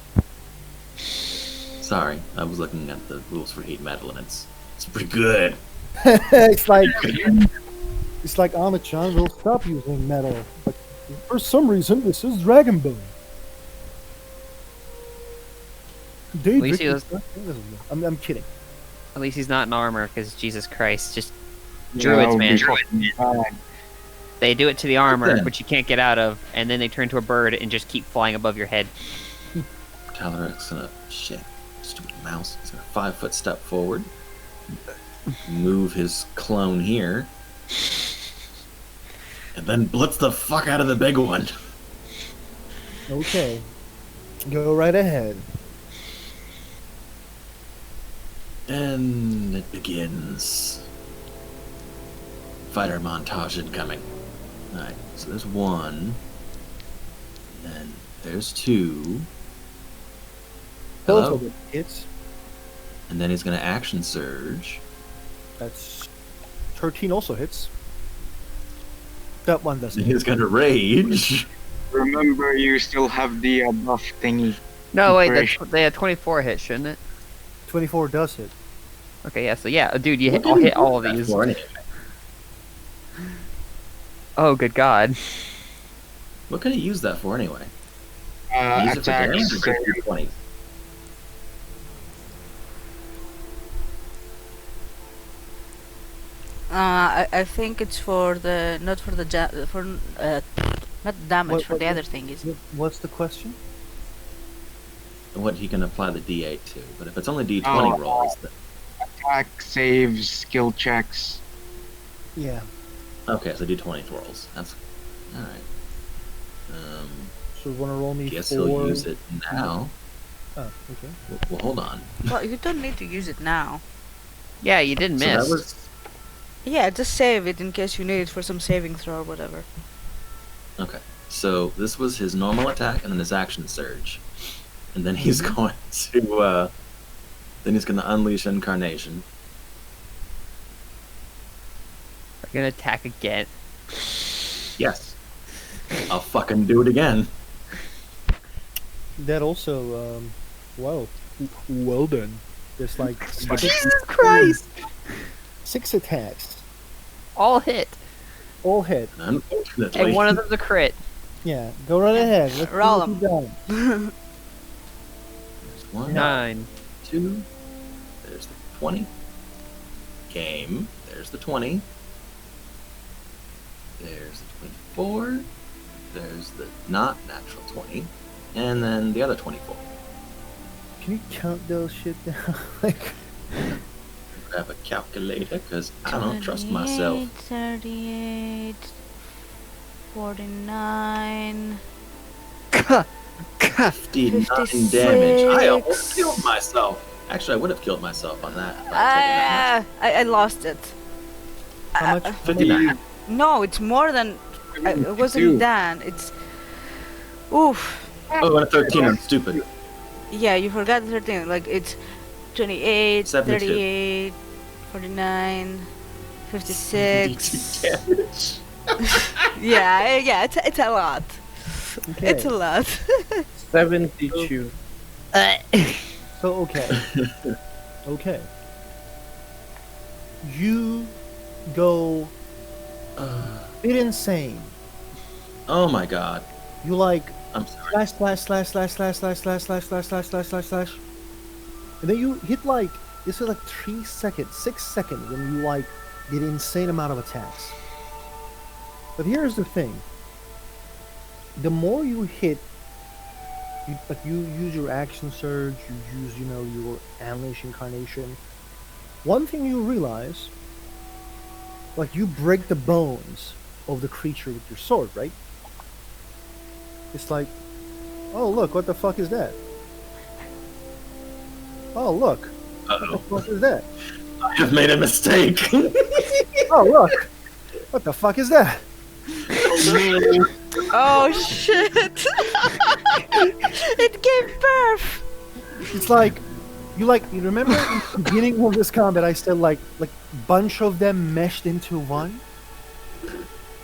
Speaker 6: Sorry, I was looking at the rules for heat metal, and it's pretty good.
Speaker 1: It's like Amachan will stop using metal, but for some reason this is Dragon Bone.
Speaker 4: At least he was-
Speaker 1: I'm kidding.
Speaker 4: At least he's not in armor, because Jesus Christ, just
Speaker 7: Yeah,
Speaker 4: druids,
Speaker 7: that would
Speaker 4: man.
Speaker 7: be fucking bad.
Speaker 4: They do it to the armor,
Speaker 6: then-
Speaker 4: which you can't get out of, and then they turn into a bird and just keep flying above your head.
Speaker 6: Calaric's gonna shit. Stupid mouse. He's gonna 5-foot step forward. Move his clone here. And then blitz the fuck out of the big one.
Speaker 1: Okay, go right ahead.
Speaker 6: And it begins. Fighter montage incoming. Alright, so there's one. And there's two.
Speaker 1: Both
Speaker 6: Hello?
Speaker 1: of them hits.
Speaker 6: And then he's gonna action surge.
Speaker 1: That's 13 also hits. That one doesn't.
Speaker 6: And he's gonna rage.
Speaker 7: Remember, you still have the buff thingy.
Speaker 4: No, wait,
Speaker 7: Inspiration.
Speaker 4: they had 24 hit, shouldn't it?
Speaker 1: 24 does hit.
Speaker 4: Okay, yeah, so yeah, dude, I'll hit all of
Speaker 6: That's
Speaker 4: these.
Speaker 6: for anyway.
Speaker 4: Oh, good God.
Speaker 6: What could he use that for anyway? Use it for
Speaker 7: Attack.
Speaker 6: damage or just your 20?
Speaker 2: I think it's for the not for the not damage
Speaker 1: What-
Speaker 2: for
Speaker 1: what-
Speaker 2: the other thing is.
Speaker 1: What's the question?
Speaker 6: What he can apply the D8 to. But if it's only D20
Speaker 7: Oh.
Speaker 6: rolls, then...
Speaker 7: Attack, saves, skill checks.
Speaker 1: Yeah.
Speaker 6: Okay, so D20 rolls. That's... Alright.
Speaker 1: So you want to roll me
Speaker 6: Guess
Speaker 1: 4?
Speaker 6: he'll use it now.
Speaker 1: Oh, okay.
Speaker 6: Well, hold on.
Speaker 2: Well, you don't need to use it now.
Speaker 4: Yeah, you didn't
Speaker 6: So
Speaker 4: miss.
Speaker 6: that was...
Speaker 2: Yeah, just save it in case you need it for some saving throw or whatever.
Speaker 6: Okay. So this was his normal attack and then his action surge. And then he's going to, then he's going to unleash Incarnation.
Speaker 4: We're gonna attack again.
Speaker 6: Yes. I'll fucking do it again.
Speaker 1: That also, wow. Well done. There's like
Speaker 4: Jesus Christ!
Speaker 1: 6 attacks.
Speaker 4: All hit.
Speaker 1: All hit.
Speaker 6: Unfortunately.
Speaker 4: And one of them's a crit.
Speaker 1: Yeah, go right ahead. Let's
Speaker 2: Roll
Speaker 1: see what you've done.
Speaker 6: There's 1,
Speaker 4: 9.
Speaker 6: 2. There's the 20. Game. There's the 20. There's the 24. There's the not natural 20. And then the other 24.
Speaker 1: Can you count those shit down? like,
Speaker 6: Grab a calculator because I don't trust myself.
Speaker 2: 38, 49.
Speaker 6: 59 damage. I almost killed myself. Actually, I would have killed myself on that. if I'd taken
Speaker 2: I lost it.
Speaker 1: how much?
Speaker 6: that. 59.
Speaker 2: No, it's more than. It wasn't done. It's. Oof.
Speaker 6: Oh, and a 13. I'm stupid.
Speaker 2: Yeah, you forgot the 13. Like, it's 28,
Speaker 6: 72.
Speaker 2: 38, 49, 56.
Speaker 6: damage.
Speaker 2: Yeah, it's a lot.
Speaker 1: Okay.
Speaker 2: It's a lot.
Speaker 5: 72.
Speaker 1: So, okay. Okay. You go bit insane.
Speaker 6: Oh my god.
Speaker 1: You like
Speaker 6: I'm sorry.
Speaker 1: slash. And then you hit like, this is like 3 seconds, 6 seconds when you like get insane amount of attacks. But here's the thing. The more you hit, you use your action surge, you use, your Unleash Incarnation. One thing you realize, like you break the bones of the creature with your sword, right? It's like, oh look, what the fuck is that? Oh look, what the
Speaker 6: Uh-oh.
Speaker 1: fuck is that?
Speaker 6: I have made a mistake.
Speaker 1: Oh look, what the fuck is that?
Speaker 2: Oh shit! It gave birth.
Speaker 1: It's like, you remember in the beginning of this combat I said like bunch of them meshed into one?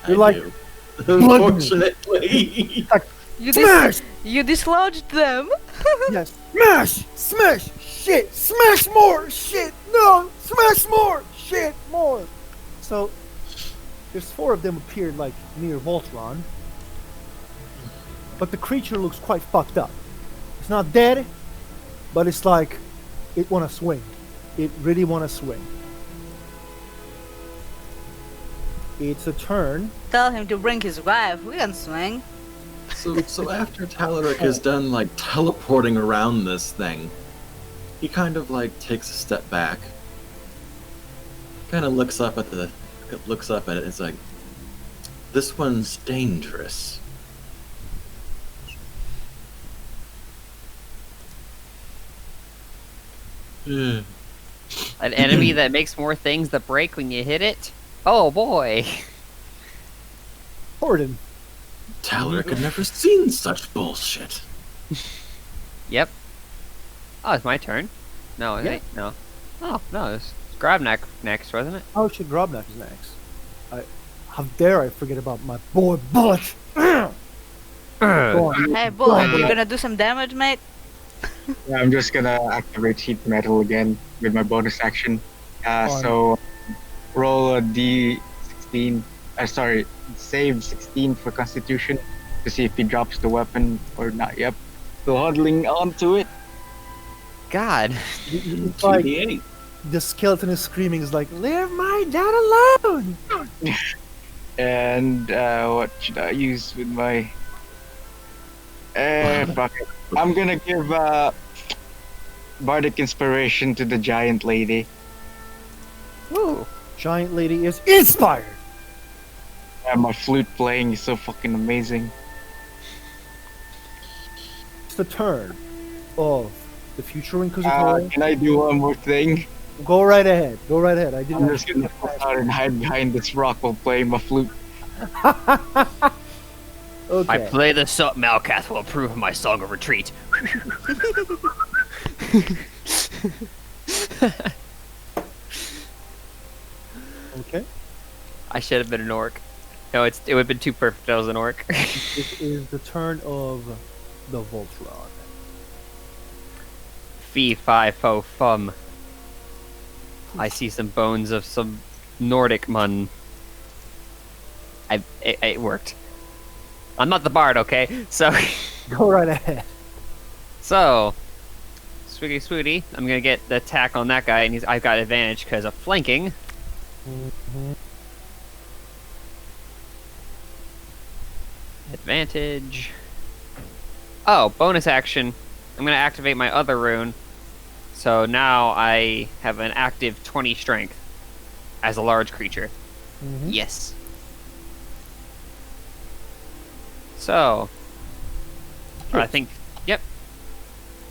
Speaker 6: I
Speaker 1: You're like-
Speaker 6: do. Unfortunately.
Speaker 1: Smash!
Speaker 2: You dislodged them.
Speaker 1: Yes. Smash! Smash! Shit! Smash more! Shit! No! Smash more! Shit! More! So, there's 4 of them appeared like near Voltron. But the creature looks quite fucked up. It's not dead, but it's like it wanna swing. It really wanna swing. It's a turn.
Speaker 2: Tell him to bring his wife. We can swing.
Speaker 6: So after Talaric is done like teleporting around this thing, he kind of like takes a step back, kind of looks up at it. It's like, this one's dangerous.
Speaker 4: An enemy that makes more things that break when you hit it? Oh boy.
Speaker 1: Horden.
Speaker 6: Talaric had never seen such bullshit.
Speaker 4: Yep. Oh, it's my turn. No, it
Speaker 1: Yeah.
Speaker 4: ain't. No. Oh, no, it's Grabnak next, wasn't it?
Speaker 1: Oh shit, Grobnak is next. How dare I forget about my boy Bullet! Go on.
Speaker 2: Hey, boy, you gonna do some damage, mate?
Speaker 7: Yeah, I'm just gonna activate heat metal again with my bonus action.
Speaker 1: On.
Speaker 7: So roll a d16. Sorry, save 16 for Constitution to see if he drops the weapon or not. Yep, still huddling onto it.
Speaker 4: God.
Speaker 1: It's like
Speaker 6: 2d8.
Speaker 1: the skeleton is screaming, is like, leave my dad alone!
Speaker 7: And what should I use with my? Fuck it. I'm gonna give bardic inspiration to the giant lady.
Speaker 4: Ooh.
Speaker 1: Giant lady is inspired!
Speaker 7: Yeah, my flute playing is so fucking amazing.
Speaker 1: It's the turn of the future Inquisitor.
Speaker 7: Can I do one more thing?
Speaker 1: Go right ahead. Go right ahead. I didn't.
Speaker 7: I'm just gonna pull out and hide behind this rock while playing my flute.
Speaker 1: Okay.
Speaker 4: I play this up, Malkath will approve of my song of retreat.
Speaker 1: Okay.
Speaker 4: I should have been an orc. No, it would have been too perfect if I was an orc.
Speaker 1: This is the turn of the Voltron.
Speaker 4: Fee, fi, fo, fum. I see some bones of some Nordic mun. It worked. I'm not the bard, okay? So,
Speaker 1: Go right ahead.
Speaker 4: so, Swiggy Swooty, I'm gonna get the attack on that guy, and I've got advantage because of flanking. Advantage. Oh, bonus action. I'm gonna activate my other rune. So now I have an active 20 strength as a large creature. Yes. So, I think, yep.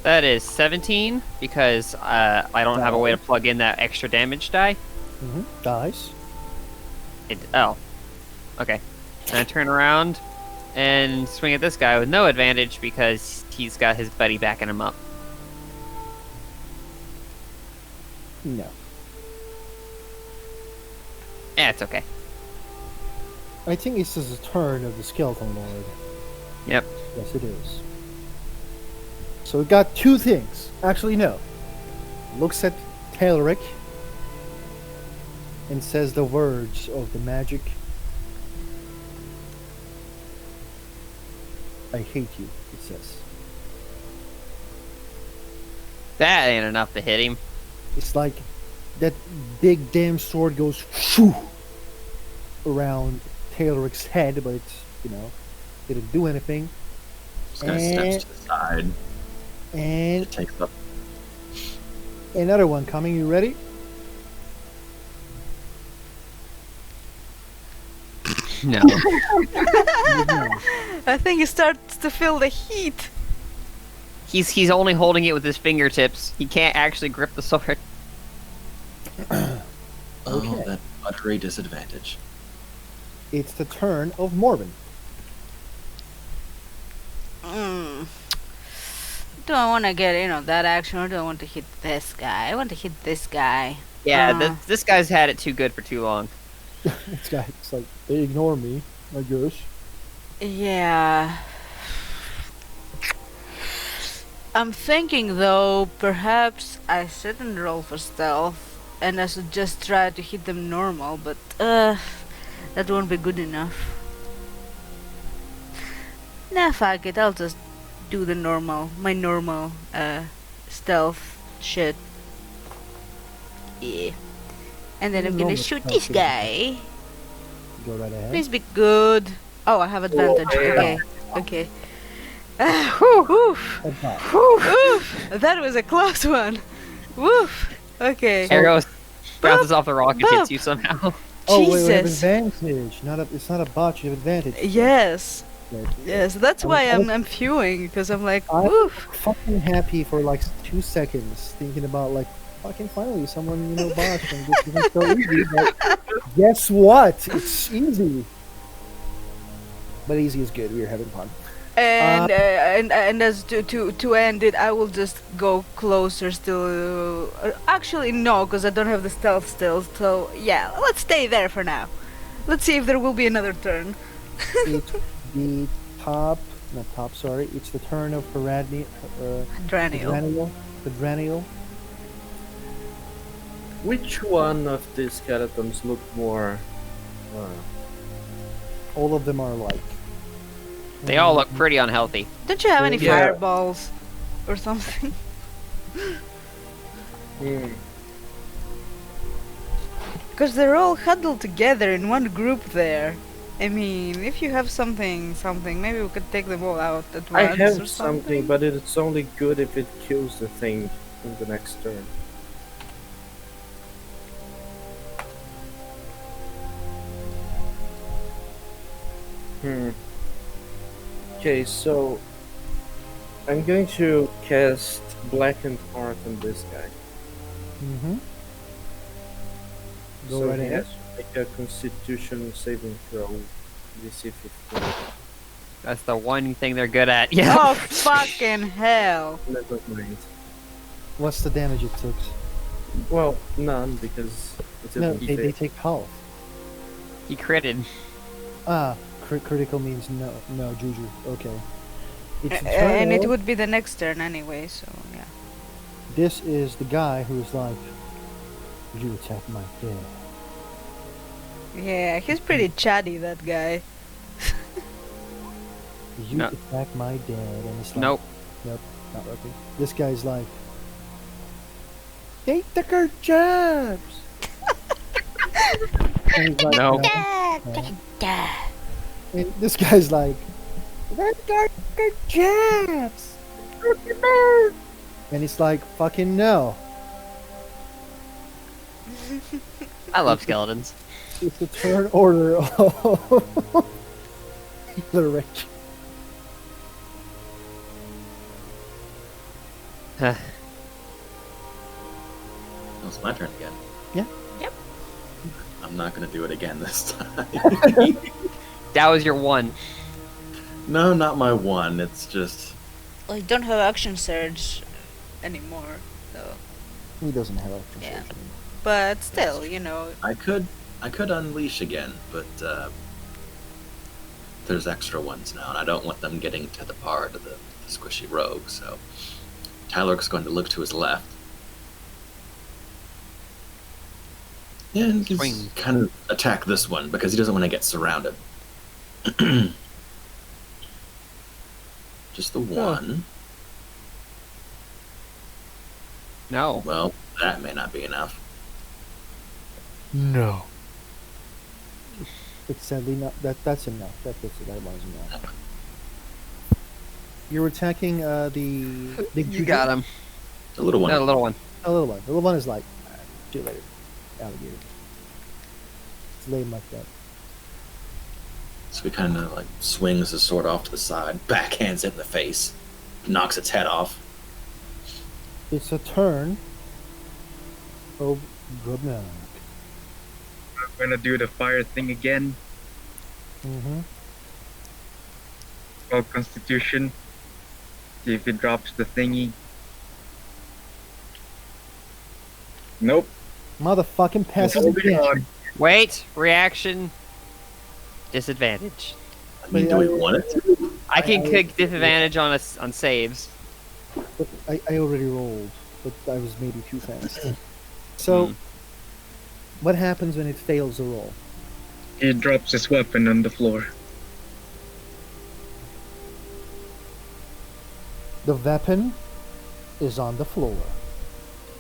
Speaker 4: That is 17 because I don't have a way to plug in that extra damage die.
Speaker 1: Dice.
Speaker 4: Oh. Okay. And I turn around and swing at this guy with no advantage because he's got his buddy backing him up.
Speaker 1: No.
Speaker 4: Yeah, it's okay.
Speaker 1: I think this is a turn of the Skeleton Lord.
Speaker 4: Yep.
Speaker 1: Yes, it is. So we got 2 things. Actually, no. Looks at Talaric and says the words of the magic. I hate you, it says.
Speaker 4: That ain't enough to hit him.
Speaker 1: It's like that big damn sword goes shoo around Talaric's head, but it's, didn't do anything.
Speaker 6: This guy steps to the side.
Speaker 1: And
Speaker 6: It takes up.
Speaker 1: another one coming. You ready?
Speaker 4: No.
Speaker 2: I think he starts to feel the heat.
Speaker 4: He's only holding it with his fingertips. He can't actually grip the sword.
Speaker 6: Oh,
Speaker 1: Okay.
Speaker 6: that utterly disadvantage.
Speaker 1: It's the turn of Morbin.
Speaker 2: Do I want to get, that action, or do I want to hit this guy? I want to hit this guy.
Speaker 4: Yeah, this guy's had it too good for too long.
Speaker 1: This guy, it's like, they ignore me, I guess.
Speaker 2: Yeah. I'm thinking though, perhaps I shouldn't roll for stealth and I should just try to hit them normal, but that won't be good enough. Nah, fuck it, I'll just do the my normal stealth shit. Yeah. And then I'm gonna
Speaker 1: Normal
Speaker 2: shoot
Speaker 1: stealth
Speaker 2: this
Speaker 1: is-
Speaker 2: guy.
Speaker 1: Go right ahead.
Speaker 2: Please be good. Oh, I have advantage. Okay. Okay. Whew, woof,
Speaker 1: Advance.
Speaker 2: woof. That was a close one. Woof. Okay.
Speaker 4: Here goes. Bounces off the rock and
Speaker 2: Boop.
Speaker 4: hits you somehow.
Speaker 1: Oh, wait, we have
Speaker 2: Jesus.
Speaker 1: advantage. It's not a bot, you have advantage.
Speaker 2: Yes.
Speaker 1: Right.
Speaker 2: Yes. That's
Speaker 1: I'm-
Speaker 2: why
Speaker 1: I'm-
Speaker 2: I'm fewing because I'm like,
Speaker 1: I'm
Speaker 2: woof.
Speaker 1: fucking happy for like 2 seconds, thinking about like, fucking finally someone, botched and this isn't so easy, but guess what? It's easy. But easy is good, we are having fun.
Speaker 2: And as to end it, I will just go closer still. Actually, no, because I don't have the stealth still. So yeah, let's stay there for now. Let's see if there will be another turn.
Speaker 1: It's the sorry, it's the turn of
Speaker 2: Draniel.
Speaker 1: Hadraniel.
Speaker 5: Which one of these skeletons look more?
Speaker 1: All of them are like.
Speaker 4: They all look pretty unhealthy.
Speaker 2: Don't you have any
Speaker 5: Yeah.
Speaker 2: fireballs or something? Because they're all huddled together in one group there. I mean, if you have something, maybe we could take them all out at once
Speaker 5: I
Speaker 2: or
Speaker 5: have
Speaker 2: something.
Speaker 5: something, but it's only good if it kills the thing in the next turn. Okay, so I'm going to cast Blackened Heart on this guy.
Speaker 1: Mm-hmm. Go
Speaker 5: So
Speaker 1: right
Speaker 5: he
Speaker 1: ahead.
Speaker 5: has to make a Constitution saving throw, DC 15.
Speaker 4: That's the one thing they're good at. Yeah.
Speaker 2: Oh, fucking hell.
Speaker 5: Never mind.
Speaker 1: What's the damage it took?
Speaker 5: Well, none because it's
Speaker 1: No,
Speaker 5: a
Speaker 1: they take health.
Speaker 4: He critted.
Speaker 1: Ah, critical means no, Juju. Okay. It's the
Speaker 2: And it
Speaker 1: turn.
Speaker 2: would be the next turn anyway, so yeah.
Speaker 1: This is the guy who's like, you attack my dead.
Speaker 2: Yeah, he's pretty chatty, that guy.
Speaker 1: You
Speaker 4: No.
Speaker 1: attack my dad, and it's like,
Speaker 4: Nope.
Speaker 1: not working. This guy's like, they took our jobs. And he's like,
Speaker 4: No.
Speaker 1: no. And this guy's like, they took our jobs. And it's like, fucking no.
Speaker 4: I love skeletons.
Speaker 1: It's the turn order of the wretch.
Speaker 6: Oh, it's my turn again.
Speaker 1: Yeah.
Speaker 2: Yep.
Speaker 6: I'm not gonna do it again this time.
Speaker 4: That was your one.
Speaker 6: No, not my one. It's just
Speaker 2: Well, you don't have action surge anymore, so.
Speaker 1: He doesn't have action
Speaker 2: Yeah.
Speaker 1: surge anymore.
Speaker 2: But still, you know.
Speaker 6: I could unleash again, but there's extra ones now, and I don't want them getting to the part of the squishy rogue. So Tyler's going to look to his left. And he's
Speaker 4: Swing.
Speaker 6: kind of attack this one because he doesn't want to get surrounded. Just the one.
Speaker 4: No.
Speaker 6: Well, that may not be enough.
Speaker 1: No. It's sadly not. That's enough. That fits it. That one's enough. You're attacking the big.
Speaker 4: You got him.
Speaker 6: The little one.
Speaker 4: No, the little one.
Speaker 1: A little one. The little one is like, see you later, alligator. It's lame like that.
Speaker 6: So he kind of like swings his sword off to the side, backhands it in the face, knocks its head off.
Speaker 1: It's a turn of Grubnak.
Speaker 8: I'm gonna do the fire thing again.
Speaker 1: Mm-hmm.
Speaker 8: Called Constitution. See if it drops the thingy. Nope.
Speaker 1: Motherfucking passes
Speaker 8: Holding
Speaker 1: again.
Speaker 8: on.
Speaker 4: Wait. Reaction. Disadvantage.
Speaker 6: I mean, do we want it to?
Speaker 4: I can click disadvantage on saves.
Speaker 1: But I already rolled, but I was maybe too fast. So,
Speaker 4: Hmm.
Speaker 1: what happens when it fails a roll?
Speaker 7: He drops his weapon on the floor.
Speaker 1: The weapon is on the floor.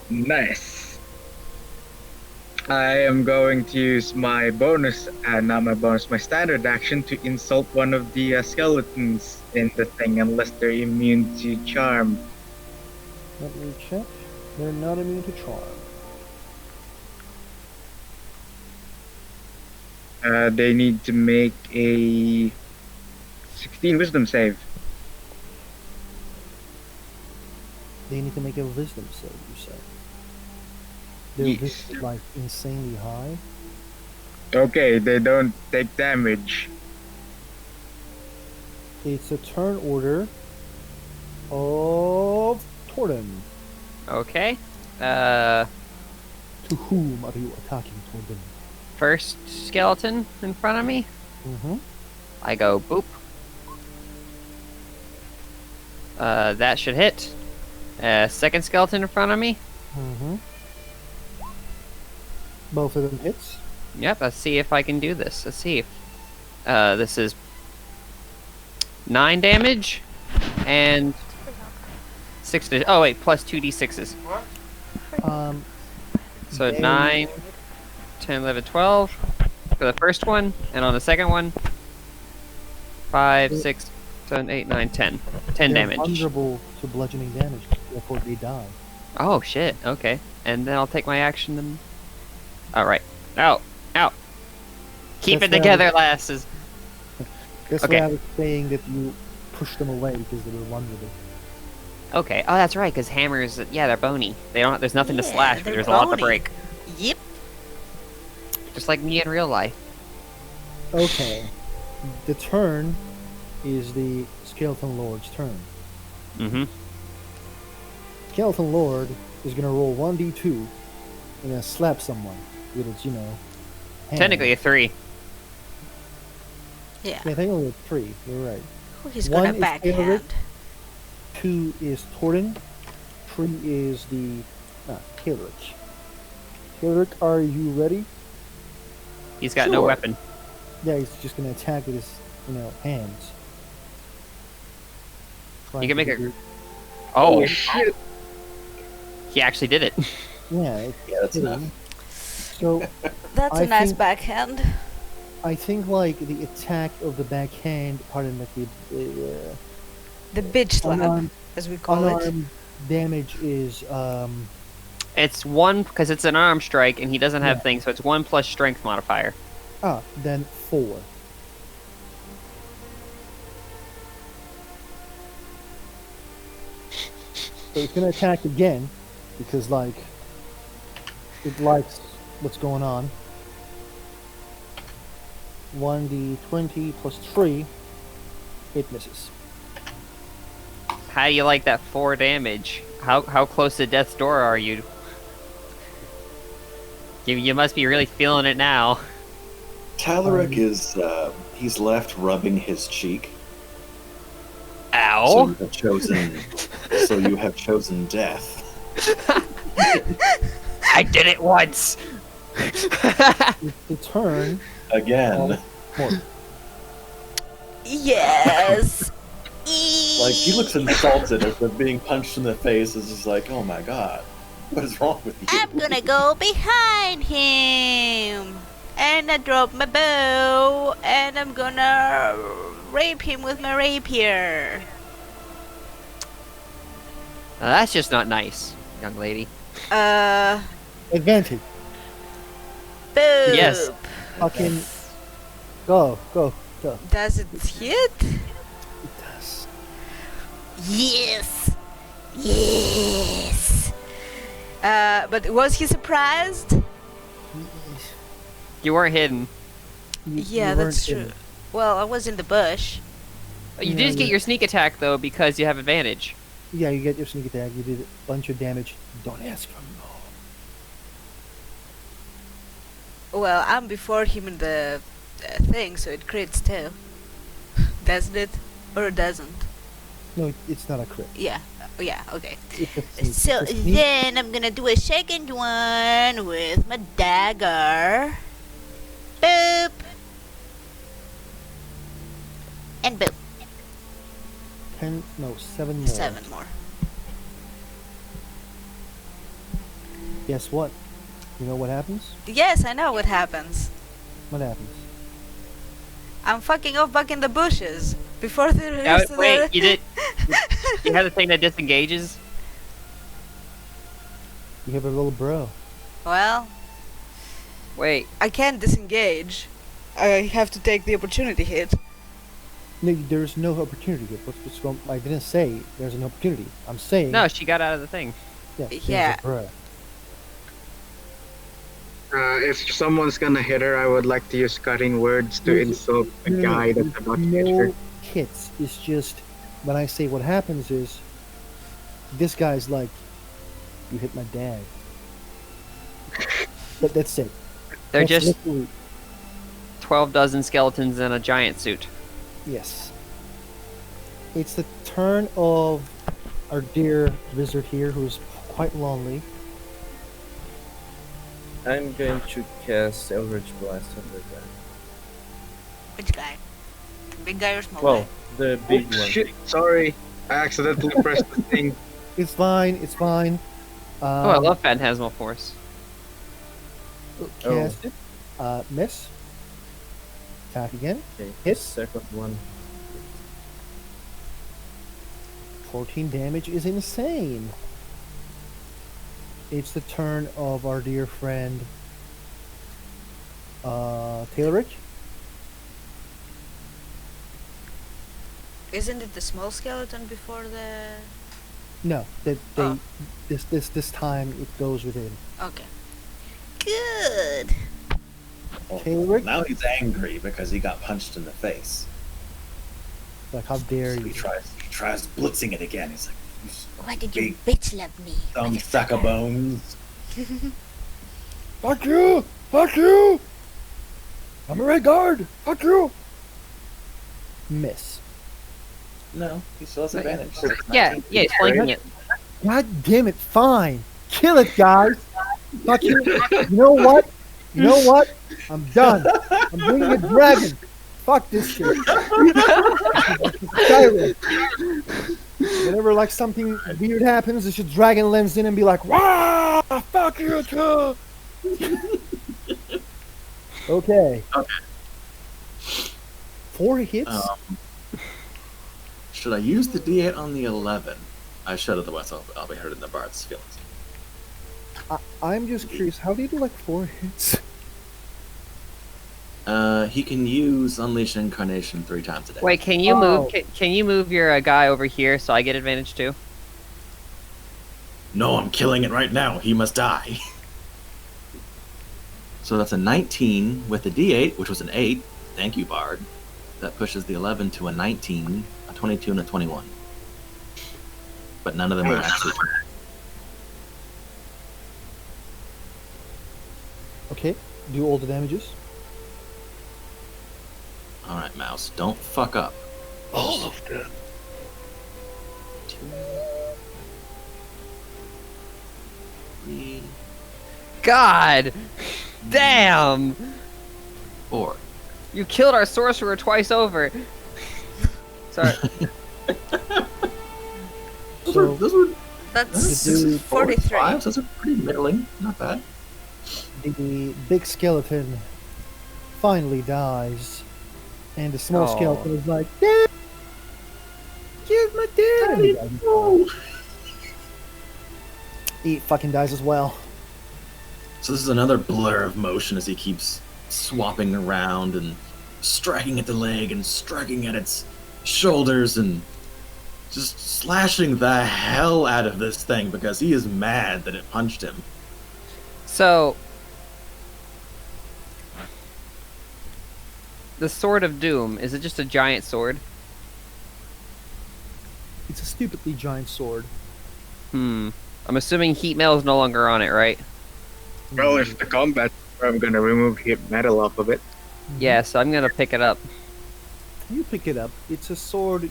Speaker 7: Nice. I am going to use my bonus, not my bonus, my standard action to insult one of the skeletons in the thing, unless they're immune to charm.
Speaker 1: Let me check. They're not immune to charm.
Speaker 7: They need to make a 16 wisdom save.
Speaker 1: They need to make a wisdom save, you say. Their
Speaker 7: Yes.
Speaker 1: wisdom is like insanely high.
Speaker 7: Okay, they don't take damage.
Speaker 1: It's a turn order of Torden.
Speaker 4: Okay.
Speaker 1: To whom are you attacking, Torden?
Speaker 4: First skeleton in front of me.
Speaker 1: Mm-hmm.
Speaker 4: I go boop. That should hit. Second skeleton in front of me.
Speaker 1: Mm-hmm. Both of them hits.
Speaker 4: Yep, let's see if I can do this. Let's see. This is 9 damage and 6 to, oh wait, plus 2d6s. So
Speaker 1: They-
Speaker 4: 9, 10, 11, 12 for the first one, and on the second one, 5, 6, 7, 8, 9, 10. 10
Speaker 1: they're
Speaker 4: damage.
Speaker 1: vulnerable to bludgeoning damage, therefore they die.
Speaker 4: Oh shit, okay. And then I'll take my action and... Alright. Out! Out! Keep
Speaker 1: That's
Speaker 4: it
Speaker 1: what I
Speaker 4: together,
Speaker 1: was-
Speaker 4: lasses!
Speaker 1: That's
Speaker 4: Okay.
Speaker 1: why I was saying that you pushed them away because they were vulnerable.
Speaker 4: Okay. Oh, that's right, because hammers, yeah, they're bony. They don't. There's nothing to
Speaker 2: Yeah,
Speaker 4: slash, but
Speaker 2: they're
Speaker 4: there's a lot to
Speaker 2: bony.
Speaker 4: break.
Speaker 2: Yep.
Speaker 4: Just like me in real life.
Speaker 1: Okay. The turn is the Skeleton Lord's turn.
Speaker 4: Mm-hmm.
Speaker 1: Skeleton Lord is gonna roll 1d2 and then slap someone with its, hand.
Speaker 4: Technically a 3.
Speaker 2: Yeah.
Speaker 1: Yeah, technically a 3. You're right.
Speaker 2: Who he's
Speaker 1: One
Speaker 2: gonna
Speaker 1: is
Speaker 2: backhand?
Speaker 1: Eric. 2 is Torden. 3 is the Tilric. Tilric, are you ready?
Speaker 4: He's got no
Speaker 1: Sure.
Speaker 4: weapon.
Speaker 1: Yeah, he's just gonna attack with his, hands.
Speaker 4: You can make
Speaker 1: a.
Speaker 4: a- Oh,
Speaker 7: Shit.
Speaker 4: he actually did it.
Speaker 1: Yeah, it's
Speaker 6: Yeah, that's
Speaker 1: hitting.
Speaker 6: enough.
Speaker 1: So
Speaker 2: That's
Speaker 1: I
Speaker 2: a nice
Speaker 1: think-
Speaker 2: backhand.
Speaker 1: I think like the attack of the backhand, pardon me,
Speaker 2: The bitch slap,
Speaker 1: unarmed,
Speaker 2: as we call it.
Speaker 1: unarmed damage is
Speaker 4: It's 1 because it's an arm strike, and he doesn't have
Speaker 1: Yeah.
Speaker 4: things, so it's 1 plus strength modifier.
Speaker 1: then 4. So it's gonna attack again because like it likes what's going on. 1d20 plus 3, it misses.
Speaker 4: How do you like that 4 damage? How close to death's door are you? You must be really feeling it now.
Speaker 6: Talaric is, he's left rubbing his cheek. So
Speaker 4: Ow!
Speaker 6: you have chosen, so you have chosen death.
Speaker 4: I did it once!
Speaker 1: It's the turn
Speaker 6: Again.
Speaker 1: of Morgan.
Speaker 2: Yes.
Speaker 6: Like, he looks insulted as if being punched in the face is just like, oh my god, what is wrong with you?
Speaker 2: I'm gonna go behind him, and I drop my bow, and I'm gonna rape him with my rapier.
Speaker 4: Now that's just not nice, young lady.
Speaker 1: Advantage.
Speaker 2: Boop.
Speaker 4: Yes.
Speaker 1: Fucking go.
Speaker 2: Does it hit?
Speaker 1: It does.
Speaker 2: Yes. Yes. But was he surprised?
Speaker 4: You weren't hidden.
Speaker 2: Yeah,
Speaker 1: You
Speaker 2: that's
Speaker 1: weren't
Speaker 2: true.
Speaker 1: in.
Speaker 2: Well, I was in the bush.
Speaker 4: You
Speaker 1: Yeah,
Speaker 4: did get
Speaker 1: yeah.
Speaker 4: your sneak attack though because you have advantage.
Speaker 1: Yeah, you get your sneak attack. You did a bunch of damage. Don't ask for more.
Speaker 2: Well, I'm before him in the thing, so it crits too. Doesn't it? Or it doesn't?
Speaker 1: No, it's not a crit.
Speaker 2: Yeah. Oh, yeah, okay.
Speaker 1: If it's
Speaker 2: So
Speaker 1: if it's me,
Speaker 2: then I'm gonna do a second one with my dagger. Boop. And boop.
Speaker 1: 7 more.
Speaker 2: 7 more.
Speaker 1: Guess what? You know what happens?
Speaker 2: Yes, I know what happens.
Speaker 1: What happens?
Speaker 2: I'm fucking off back in the bushes before the rest of
Speaker 4: Wait,
Speaker 2: the...
Speaker 4: you did. You have the thing that disengages.
Speaker 1: You have a little bro.
Speaker 2: Well,
Speaker 4: Wait,
Speaker 2: I can't disengage. I have to take the opportunity hit.
Speaker 1: No, there's no opportunity here. What's going? I didn't say there's an opportunity. I'm saying
Speaker 4: no, she got out of the thing.
Speaker 1: yeah. There's
Speaker 2: Yeah.
Speaker 1: a bro.
Speaker 7: If someone's gonna hit her, I would like to use cutting words to insult the guy that's about to hit her.
Speaker 1: No hits. It's just when I say what happens is this guy's like, you hit my dad. But that's it.
Speaker 4: They're
Speaker 1: That's
Speaker 4: just
Speaker 1: literally-
Speaker 4: 12 dozen skeletons in a giant suit.
Speaker 1: yes. It's the turn of our dear wizard here, who's quite lonely.
Speaker 5: I'm going to cast Eldritch Blast on the guy.
Speaker 2: Which guy? The big guy or small
Speaker 5: Well, the big
Speaker 7: Oh,
Speaker 5: one.
Speaker 7: shit, sorry. I accidentally pressed the thing.
Speaker 1: It's fine. It's fine.
Speaker 4: Oh, I love Phantasmal Force.
Speaker 1: Cast it. Miss. Attack again.
Speaker 5: Okay,
Speaker 1: Hit.
Speaker 5: second one.
Speaker 1: 14 damage is insane. It's the turn of our dear friend, Taylorich.
Speaker 2: Isn't it the small skeleton before the...
Speaker 1: No, they
Speaker 2: Oh.
Speaker 1: this time it goes within.
Speaker 2: Okay. Good.
Speaker 1: Taylorich,
Speaker 10: Now he's angry because he got punched in the face.
Speaker 1: like how dare
Speaker 10: So
Speaker 1: you?
Speaker 10: he tries blitzing it again. He's like, "You
Speaker 2: Why did
Speaker 10: you
Speaker 2: bitch slap me?
Speaker 10: dumb sack of bones."
Speaker 1: Fuck you! Fuck you! I'm a red guard. Fuck you! Miss.
Speaker 10: No, he still has advantage.
Speaker 4: Yeah, yeah, he's flanking it.
Speaker 1: God damn it! Fine, kill it, guys. Fuck you. You know what? You know what? I'm done. I'm bringing a dragon. Fuck this shit. Skyrim. Whenever like something weird happens, it's just dragon lens in and be like, "Wah! Fuck you too." Okay.
Speaker 6: Okay.
Speaker 1: 4 hits.
Speaker 6: Should I use the D8 on the 11? I should, otherwise I'll be hurting the bard's feelings.
Speaker 1: I'm just curious. How do you do like 4 hits?
Speaker 6: He can use Unleash Incarnation 3 times a day.
Speaker 4: Wait, can you
Speaker 1: Oh.
Speaker 4: move? Can you move your guy over here so I get advantage too?
Speaker 6: No, I'm killing it right now. He must die. So that's a 19 with the D8, which was an 8. Thank you, Bard. That pushes the 11 to a 19, a 22, and a 21. But none of them are actually.
Speaker 1: Okay. Do all the damages.
Speaker 6: Alright, Mouse. Don't fuck up.
Speaker 10: All of them.
Speaker 6: 2, 3,
Speaker 4: God, damn!
Speaker 6: 4.
Speaker 4: You killed our sorcerer twice over. Sorry.
Speaker 6: Those were
Speaker 2: That's
Speaker 1: Dude,
Speaker 2: 43.
Speaker 6: 5s. Those are pretty middling. Not bad.
Speaker 1: The big skeleton finally dies, and the small
Speaker 4: Aw.
Speaker 1: skeleton is like, "Dad, give my dad." And he fucking dies as well.
Speaker 6: So this is another blur of motion as he keeps swapping around and striking at the leg and striking at its shoulders and just slashing the hell out of this thing because he is mad that it punched him.
Speaker 4: So, the Sword of Doom, is it just a giant sword?
Speaker 1: It's a stupidly giant sword.
Speaker 4: I'm assuming heat mail is no longer on it, right?
Speaker 7: Well, if the combat, I'm gonna remove heat metal off of it.
Speaker 4: Yeah, so I'm gonna pick it up.
Speaker 1: You pick it up. It's a sword.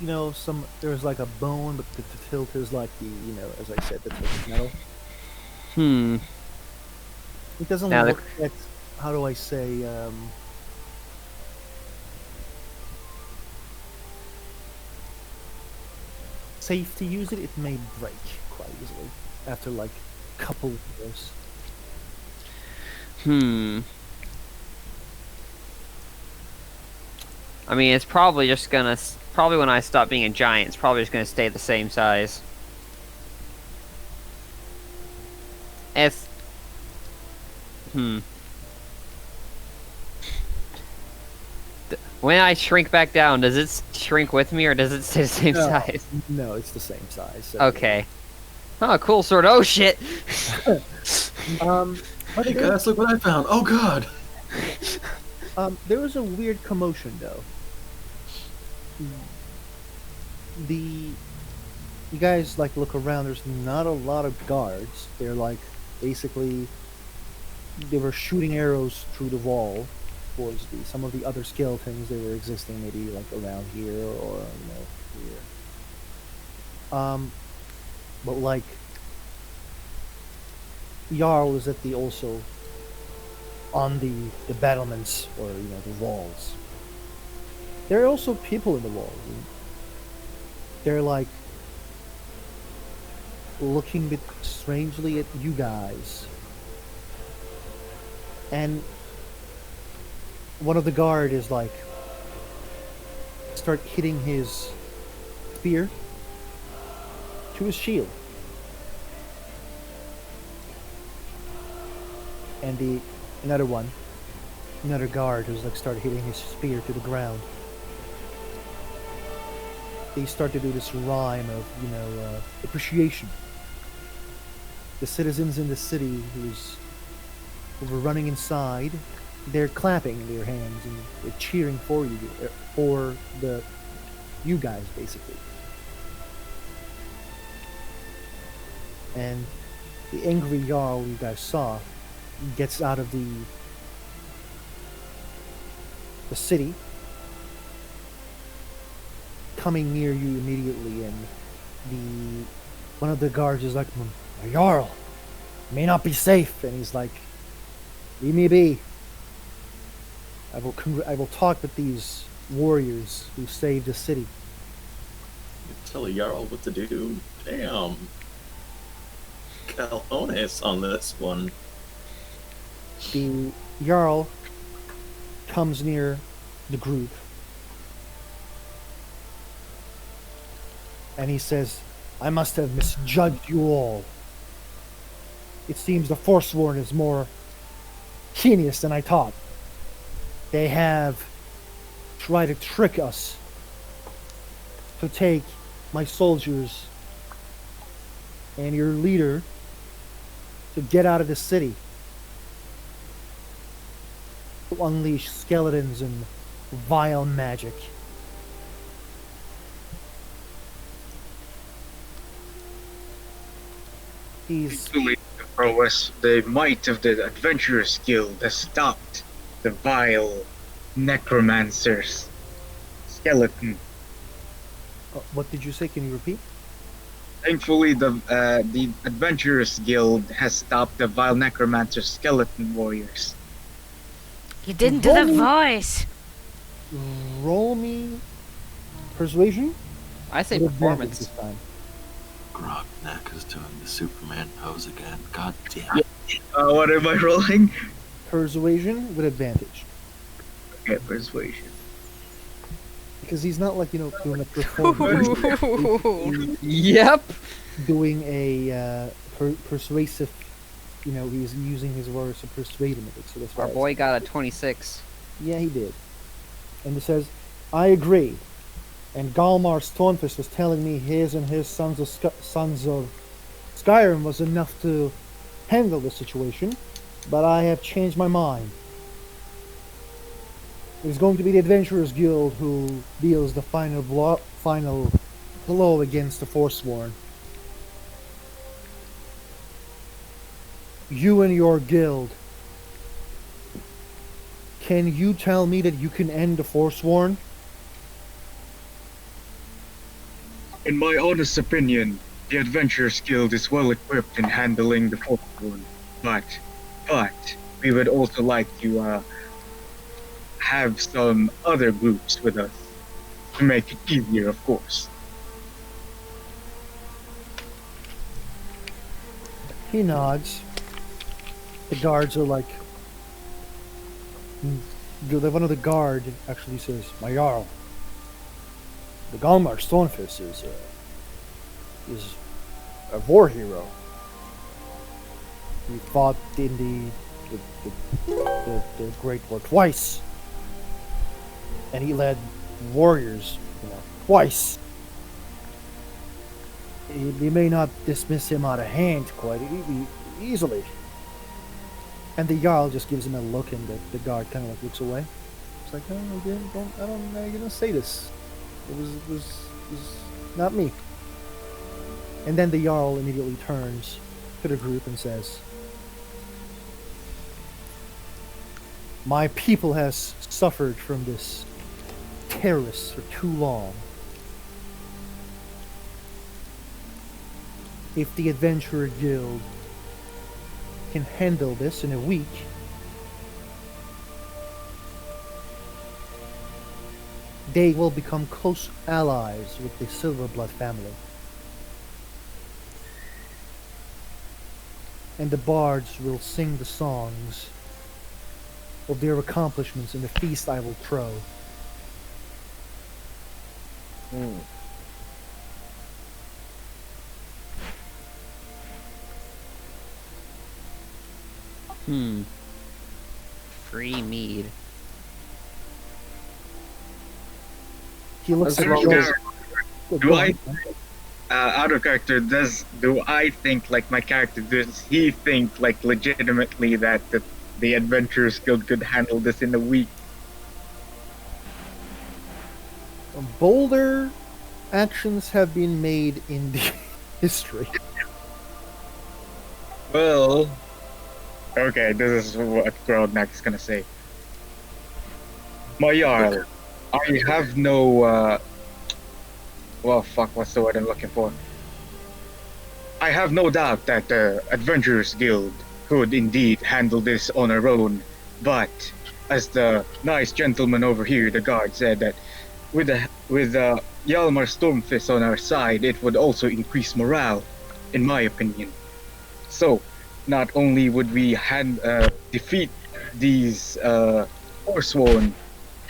Speaker 1: There's like a bone, but the tilt is like as I said, the tilt is metal.
Speaker 4: Hmm.
Speaker 1: It doesn't
Speaker 4: Now the-
Speaker 1: look that. How do I say? Safe to use it. It may break quite easily after like a couple years.
Speaker 4: Hmm. I mean, it's probably just gonna. Probably when I stop being a giant, it's probably just gonna stay the same size. If. When I shrink back down, does it shrink with me or does it stay the same
Speaker 1: No.
Speaker 4: size?
Speaker 1: No, it's the same size. So,
Speaker 4: Okay. Oh, cool sword. Oh shit!
Speaker 1: But
Speaker 6: Hey
Speaker 1: there,
Speaker 6: guys, look what I found. Oh god.
Speaker 1: there was a weird commotion though. You guys like look around. There's not a lot of guards. They're like basically they were shooting arrows through the wall towards some of the other skeletons. They were existing maybe like around here or here. But like Jarl is at the also on the battlements or the walls. There are also people in the walls. They're like looking a bit strangely at you guys. And one of the guard is like start hitting his spear to his shield. And another guard who's like started hitting his spear to the ground. They start to do this rhyme of appreciation. The citizens in the city who were running inside, they're clapping their hands and they're cheering for you, for you guys basically. And the angry Jarl you guys saw gets out of the city, coming near you immediately, and one of the guards is like, Jarl, may not be safe, and he's like, leave me be. I will talk with these warriors who saved the city.
Speaker 6: Tell a Jarl what to do. Damn. Calhones on this one.
Speaker 1: The Jarl comes near the group and he says, I must have misjudged you all. It seems the Forsworn is more genius than I thought. They have tried to trick us to take my soldiers and your leader to get out of the city, to unleash skeletons and vile magic. He's
Speaker 7: Truly, the prowess, the might of the Adventurers Guild has stopped the vile necromancer's skeleton.
Speaker 1: what did you say? Can you repeat?
Speaker 7: Thankfully, the Adventurers Guild has stopped the vile necromancer's skeleton warriors.
Speaker 2: You didn't do the voice.
Speaker 1: Roll me persuasion.
Speaker 4: I say
Speaker 1: with advantage
Speaker 4: performance.
Speaker 1: this time.
Speaker 6: Grognak is doing the Superman pose again. God damn it.
Speaker 7: What am I rolling?
Speaker 1: Persuasion with advantage.
Speaker 7: Okay, persuasion.
Speaker 1: Because he's not like, doing a performance.
Speaker 4: Yep.
Speaker 1: Doing a persuasive, he's using his words to persuade him. So that's why
Speaker 4: Our
Speaker 1: I
Speaker 4: boy got a 26.
Speaker 1: Yeah, he did. And it says, I agree. And Galmar Stormfist was telling me his and his sons of Skyrim was enough to handle the situation, but I have changed my mind. It's going to be the Adventurers Guild who deals the final blow against the Forsworn. You and your guild, can you tell me that you can end the Forsworn?
Speaker 7: In my honest opinion, the Adventurers Guild is well equipped in handling the Forsworn, but we would also like to have some other groups with us to make it easier, of course.
Speaker 1: He nods. The guards are like. One of the guard actually says, "My Jarl, the Galmar Stonefist is a war hero. He fought in the Great War twice, and he led warriors, twice. We may not dismiss him out of hand quite easily." And the Jarl just gives him a look, and the guard kind of like looks away. It's like, "Oh, again, I don't know you're gonna say this. It was not me." And then the Jarl immediately turns to the group and says, "My people has suffered from this terrorist for too long. If the Adventurer Guild can handle this in a week, they will become close allies with the Silverblood family. And the bards will sing the songs of their accomplishments in the feast I will throw."
Speaker 4: Free mead.
Speaker 1: He looks at
Speaker 7: Out
Speaker 1: you.
Speaker 7: of character, do I think like my character? Does he think like legitimately that the Adventurers Guild could handle this in a week?
Speaker 1: Bolder actions have been made in the history.
Speaker 7: Well, okay, this is what Grodnak is gonna say. My Jarl, I have no, well, fuck, what's the word I'm looking for? I have no doubt that the Adventurers Guild could indeed handle this on our own, but as the nice gentleman over here, the guard, said that with Hjalmar Stormfist on our side, it would also increase morale, in my opinion. So, not only would we defeat these Forsworn,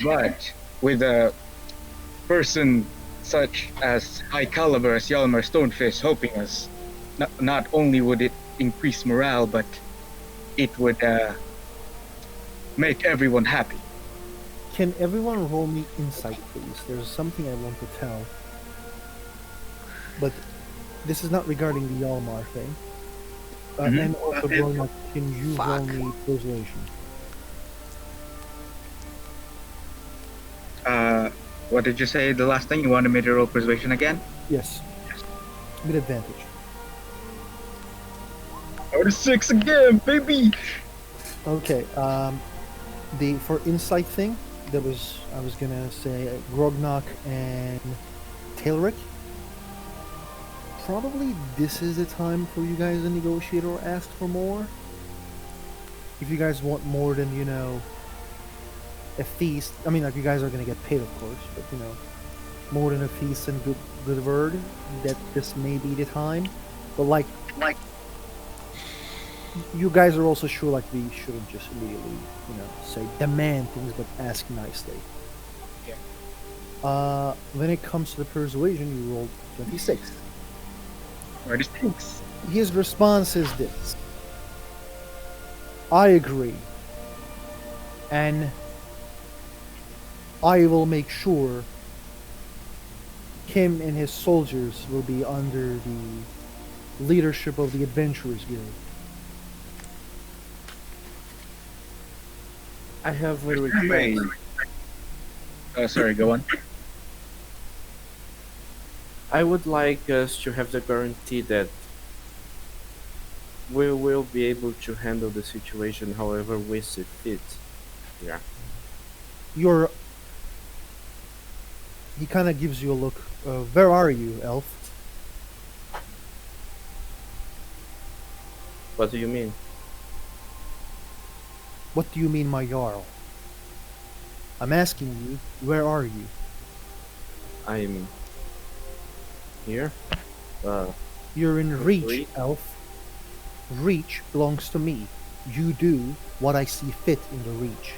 Speaker 7: but with a person such as high caliber as Hjalmar Stonefist helping us, not only would it increase morale, but it would make everyone happy.
Speaker 1: Can everyone roll me insight, please? There's something I want to tell. But this is not regarding the Yalmar thing. And also, Gormak, can you roll me persuasion?
Speaker 8: What did you say the last thing? You wanted me to roll persuasion again?
Speaker 1: Yes. With advantage.
Speaker 7: Or 6 again, baby!
Speaker 1: Okay, for insight thing, I was gonna say Grognak and Tailric. Probably this is the time for you guys to negotiate or ask for more. If you guys want more than, a feast, I mean, like, you guys are gonna get paid, of course, but, more than a feast and good word, that this may be the time. But, like, you guys are also sure, like, we shouldn't just immediately, say demand things, but ask nicely.
Speaker 7: Yeah.
Speaker 1: When it comes to the persuasion, you rolled 26.
Speaker 7: 26.
Speaker 1: His response is this: I agree, and I will make sure him and his soldiers will be under the leadership of the Adventurers Guild.
Speaker 5: I have a request.
Speaker 7: Sorry, go on.
Speaker 5: I would like us to have the guarantee that we will be able to handle the situation however we see fit. Yeah.
Speaker 1: he kind of gives you a look. Where are you, elf?
Speaker 5: What do you mean?
Speaker 1: What do you mean, my jarl? I'm asking you, where are you?
Speaker 5: I'm here.
Speaker 1: You're in Reach,
Speaker 5: Reach?
Speaker 1: elf. Reach belongs to me. You do what I see fit in the Reach.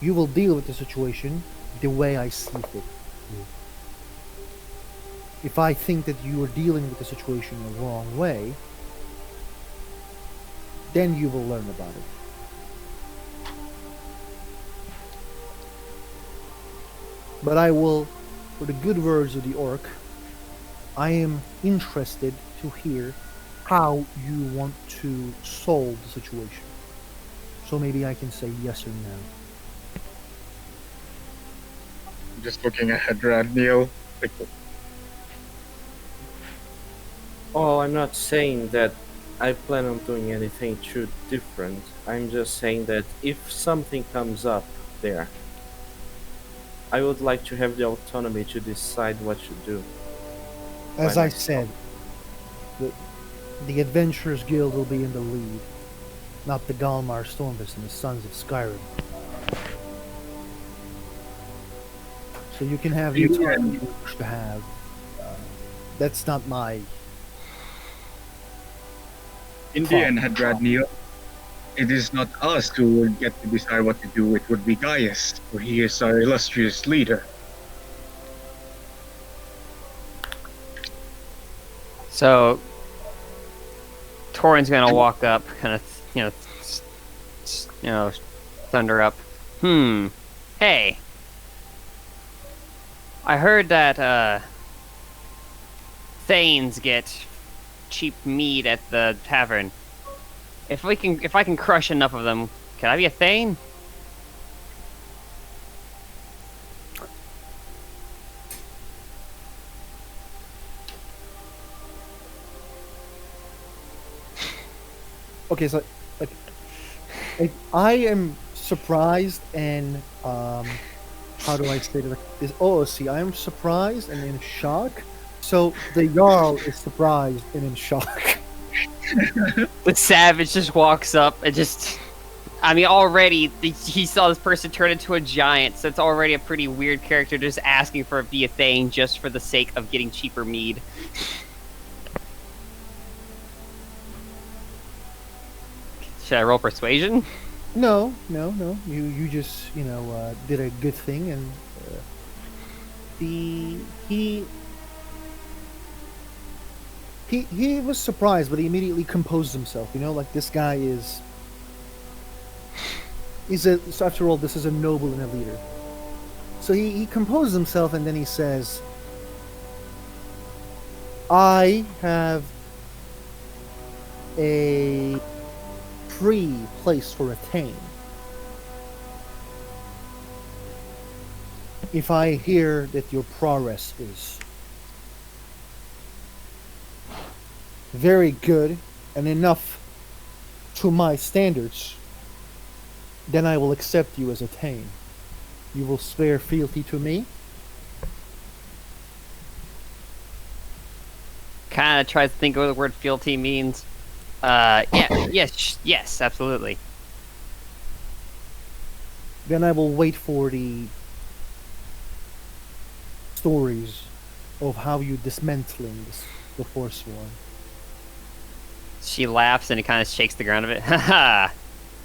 Speaker 1: You will deal with the situation the way I see fit. If I think that you are dealing with the situation the wrong way, then you will learn about it. But I will, for the good words of the orc, I am interested to hear how you want to solve the situation. So maybe I can say yes or no.
Speaker 7: Just looking at Radniel. Like,
Speaker 5: Oh, I'm not saying that I plan on doing anything too different. I'm just saying that if something comes up there, I would like to have the autonomy to decide what to do.
Speaker 1: As
Speaker 5: By
Speaker 1: I
Speaker 5: myself.
Speaker 1: said, the Adventurers Guild will be in the lead, not the Galmar Stormvis and the Sons of Skyrim. So you can have the
Speaker 7: Yeah.
Speaker 1: autonomy you wish to have. That's not my...
Speaker 7: in the
Speaker 1: Fuck.
Speaker 7: end, Radniel, it is not us who would get to decide what to do. It would be Gaius, for he is our illustrious leader.
Speaker 4: So, Torin's gonna walk up, kind of, thunder up. Hey. I heard that, Thanes get cheap meat at the tavern. If I can crush enough of them, can I be a Thane?
Speaker 1: Okay, so I am surprised and how do I say it like this? Oh, see, I am surprised and in shock. So the Jarl is surprised and in shock.
Speaker 4: The savage just walks up and just... I mean, already, he saw this person turn into a giant, so it's already a pretty weird character just asking for be a Thane just for the sake of getting cheaper mead. Should I roll persuasion?
Speaker 1: No. You just did a good thing, and he was surprised, but he immediately composed himself. Like this guy is. So after all, this is a noble and a leader. So he composed himself, and then he says, "I have a free place for a Thane. If I hear that your prowess is very good and enough to my standards, then I will accept you as a Thane. You will swear fealty to me."
Speaker 4: Kind of tries to think of what the word fealty means. Yes, absolutely.
Speaker 1: Then I will wait for the stories of how you dismantling the Forsworn.
Speaker 4: She laughs and it kind of shakes the ground a bit. Haha!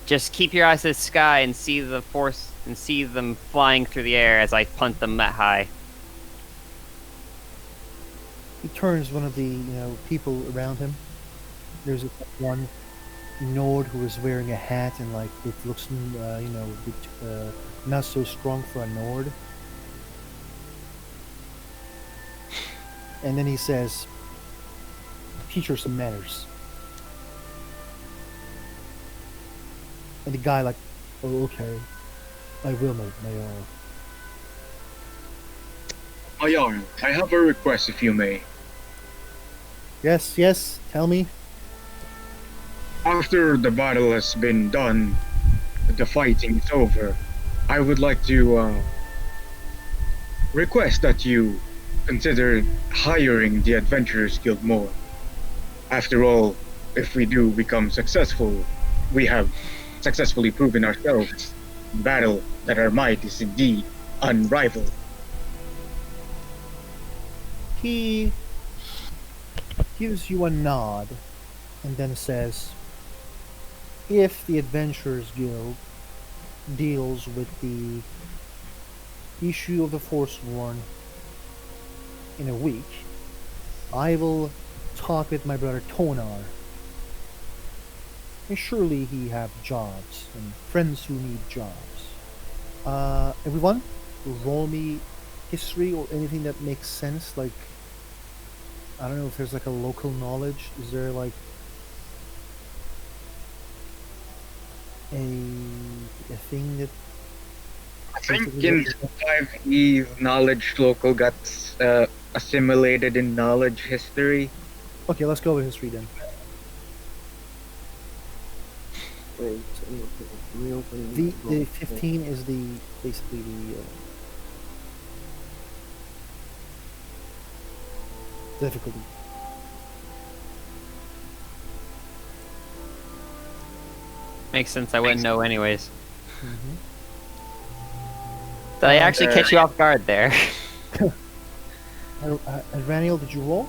Speaker 4: Just keep your eyes to the sky and see the force and see them flying through the air as I punt them that high.
Speaker 1: He turns one of the people around him. There's one Nord who is wearing a hat and like it looks not so strong for a Nord. And then he says, "Teach her some manners." And the guy like, "Oh, okay, I will, my
Speaker 7: Ayar, I have a request if you may.
Speaker 1: Yes, tell me."
Speaker 7: After the battle has been done, the fighting is over, I would like to request that you consider hiring the Adventurers Guild more. After all, if we do become successful, we have successfully proven ourselves in battle that our might is indeed unrivaled.
Speaker 1: He gives you a nod and then says, if the Adventurers Guild deals with the issue of the Forsworn in a week, I will talk with my brother Tonar. And surely he have jobs and friends who need jobs. Everyone, roll me history or anything that makes sense. Like, I don't know if there's like a local knowledge. Is there like a thing that
Speaker 8: I think in 5E, knowledge local got assimilated in knowledge history.
Speaker 1: Okay, let's go with history then.
Speaker 5: Wait, reopen.
Speaker 1: The 15 is the basically the difficulty.
Speaker 4: Makes sense. I wouldn't know anyways.
Speaker 1: Mm-hmm.
Speaker 4: Did I actually catch you off guard there?
Speaker 1: Raniel, did you roll?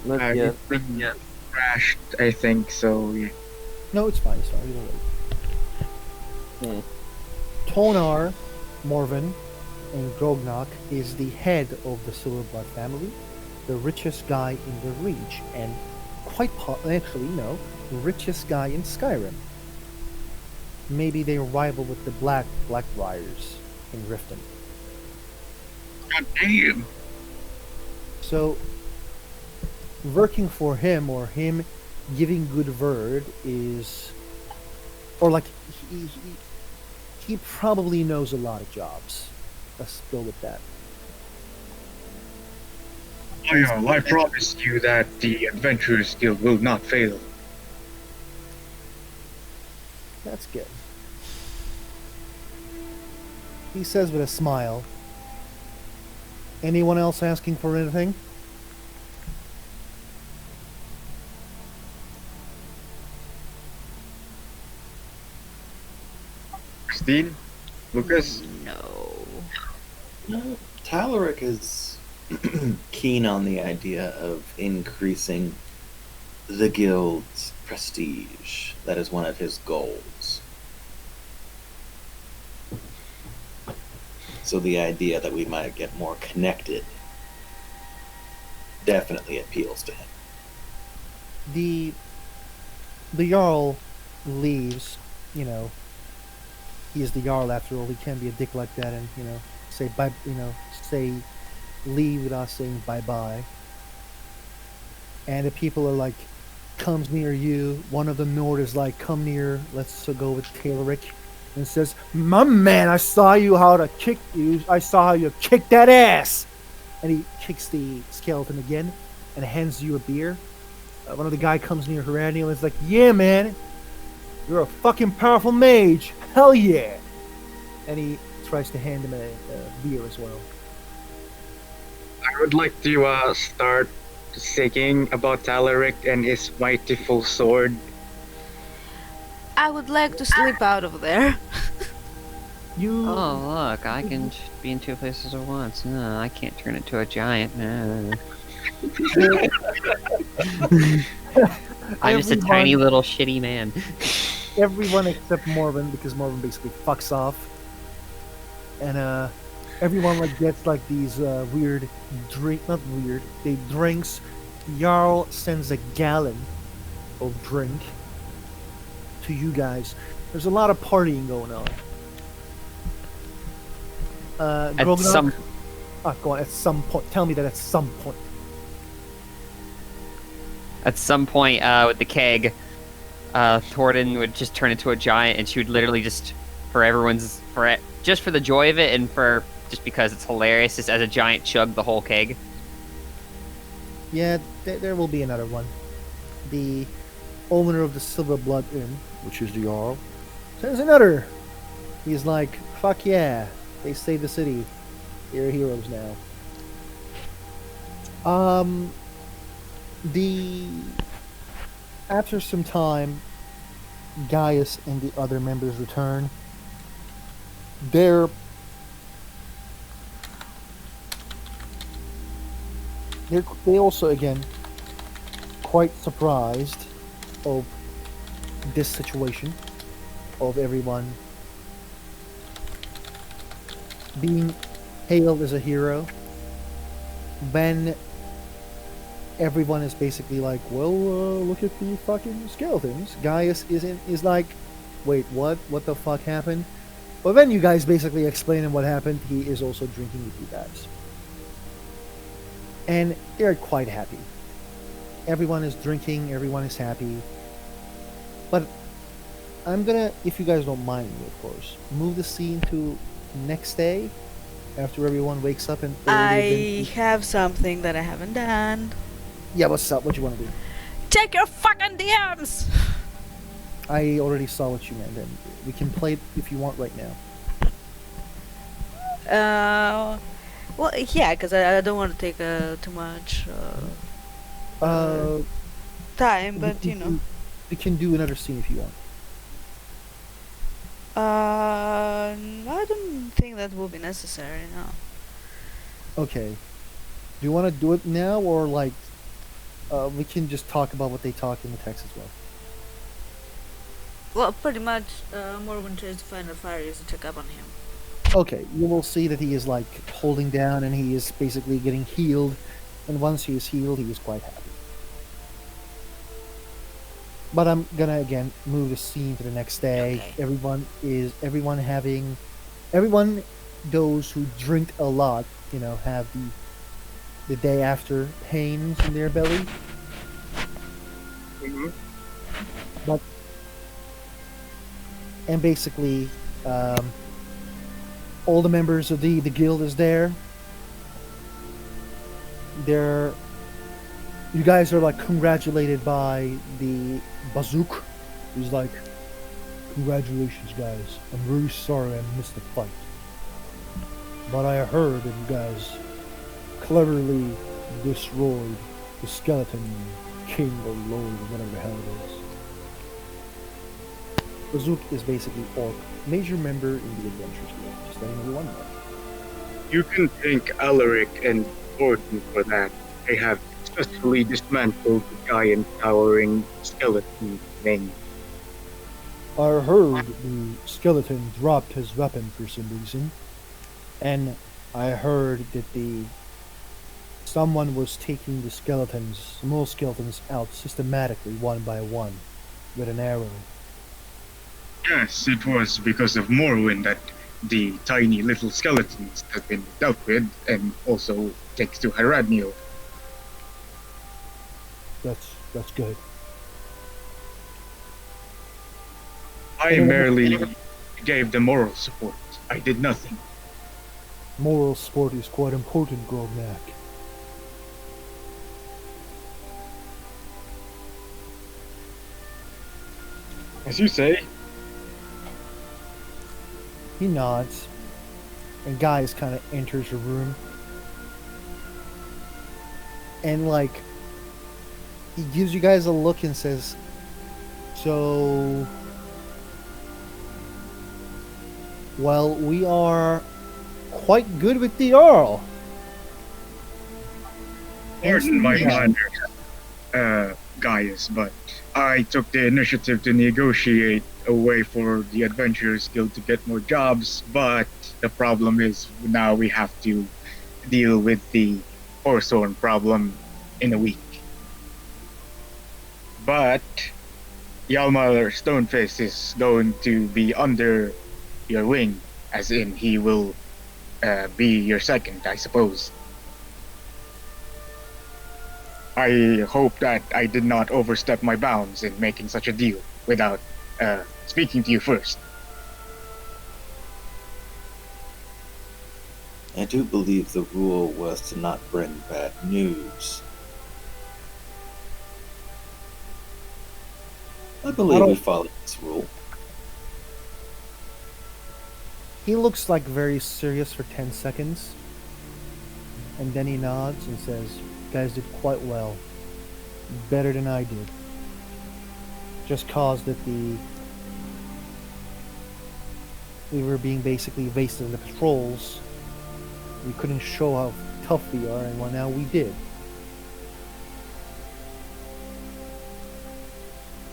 Speaker 5: Not yet.
Speaker 8: Crashed, I think so. Yeah.
Speaker 1: No, it's fine. Sorry, either way. Tonar, Morven, and Grognak is the head of the Silverblood family, the richest guy in the Reach, and actually, no, the richest guy in Skyrim. Maybe they rival with the Blackbriars in Riften.
Speaker 8: God damn.
Speaker 1: So, working for him or him giving good word is, or like he probably knows a lot of jobs. Let's go with that.
Speaker 7: I promise you that the Adventurers Guild will not fail.
Speaker 1: That's good. He says with a smile. Anyone else asking for anything?
Speaker 8: Christine? Lucas?
Speaker 2: No.
Speaker 10: Talaric is keen on the idea of increasing the guild's prestige. That is one of his goals. So the idea that we might get more connected definitely appeals to him.
Speaker 1: The Jarl leaves, he is the Jarl after all. He can't be a dick like that and, say bye, say leave without saying bye-bye. And the people are like, comes near you. One of the Nord is like, come near, let's go with Talaric. And says, my man, I saw how you kicked that ass. And he kicks the skeleton again and hands you a beer. One of the guy comes near Heraniel and is like, yeah, man, you're a fucking powerful mage. Hell yeah. And he tries to hand him a beer as well.
Speaker 8: I would like to start singing about Talaric and his mighty full sword.
Speaker 2: I would like to slip out of there.
Speaker 4: Oh, look, I can be in two places at once. No, I can't turn into a giant. No. I'm just a tiny little shitty man.
Speaker 1: Everyone except Morven, because Morven basically fucks off. And everyone gets these weird drinks. Jarl sends a gallon of drink to you guys. There's a lot of partying going on.
Speaker 4: At some...
Speaker 1: go on, at some point. Tell me that at some point.
Speaker 4: At some point, with the keg, Thornton would just turn into a giant, and she would literally just, just for the joy of it, and just because it's hilarious, just as a giant chug the whole keg.
Speaker 1: Yeah, there will be another one. The owner of the Silverblood Inn, which is the Jarl, sends another. He's like, fuck yeah, they saved the city. You're heroes now. Um, the after some time, Gaius and the other members return. They're they also again quite surprised of this situation of everyone being hailed as a hero when everyone is basically like, well, look at the fucking skeletons. Gaius is like, wait, what? What the fuck happened? But then you guys basically explain him what happened. He is also drinking with you guys. And they're quite happy. Everyone is drinking, everyone is happy. But I'm gonna, if you guys don't mind me, of course, move the scene to next day after everyone wakes up and
Speaker 2: I have something that I haven't done.
Speaker 1: Yeah, what's up? What you want to do?
Speaker 2: Check your fucking DMs!
Speaker 1: I already saw what you meant, and we can play it if you want right now.
Speaker 2: Well, yeah, because I don't want to take too much time, but you know.
Speaker 1: We can do another scene if you want.
Speaker 2: I don't think that will be necessary now.
Speaker 1: Okay. Do you want to do it now, or like, we can just talk about what they talk in the text as well?
Speaker 2: Well, pretty much, Morwen tries to find Alpharius to check up on him.
Speaker 1: Okay, you will see that he is like holding down, and he is basically getting healed. And once he is healed, he is quite happy. But I'm gonna again move the scene to the next day.
Speaker 2: Okay.
Speaker 1: Everyone, those who drink a lot, you know, have the day after pains in their belly.
Speaker 7: Mhm.
Speaker 1: But and basically, all the members of the guild is there. You guys are like congratulated by the Bazook. He's like, congratulations guys, I'm really sorry I missed the fight, but I heard that you guys cleverly destroyed the skeleton king or lord or whatever the hell it is. Bazook is basically Orc, major member in the Adventures Guild, just letting everyone know.
Speaker 7: You can thank Alaric and Gordon for that. They have successfully dismantled the giant towering skeleton thing.
Speaker 1: I heard the skeleton dropped his weapon for some reason, and I heard that someone was taking the small skeletons out systematically one by one with an arrow.
Speaker 7: Yes, it was because of Morrowind that the tiny little skeletons have been dealt with, and also thanks to Haradnil.
Speaker 1: That's good.
Speaker 7: I merely gave them moral support. I did nothing.
Speaker 1: Moral support is quite important, Grognak.
Speaker 7: As you say.
Speaker 1: He nods, and Gaius kind of enters the room, and like he gives you guys a look and says, "So, well, we are quite good with the Earl."
Speaker 7: Pardon my manner, Gaius, but I took the initiative to negotiate a way for the Adventurers Guild to get more jobs, but the problem is now we have to deal with the Horsehorn problem in a week. But Yalmar Stoneface is going to be under your wing, as in he will be your second, I suppose. I hope that I did not overstep my bounds in making such a deal without speaking to you first.
Speaker 10: I do believe the rule was to not bring bad news. I believe we followed this rule.
Speaker 1: He looks like very serious for 10 seconds, And then he nods and says, "You guys did quite well. Better than I did. Just caused that we were being basically wasted in the patrols. We couldn't show how tough we are, and well, now we did.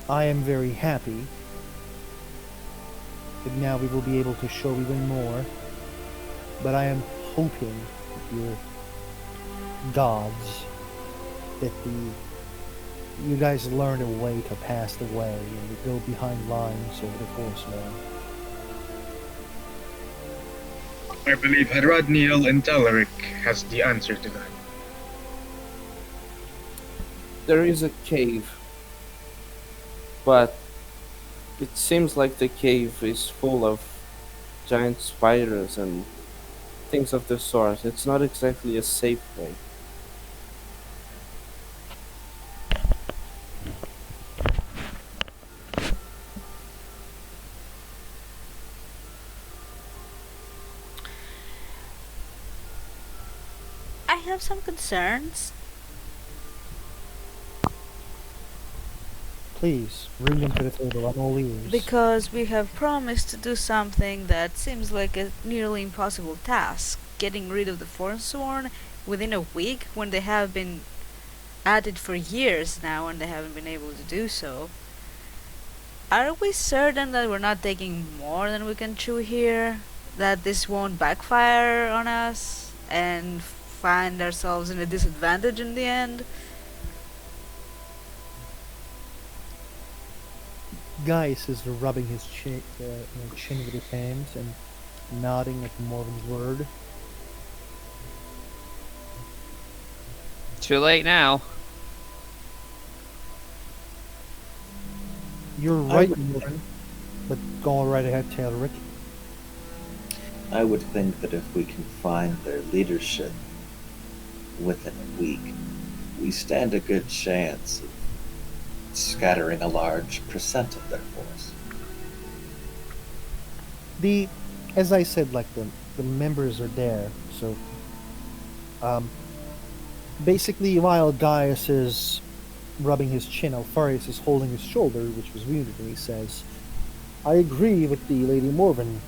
Speaker 1: I am very happy that now we will be able to show even more, but I am hoping that your gods, that you guys learn a way to pass the way and to go behind lines over the course now."
Speaker 7: I believe Haradniel and Talaric has the answer to that.
Speaker 5: There is a cave, but it seems like the cave is full of giant spiders and things of the sort. It's not exactly a safe way.
Speaker 2: I have some concerns.
Speaker 1: Please, bring them to the table. I'm all ears.
Speaker 2: Because we have promised to do something that seems like a nearly impossible task. Getting rid of the Forsworn within a week when they have been at it for years now and they haven't been able to do so. Are we certain that we're not taking more than we can chew here? That this won't backfire on us and find ourselves in a disadvantage in the end?
Speaker 1: Gaius is rubbing his chin with his hands and nodding at Morven's word.
Speaker 4: Too late now.
Speaker 1: You're right, Morven, but go right ahead, Talaric.
Speaker 10: I would think that if we can find their leadership within a week, we stand a good chance of scattering a large percent of their force.
Speaker 1: As I said, like the members are there, so basically while Gaius is rubbing his chin, Alpharius is holding his shoulder, which was wounded, and he says, "I agree with the Lady Morven.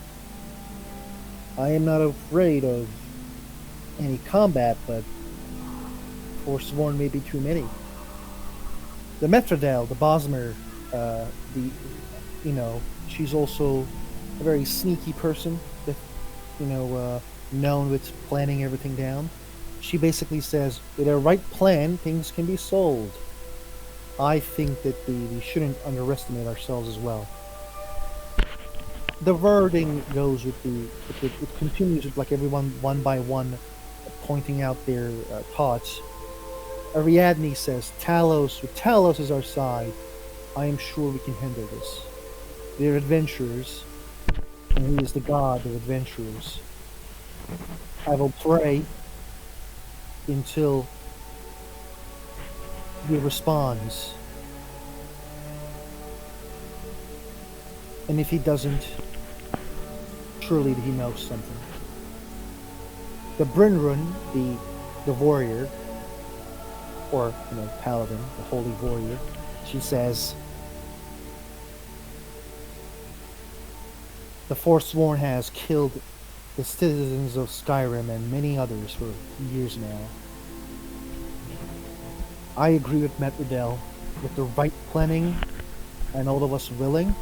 Speaker 1: I am not afraid of any combat, but Forsworn may be too many. The Metrodel, the Bosmer, she's also a very sneaky person that, known with planning everything down. She basically says, with a right plan, things can be solved. I think that we shouldn't underestimate ourselves as well." The wording goes with it continues with like everyone one by one pointing out their thoughts. Ariadne says, with Talos as our side, I am sure we can handle this. They're adventurers, and he is the god of adventurers. I will pray until he responds. And if he doesn't, surely he knows something. The Brynrun, the warrior, or paladin, the holy warrior, she says, "The Forsworn has killed the citizens of Skyrim and many others for years now. I agree with Metrodel. With the right planning and all of us willing,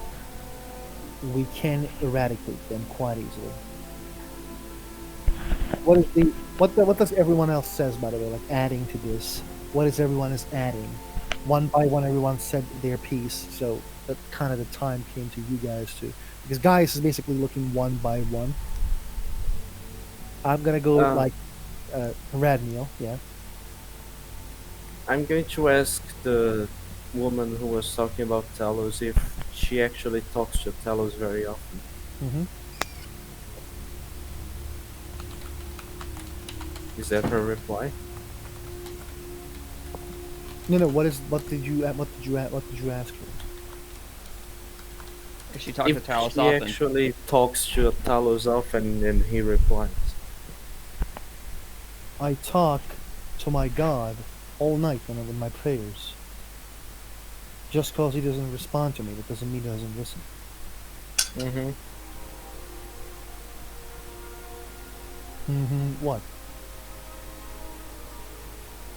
Speaker 1: we can eradicate them quite easily." What does everyone else says, by the way, like adding to this? What is everyone is adding? One by one, everyone said their piece, so that kind of the time came to you guys too. Because Gaius is basically looking one by one. I'm gonna go like Radniel, yeah.
Speaker 5: I'm going to ask the woman who was talking about Talos if she actually talks to Talos very often.
Speaker 1: Mm-hmm.
Speaker 5: Is that her reply?
Speaker 1: No. What did you ask her?
Speaker 4: She talks to Talos
Speaker 5: She
Speaker 4: often.
Speaker 5: actually talks to Talos often and he replies.
Speaker 1: I talk to my God all night when I'm in my prayers. Just cause he doesn't respond to me, that doesn't mean he doesn't listen.
Speaker 5: Mm-hmm.
Speaker 1: What?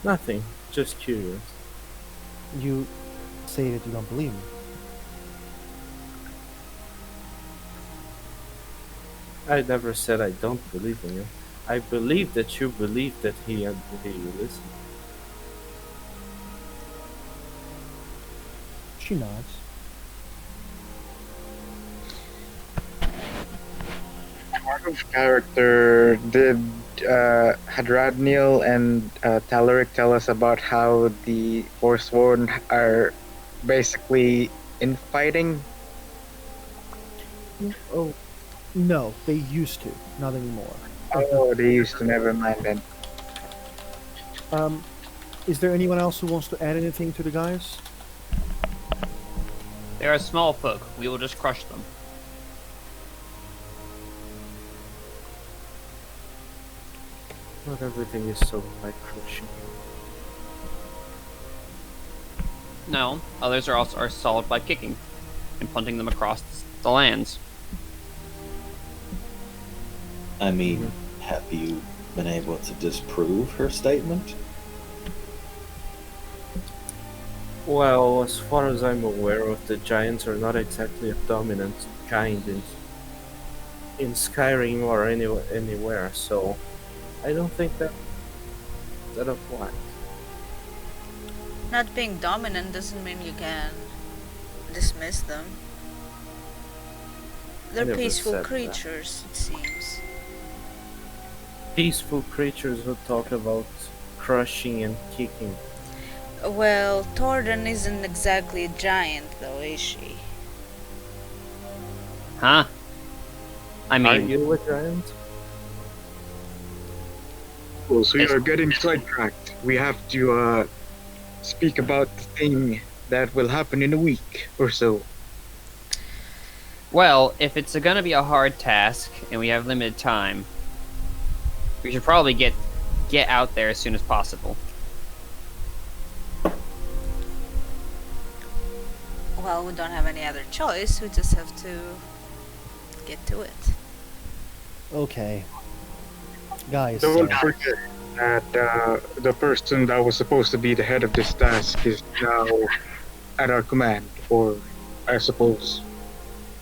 Speaker 5: Nothing. Just curious.
Speaker 1: You say that you don't believe me.
Speaker 5: I never said I don't believe in you. I believe that you believe that he will listen.
Speaker 1: She nods.
Speaker 8: Out of character, did Hadradniel and Talaric tell us about how the Forsworn are basically infighting?
Speaker 1: Oh, no, they used to, not anymore.
Speaker 8: Oh, they used to. Never mind then.
Speaker 1: Is there anyone else who wants to add anything to the guys?
Speaker 4: They are small folk. We will just crush them.
Speaker 5: Not everything is so like crushing.
Speaker 4: No, others are solid by kicking and punting them across the lands.
Speaker 10: I mean, have you been able to disprove her statement?
Speaker 5: Well, as far as I'm aware of, the giants are not exactly a dominant kind in Skyrim or anywhere, so I don't think that applies.
Speaker 2: Not being dominant doesn't mean you can dismiss them. They're
Speaker 5: never
Speaker 2: peaceful
Speaker 5: said that.
Speaker 2: creatures, it seems.
Speaker 5: Peaceful creatures who talk about crushing and kicking.
Speaker 2: Well, Torden isn't exactly a giant, though, is she?
Speaker 4: Huh? I
Speaker 5: Are
Speaker 4: mean,
Speaker 5: you a giant?
Speaker 7: Well, so we are getting sidetracked. We have to speak about the thing that will happen in a week or so.
Speaker 4: well, if it's gonna be a hard task and we have limited time, we should probably get out there as soon as possible.
Speaker 2: Well, we don't have any other choice, we just have to get to it.
Speaker 1: Okay. Guys,
Speaker 7: Don't forget that the person that was supposed to be the head of this task is now at our command, or I suppose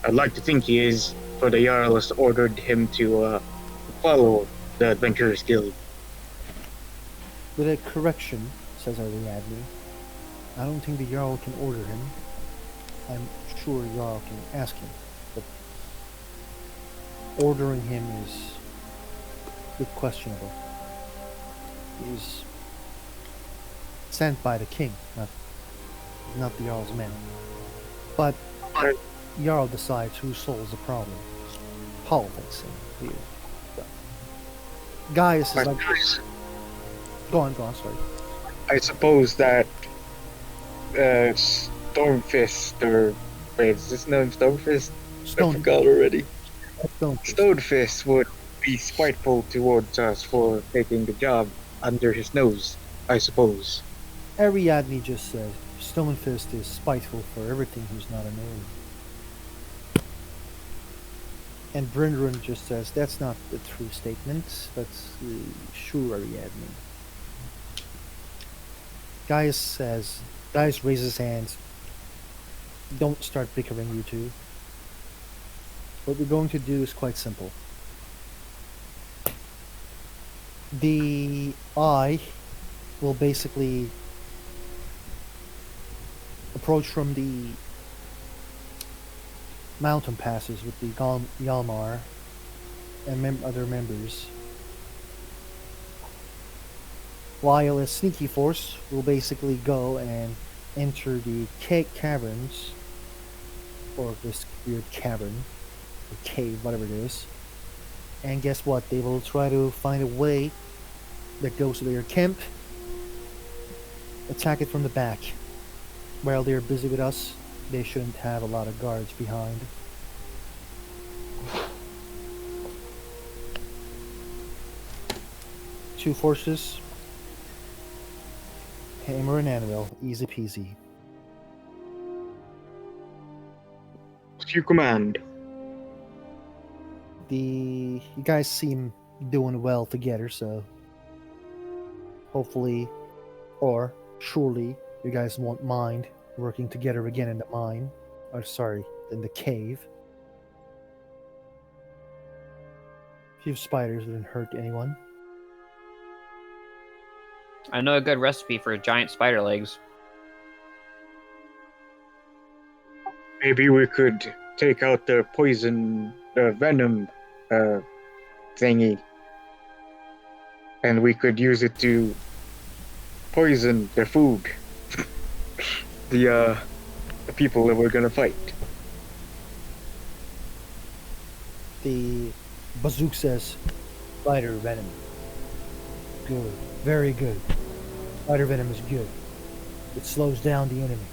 Speaker 7: I'd like to think he is, for the Jarl has ordered him to follow the Adventurers Guild.
Speaker 1: with a correction, says Ariadne, I don't think the Jarl can order him. I'm sure Jarl can ask him, but ordering him is a bit questionable. He's sent by the king, not the Jarl's men. But Jarl decides who solves the problem. Politics and weird stuff. Gaius is like, go on, sorry.
Speaker 7: I suppose that Stormfist, or wait, is this name Stormfist? I
Speaker 1: Stone,
Speaker 7: forgot already.
Speaker 1: Stone.
Speaker 7: Stonefist would be spiteful towards us for taking the job under his nose, I suppose.
Speaker 1: Ariadne just said Stonefist is spiteful for everything who's not a gnome. And Brindron just says that's not the true statement. That's sure, Ariadne. Gaius raises his hands. Don't start bickering, you two. What we're going to do is quite simple. The eye will basically approach from the mountain passes with the Yalmar and other members, while a sneaky force will basically go and enter the caverns, or this weird cavern, or cave, whatever it is, and guess what? They will try to find a way that goes to their camp, attack it from the back. While they're busy with us, they shouldn't have a lot of guards behind. 2 forces. Hammer and anvil, easy peasy.
Speaker 7: What you command?
Speaker 1: You guys seem doing well together, so hopefully, or surely, you guys won't mind working together again in the mine. Or sorry, in the cave. Few spiders didn't hurt anyone.
Speaker 4: I know a good recipe for giant spider legs.
Speaker 7: Maybe we could take out the poison, the venom thingy, and we could use it to poison the food. the people that we're gonna fight.
Speaker 1: The Bazook says, spider venom. Good. Very good. Spider venom is good. It slows down the enemy.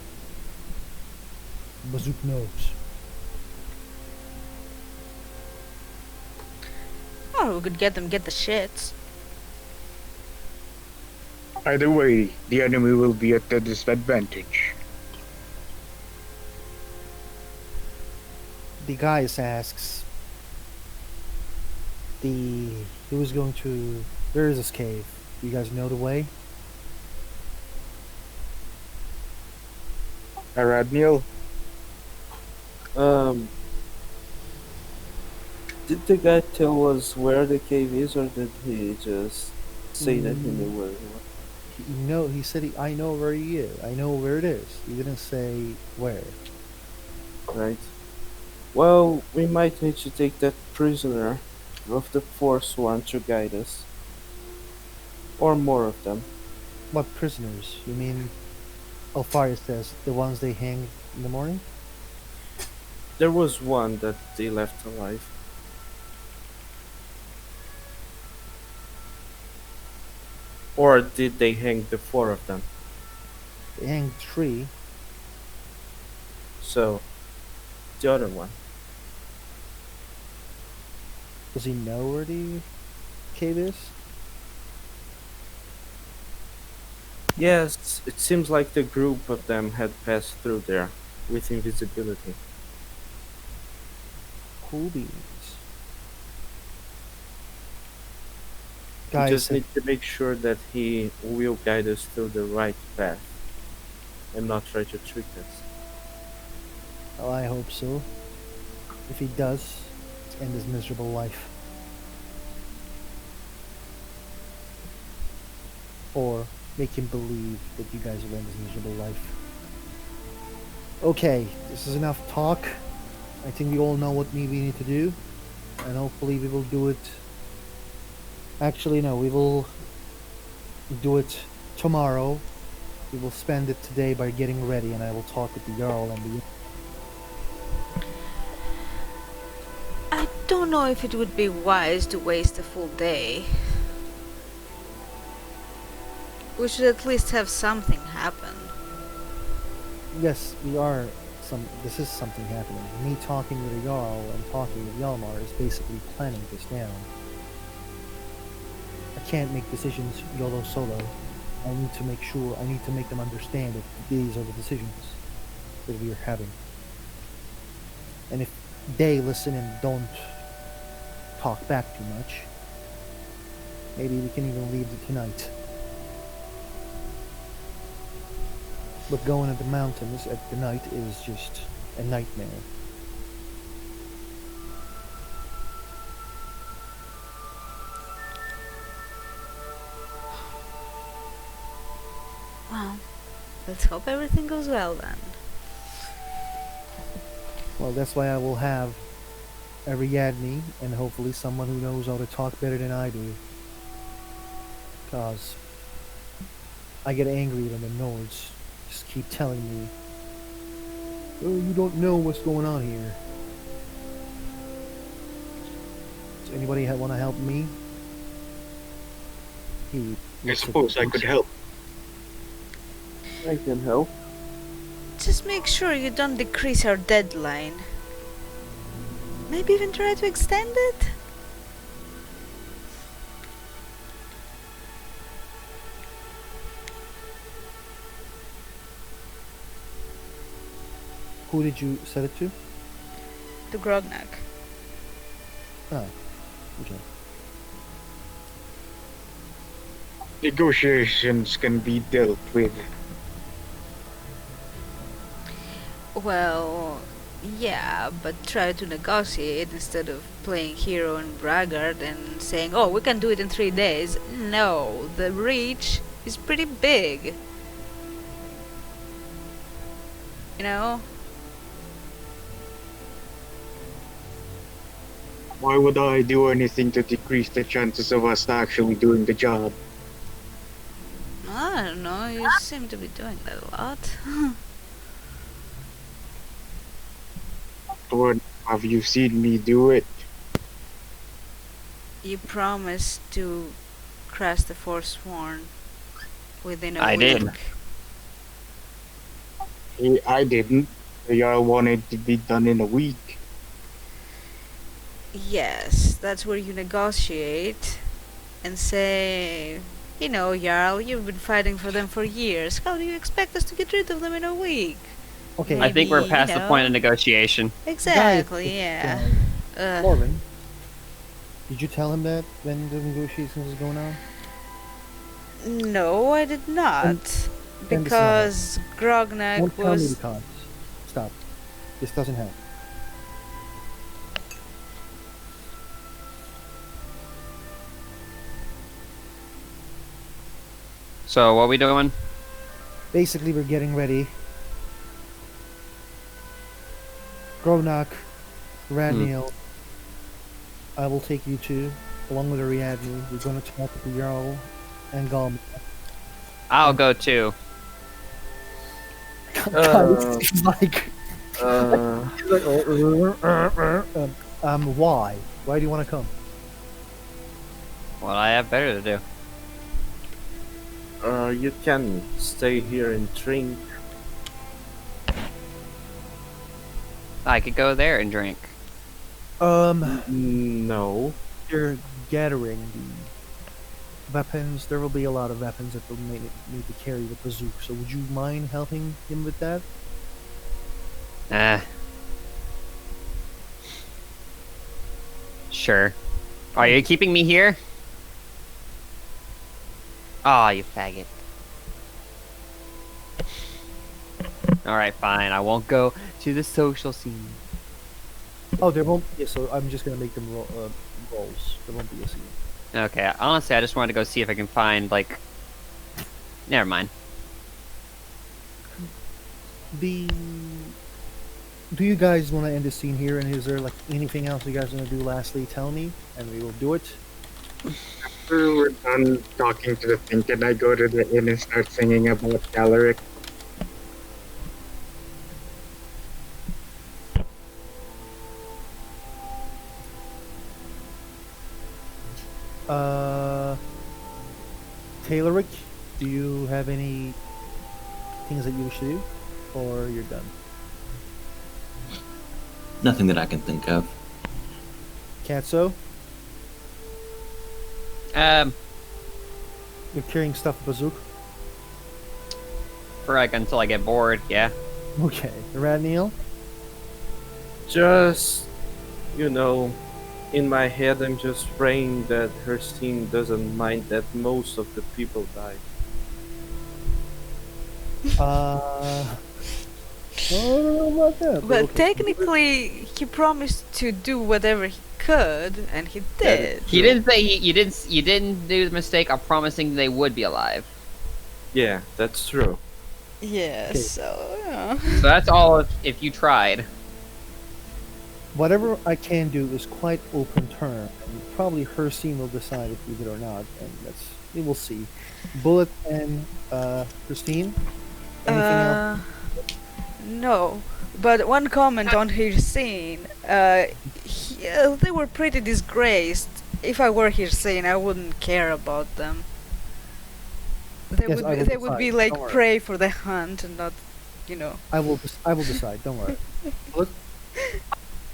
Speaker 1: Bazook knows.
Speaker 2: Or we could get the shits.
Speaker 7: Either way, the enemy will be at a disadvantage.
Speaker 1: The guys asks, who's going to, where is this cave? You guys know the way?
Speaker 7: Aradniel?
Speaker 5: Did the guy tell us where the cave is, or did he just say that he knew where it was?
Speaker 1: He said, I know where he is. I know where it is. He didn't say where.
Speaker 5: Right. Well, we might need to take that prisoner of the Forsworn to guide us. Or more of them.
Speaker 1: What prisoners? You mean, Alfarius says, the ones they hanged in the morning?
Speaker 5: There was one that they left alive. Or did they hang the 4 of them?
Speaker 1: They hanged 3.
Speaker 5: So, the other one.
Speaker 1: Does he know where the cave is?
Speaker 5: Yes, it seems like the group of them had passed through there with invisibility.
Speaker 1: Cool beans.
Speaker 5: We
Speaker 1: Guys,
Speaker 5: just need to make sure that he will guide us through the right path and not try to trick us.
Speaker 1: well, I hope so. If he does, let's end his miserable life. Or make him believe that you guys will end his miserable life. Okay, this is enough talk. I think we all know what we need to do. And hopefully we will do it. Actually, no, we will do it tomorrow. We will spend it today by getting ready, and I will talk with the Jarl and the...
Speaker 2: I don't know if it would be wise to waste a full day. We should at least have something happen.
Speaker 1: Yes, this is something happening. Me talking with the Jarl and talking with Yalmar is basically planning this down. I can't make decisions YOLO solo. I need to make them understand that these are the decisions that we are having. And if they listen and don't talk back too much, maybe we can even leave it tonight. But going to the mountains at the night is just a nightmare.
Speaker 2: Well, let's hope everything goes well then.
Speaker 1: Well, that's why I will have Ariadne and hopefully someone who knows how to talk better than I do. Cause I get angry when the Nords just keep telling me, oh, you don't know what's going on here. Does anybody want to help me?
Speaker 7: I suppose I could help.
Speaker 5: I can help.
Speaker 2: Just make sure you don't decrease our deadline. Maybe even try to extend it?
Speaker 1: Who did you set it to?
Speaker 2: To Grognak.
Speaker 1: Oh, okay.
Speaker 7: Negotiations can be dealt with.
Speaker 2: Well, yeah, but try to negotiate instead of playing hero and braggart and saying, oh, we can do it in 3 days. No, the reach is pretty big. You know?
Speaker 7: Why would I do anything to decrease the chances of us actually doing the job?
Speaker 2: I don't know, you seem to be doing that a lot.
Speaker 7: Or have you seen me do it?
Speaker 2: You promised to crash the Forsworn within a
Speaker 4: I
Speaker 2: week.
Speaker 4: did.
Speaker 7: I didn't. Y'all wanted to be done in a week.
Speaker 2: Yes, that's where you negotiate and say, you know, Jarl, you've been fighting for them for years. How do you expect us to get rid of them in a week?
Speaker 1: Okay.
Speaker 4: I think we're
Speaker 2: Maybe,
Speaker 4: past
Speaker 2: you
Speaker 4: the
Speaker 2: know.
Speaker 4: point of negotiation.
Speaker 2: Exactly, yeah.
Speaker 1: Lauren, did you tell him that when the negotiations was going on?
Speaker 2: No, I did not.
Speaker 1: then this is not
Speaker 2: Because Grognak
Speaker 1: Don't tell me
Speaker 2: was...
Speaker 1: the cons. Stop. This doesn't help.
Speaker 4: So what we doing?
Speaker 1: Basically, we're getting ready. Grognak, Radniel, I will take you two, along with Ariadne. We're going to talk to Jarl and Galm.
Speaker 4: I'll go too.
Speaker 1: It's like... why? Why do you want to come?
Speaker 4: Well, I have better to do.
Speaker 5: You can stay here and drink.
Speaker 4: I could go there and drink.
Speaker 5: No.
Speaker 1: You're gathering the weapons. There will be a lot of weapons that will need to carry the bazooka. So would you mind helping him with that?
Speaker 4: Sure. Are you keeping me here? Aw, you faggot. Alright, fine. I won't go to the social scene.
Speaker 1: Oh, there won't. Yeah, so I'm just gonna make them rolls. There won't be a scene.
Speaker 4: Okay, honestly, I just wanted to go see if I can find, like... Never mind.
Speaker 1: Do you guys want to end the scene here? And is there like anything else you guys want to do? Lastly, tell me, and we will do it.
Speaker 7: After we're done talking to the thing, can I go to the inn and start singing about Galeric?
Speaker 1: Tayloric, do you have any things that you wish to do, or you're done?
Speaker 6: Nothing that I can think of.
Speaker 1: Katso,
Speaker 4: Um,
Speaker 1: you're carrying stuff with bazooka.
Speaker 4: for like until I get bored, yeah.
Speaker 1: Okay, Radniel.
Speaker 5: Just, you know, in my head I'm just praying that her team doesn't mind that most of the people die.
Speaker 1: I don't know about that.
Speaker 2: Well,
Speaker 1: okay.
Speaker 2: technically, he promised to do whatever he could, and he did.
Speaker 4: He didn't say you didn't do the mistake of promising they would be alive.
Speaker 5: Yeah, that's true.
Speaker 2: Yeah,
Speaker 1: Okay.
Speaker 2: so, yeah.
Speaker 4: So that's all if you tried.
Speaker 1: Whatever I can do is quite open term, and probably Hercene will decide if we did or not, and we will see. Bullet and Christine. Anything else?
Speaker 2: No, but one comment on Hircine. They were pretty disgraced. If I were Hircine, I wouldn't care about them. They
Speaker 1: Yes, I will
Speaker 2: they would be
Speaker 1: decide,
Speaker 2: like
Speaker 1: don't worry.
Speaker 2: prey for the hunt and not, you know.
Speaker 1: I will decide. Don't worry.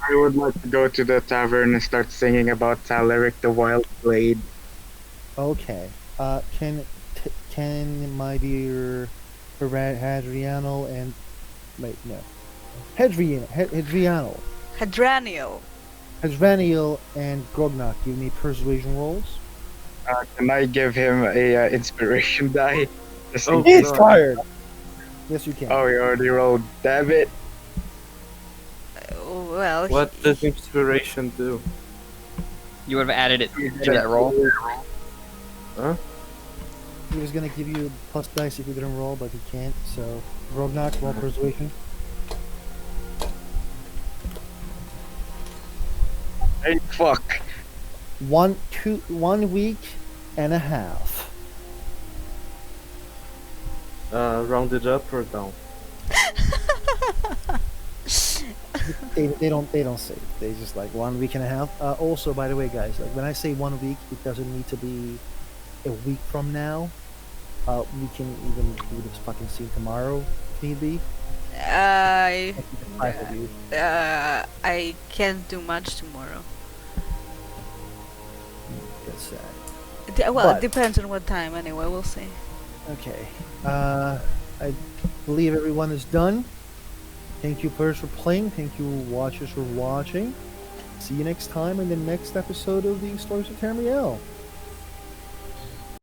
Speaker 7: I would like to go to the tavern and start singing about Taleric the Wild Blade.
Speaker 1: Okay. Can my dear Hadriano and wait, no. Hedriano,
Speaker 2: Hadranio.
Speaker 1: Hedraniel, and Grognak, give me persuasion rolls.
Speaker 8: Can I give him a inspiration die? Just in
Speaker 5: Oh,
Speaker 8: case-
Speaker 5: God.
Speaker 1: Fired. Yes, you can.
Speaker 8: Oh, you already rolled. Damn it.
Speaker 2: Well,
Speaker 5: What does inspiration do?
Speaker 4: You would have added it to that roll.
Speaker 1: He was gonna give you plus dice if you didn't roll, but he can't. So, Grognak, roll persuasion.
Speaker 8: Hey, fuck.
Speaker 1: 1 week and a half.
Speaker 5: Rounded up or down?
Speaker 1: They don't say. They just like 1 week and a half. Also, by the way, guys, like when I say 1 week, it doesn't need to be a week from now. We can even do this fucking scene tomorrow if need be.
Speaker 2: I
Speaker 1: Five of you.
Speaker 2: I can't do much tomorrow.
Speaker 1: That's sad.
Speaker 2: Well,
Speaker 1: But-
Speaker 2: it depends on what time. Anyway, we'll see.
Speaker 1: Okay. I believe everyone is done. Thank you, players, for playing. Thank you, watchers, for watching. See you next time in the next episode of the Stories of Tamriel.